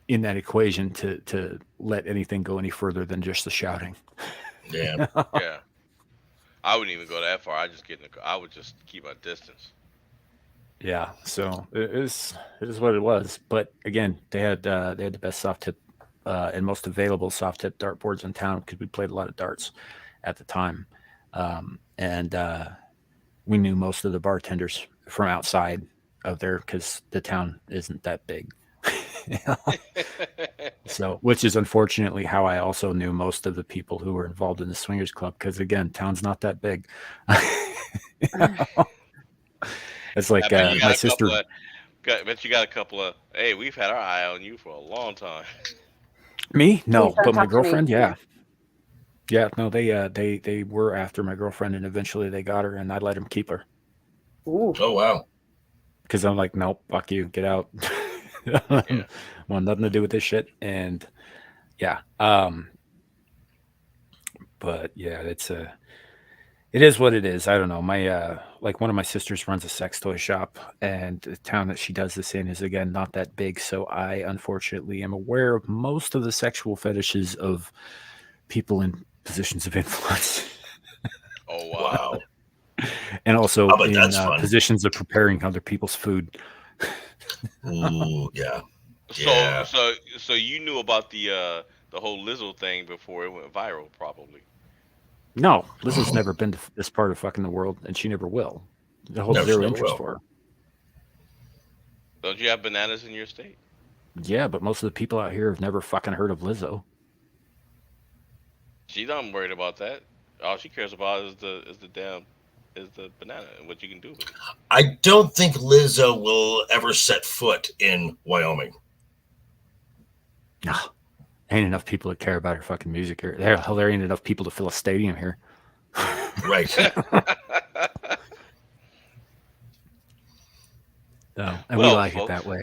Speaker 2: in that equation to let anything go any further than just the shouting.
Speaker 10: Yeah.
Speaker 3: Yeah. I wouldn't even go that far. I just get in the. I would just keep my distance.
Speaker 2: Yeah, so it is what it was. But again, they had the best soft tip and most available soft tip dartboards in town because we played a lot of darts at the time, and we knew most of the bartenders from outside of there because the town isn't that big. You know? So, which is unfortunately how I also knew most of the people who were involved in the swingers club because again, town's not that big. You know? It's like
Speaker 3: I bet you
Speaker 2: my
Speaker 3: got a
Speaker 2: sister.
Speaker 3: couple of. Bet you got a couple of. Hey, we've had our eye on you for a long time.
Speaker 2: Me? No,
Speaker 4: Please don't
Speaker 2: but my
Speaker 4: talk to me.
Speaker 2: girlfriend, yeah. Yeah, no, they were after my girlfriend and eventually they got her and I let them keep her.
Speaker 4: Ooh.
Speaker 10: Oh wow.
Speaker 2: Because I'm like, nope, fuck you, get out.
Speaker 3: Yeah.
Speaker 2: Want nothing to do with this shit. And yeah. But yeah, it is what it is. I don't know. My like one of my sisters runs a sex toy shop and the town that she does this in is again not that big. So I unfortunately am aware of most of the sexual fetishes of people in positions of influence.
Speaker 3: Oh wow.
Speaker 10: Wow.
Speaker 2: And also
Speaker 10: I bet
Speaker 2: in
Speaker 10: that's fun.
Speaker 2: positions of preparing other people's food.
Speaker 10: Ooh, yeah.
Speaker 3: So
Speaker 10: Yeah.
Speaker 3: so you knew about the whole Lizzo thing before it went viral, probably.
Speaker 2: No, Lizzo's never been to this part of fucking the world, and she never will. The whole
Speaker 10: No, she
Speaker 2: zero
Speaker 10: never
Speaker 2: interest
Speaker 10: will.
Speaker 2: for her.
Speaker 3: Don't you have bananas in your state?
Speaker 2: Yeah, but most of the people out here have never fucking heard of Lizzo.
Speaker 3: She's not worried about that. All she cares about is the banana and what you can do with it.
Speaker 10: I don't think Lizzo will ever set foot in Wyoming.
Speaker 2: No, ain't enough people that care about her fucking music here. There ain't enough people to fill a stadium here.
Speaker 10: Right.
Speaker 2: No, and we
Speaker 3: Well,
Speaker 2: like it
Speaker 3: folks.
Speaker 2: that way.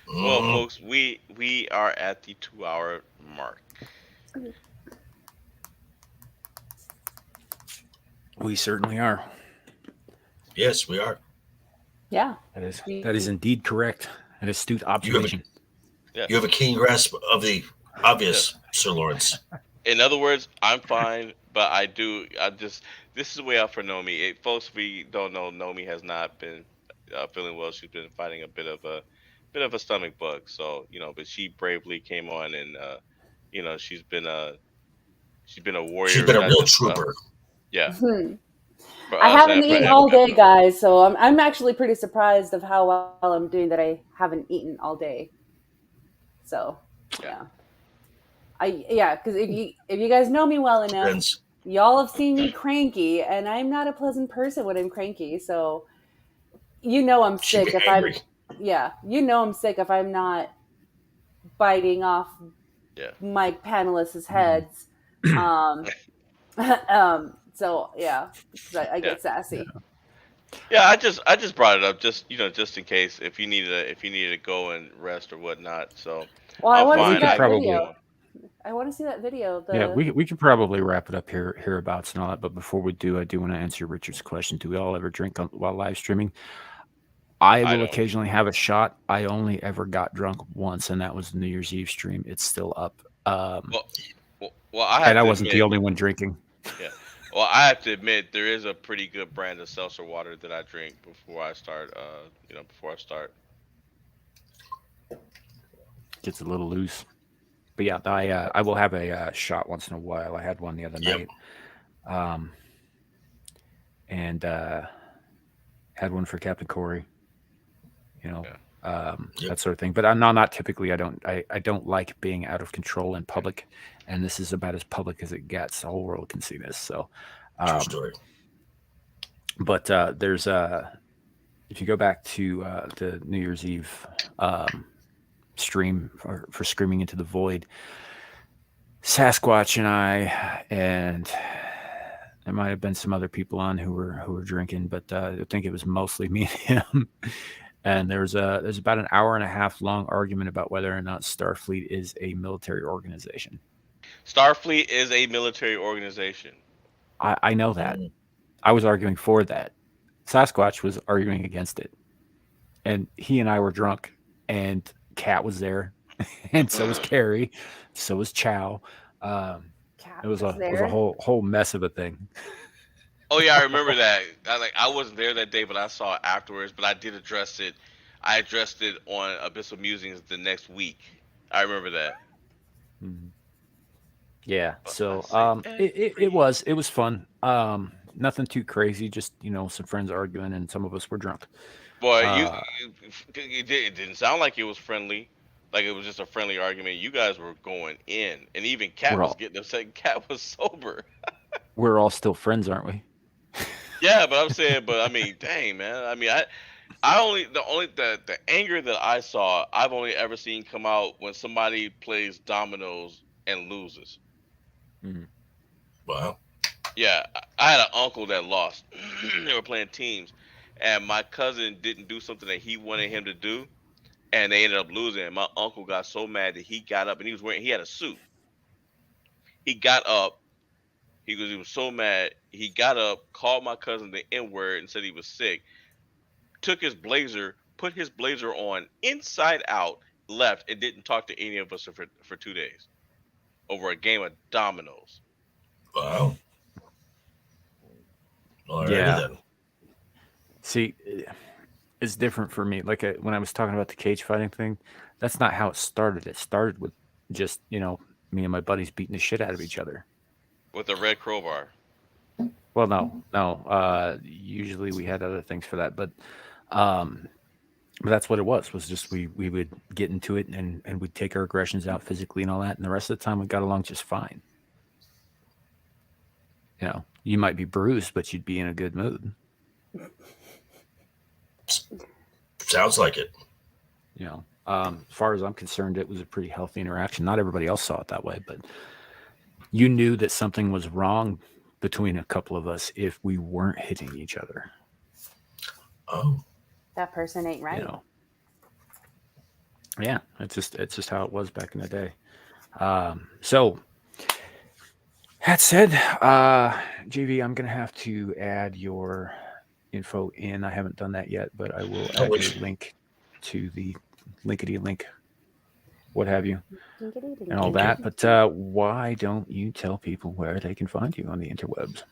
Speaker 3: Well,
Speaker 10: Mhm.
Speaker 3: folks, we are at the 2-hour mark.
Speaker 2: We certainly are.
Speaker 10: Yes, we are.
Speaker 4: Yeah.
Speaker 2: That is indeed correct. An astute observation.
Speaker 3: Yes.
Speaker 10: You have a keen grasp of the obvious, Sir Lawrence.
Speaker 3: In other words, I'm fine, but I just this is the way out for Nomi. Folks, we don't know. Nomi has not been feeling well. She's been fighting a bit of a stomach bug. So but she bravely came on and she's been a warrior.
Speaker 10: She's been a
Speaker 3: not
Speaker 10: real
Speaker 3: just,
Speaker 10: trooper.
Speaker 3: Yeah. For
Speaker 4: I
Speaker 3: us
Speaker 4: haven't
Speaker 3: and for
Speaker 4: eaten all day,
Speaker 3: everybody.
Speaker 4: guys, so I'm actually pretty surprised of how well I'm doing that I haven't eaten all day. So yeah, because if you guys know me well enough,
Speaker 10: Depends.
Speaker 4: y'all have seen me cranky, and I'm not a pleasant person when I'm cranky. So I'm
Speaker 10: She'd
Speaker 4: sick
Speaker 10: be
Speaker 4: if
Speaker 10: angry.
Speaker 4: I'm sick if I'm not biting off
Speaker 3: Yeah.
Speaker 4: my panelists' heads. So yeah, because I get sassy.
Speaker 3: Yeah, I just brought it up just in case if you needed to go and rest or whatnot. So
Speaker 4: Well, I
Speaker 3: I'm
Speaker 4: want to see
Speaker 3: fine.
Speaker 4: that
Speaker 2: probably-
Speaker 4: video. I want to see that video.
Speaker 2: Yeah, we could probably wrap it up hereabouts and all that. But before we do, I do want to answer Richard's question. Do we all ever drink while live streaming? I will
Speaker 3: don't.
Speaker 2: occasionally have a shot. I only ever got drunk once, and that was the New Year's Eve stream. It's still up.
Speaker 3: Well, I have
Speaker 2: And I
Speaker 3: to
Speaker 2: wasn't the
Speaker 3: admit,
Speaker 2: only one drinking.
Speaker 3: Yeah. Well, I have to admit there is a pretty good brand of seltzer water that I drink before I start.
Speaker 2: Gets a little loose. But yeah, I will have a shot once in a while. I had one the other
Speaker 10: Yep.
Speaker 2: night. And had one for Captain Corey. That sort of thing. But I'm not typically. I don't like being out of control in public, and this is about as public as it gets. The whole world can see this. So,
Speaker 10: True story.
Speaker 2: But there's if you go back to the New Year's Eve stream for Screaming into the Void, Sasquatch and I, and there might have been some other people on who were drinking, but I think it was mostly me and him. And there's about an hour and a half long argument about whether or not Starfleet is a military organization.
Speaker 3: Starfleet is a military organization.
Speaker 2: I know that. I was arguing for that. Sasquatch was arguing against it. And he and I were drunk, and Kat was there, and so was Carrie, so was Chow.
Speaker 4: Cat
Speaker 2: It was
Speaker 4: was
Speaker 2: a
Speaker 4: there.
Speaker 2: whole mess of a thing.
Speaker 3: Oh yeah, I remember that. I wasn't there that day, but I saw it afterwards. But I did address it. I addressed it on Abyssal Musings the next week. I remember that.
Speaker 2: Mhm. Yeah,
Speaker 3: But I
Speaker 2: so
Speaker 3: say
Speaker 2: it was fun. Nothing too crazy, just some friends arguing, and some of us were drunk.
Speaker 3: boy,
Speaker 2: Uh,
Speaker 3: it didn't sound like it was friendly. Like it was just a friendly argument. You guys were going in, and even Cat
Speaker 2: we're
Speaker 3: was
Speaker 2: all
Speaker 3: getting upset. Cat was sober.
Speaker 2: we're all still friends, aren't we?
Speaker 3: Yeah, but I'm saying, but I mean, dang man. I mean, I only the anger that I saw, I've only ever seen come out when somebody plays dominoes and loses.
Speaker 2: Mhm.
Speaker 10: Wow.
Speaker 3: Yeah, I had an uncle that lost. They were playing teams, and my cousin didn't do something that he wanted him to do, and they ended up losing. And my uncle got so mad that he got up and he had a suit. He got up. He was so mad. He got up, called my cousin the N word, and said he was sick. Took his blazer, put his blazer on inside out, left, and didn't talk to any of us for 2 days over a game of dominoes.
Speaker 10: Wow. Alrighty
Speaker 2: Yeah.
Speaker 10: then.
Speaker 2: See, it's different for me. Like when I was talking about the cage fighting thing, that's not how it started. It started with just me and my buddies beating the shit out of each other.
Speaker 3: With a red crowbar.
Speaker 2: Well, no. Usually we had other things for that, um, but that's what it was. Was just we would get into it and we'd take our aggressions out physically and all that, and the rest of the time we got along just fine. You might be bruised, but you'd be in a good mood.
Speaker 10: Sounds like it.
Speaker 2: As far as I'm concerned, it was a pretty healthy interaction. Not everybody else saw it that way, but you knew that something was wrong between a couple of us if we weren't hitting each other.
Speaker 10: Oh.
Speaker 4: That person ain't right.
Speaker 2: Yeah, it's just how it was back in the day. So that said, JV, I'm gonna have to add your info in. I haven't done that yet, but I will add your link to the linkity link, what have you, and all that. But why don't you tell people where they can find you on the interwebs?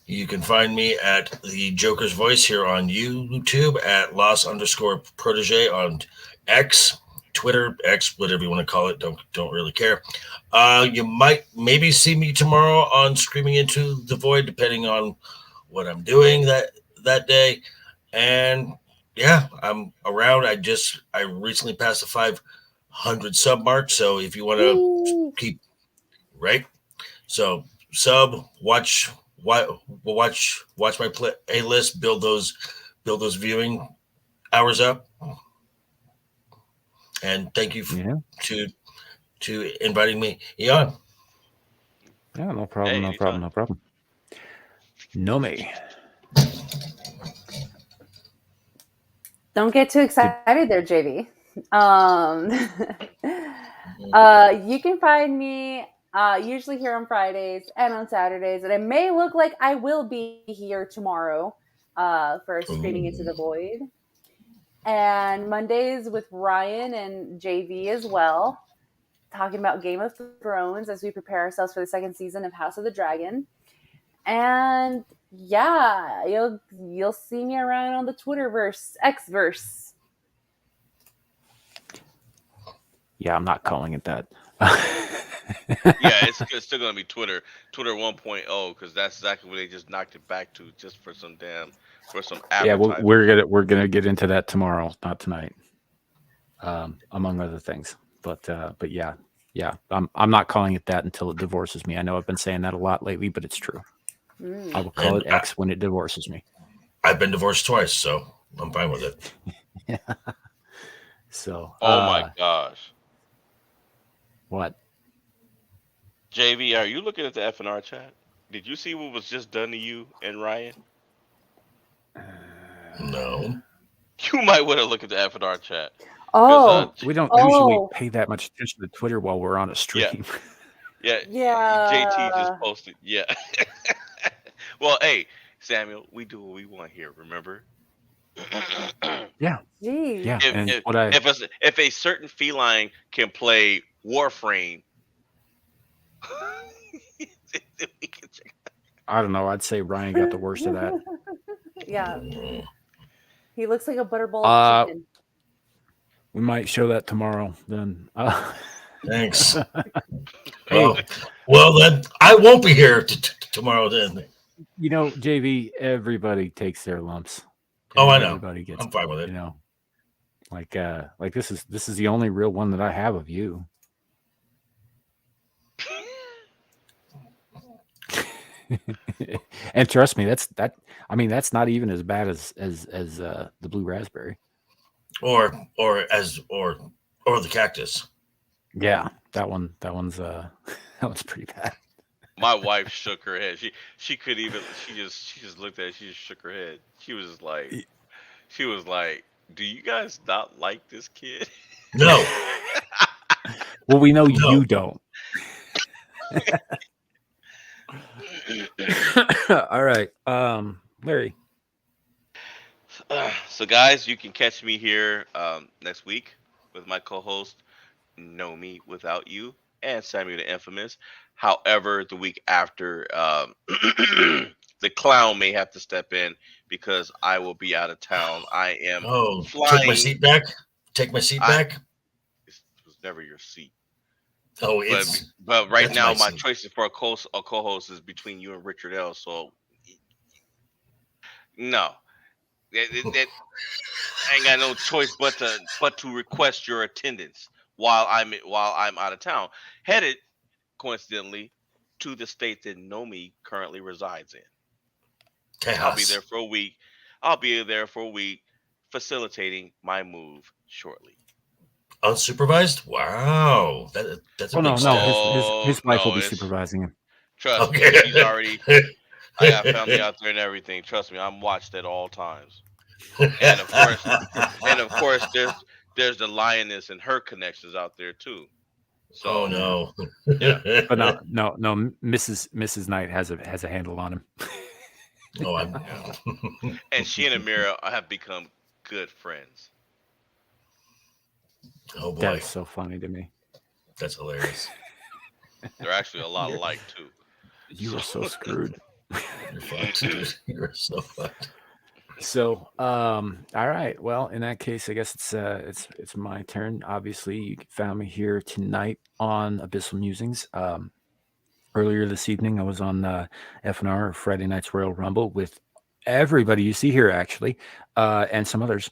Speaker 10: You can find me at the Joker's Voice here on YouTube, at Los_Protege on X, Twitter, X, whatever you want to call it. Don't really care. You might maybe see me tomorrow on Screaming Into the Void, depending on what I'm doing that day. And yeah, I'm around. I recently passed the 500 sub mark. So if you want to keep right, so sub, watch my playlist, build those viewing hours up. And thank you to inviting me on.
Speaker 2: Yeah, no problem,
Speaker 3: Hey,
Speaker 2: no problem, no problem. Nomi.
Speaker 4: Don't get too excited there, JV. You can find me usually here on Fridays and on Saturdays, and it may look like I will be here tomorrow for Screaming Into the Void. And Mondays with Ryan and JV as well, talking about Game of Thrones as we prepare ourselves for the second season of House of the Dragon. And yeah, you'll see me around on the Twitterverse, Xverse.
Speaker 2: Yeah, I'm not calling it that.
Speaker 3: Yeah, it's still gonna be Twitter 1.0, because that's exactly what they just knocked it back to, just for some advertising.
Speaker 2: Yeah, we're gonna get into that tomorrow, not tonight, among other things. But yeah, I'm not calling it that until it divorces me. I know I've been saying that a lot lately, but it's true. I will call it X when it divorces me.
Speaker 10: I've been divorced twice, so I'm fine with it.
Speaker 2: Yeah. So.
Speaker 3: Oh my gosh.
Speaker 2: What?
Speaker 3: JV, are you looking at the FNR chat? Did you see what was just done to you and Ryan?
Speaker 10: No.
Speaker 3: You might want to look at the FNR chat.
Speaker 4: Oh,
Speaker 2: we don't usually pay that much attention to Twitter while we're on a stream.
Speaker 3: Yeah. JT just posted. Yeah. Well, hey, Samuel, we do what we want here, remember?
Speaker 2: Yeah.
Speaker 4: Jeez.
Speaker 2: Yeah. And what I
Speaker 3: If a certain feline can play Warframe, we can check.
Speaker 2: I don't know. I'd say Ryan got the worst of that.
Speaker 4: Yeah. He looks like a butterball
Speaker 2: Uh,
Speaker 4: chicken.
Speaker 2: We might show that tomorrow. Then.
Speaker 10: Thanks.
Speaker 2: Hey,
Speaker 10: well, then I won't be here tomorrow. Then
Speaker 2: you know, JV, everybody takes their lumps.
Speaker 10: Oh, I know.
Speaker 2: Everybody gets.
Speaker 10: I'm fine with it.
Speaker 2: You know, like this is the only real one that I have of you. And trust me, that's not even as bad as the blue raspberry.
Speaker 10: Or the cactus.
Speaker 2: Yeah, that one's that one's pretty bad.
Speaker 3: My wife shook her head. She couldn't even. She just looked at it. She just shook her head. She was like, "Do you guys not like this kid?"
Speaker 10: No.
Speaker 2: Well, we know you don't. All right, Larry.
Speaker 3: So, guys, you can catch me here next week with my co-host Know Me Without You and Samuel the Infamous. However, the week after, the clown may have to step in because I will be out of town. I am flying.
Speaker 10: Take my seat back. Take my seat back.
Speaker 3: It was never your seat.
Speaker 10: Oh, it's.
Speaker 3: But right now, my
Speaker 10: seat.
Speaker 3: choices for a co-host is between you and Richard L. So, no. I ain't got no choice but to request your attendance while I'm out of town, headed coincidentally to the state that Nomi currently resides in.
Speaker 10: Chaos.
Speaker 3: I'll be there for a week, facilitating my move shortly.
Speaker 10: Unsupervised? Wow, that's a big
Speaker 2: no. His wife will be supervising him.
Speaker 3: Trust me, she's already. I got family out there and everything. Trust me, I'm watched at all times. And of course, there's the lioness and her connections out there too. So,
Speaker 10: oh no,
Speaker 3: yeah.
Speaker 2: But no. Mrs. Knight has a handle on him.
Speaker 10: Oh, I'm.
Speaker 3: And she and Amira have become good friends.
Speaker 10: Oh boy,
Speaker 2: that is so funny to me.
Speaker 10: That's hilarious.
Speaker 3: They're actually a lot alike too.
Speaker 2: You are so screwed.
Speaker 10: You're fucked, dude. You're so fucked.
Speaker 2: So, all right. Well, in that case, I guess it's my turn. Obviously, you found me here tonight on Abyssal Musings. Earlier this evening, I was on FNR, Friday Night's Royal Rumble, with everybody you see here, actually, and some others.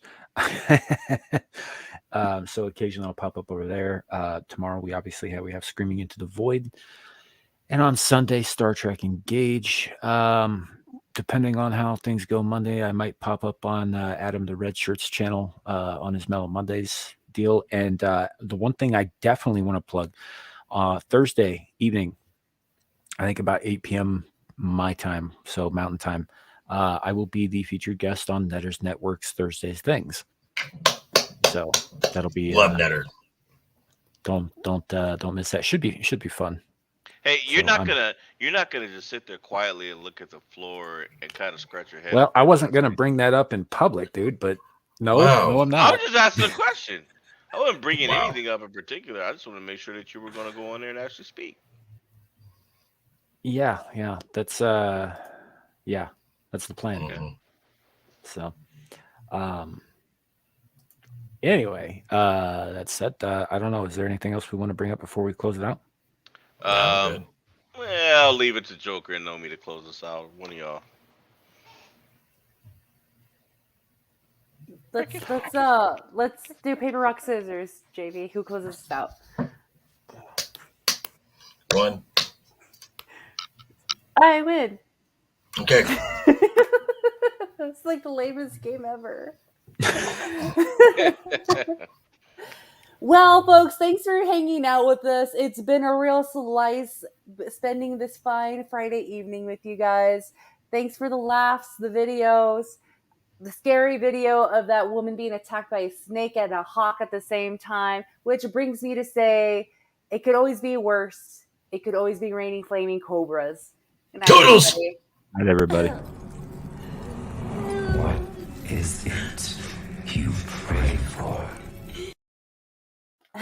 Speaker 2: So occasionally I'll pop up over there. Tomorrow we obviously have Screaming Into the Void, and on Sunday Star Trek Engage. Depending on how things go Monday, I might pop up on Adam the Red Shirt's channel on his Mellow Mondays deal. And the one thing I definitely want to plug, Thursday evening, I think about 8 p.m. my time, so Mountain Time, I will be the featured guest on Netters Network's Thursday's Things. So that'll be
Speaker 10: love Netter.
Speaker 2: Don't miss that. Should be fun.
Speaker 3: Hey, you're not gonna just sit there quietly and look at the floor and kind of scratch your head.
Speaker 2: Well, I wasn't gonna bring that up in public, dude, but no, I'm not.
Speaker 3: I was just asking a question. I wasn't bringing anything up in particular. I just want to make sure that you were going to go in there and actually speak.
Speaker 2: Yeah, that's the plan.
Speaker 10: Mm-hmm.
Speaker 2: So, anyway, that said, I don't know. Is there anything else we want to bring up before we close it out?
Speaker 3: Well, I'll leave it to Joker and Nomi to close us out. One of y'all.
Speaker 4: Let's do paper rock scissors, JV. Who closes us out?
Speaker 10: One.
Speaker 4: I win.
Speaker 10: Okay.
Speaker 4: It's like the lamest game ever. Well, folks, thanks for hanging out with us. It's been a real slice spending this fine Friday evening with you guys. Thanks for the laughs, the videos, the scary video of that woman being attacked by a snake and a hawk at the same time, which brings me to say it could always be worse. It could always be raining flaming cobras.
Speaker 10: Toodles!
Speaker 2: Night, everybody.
Speaker 1: is it you pray for?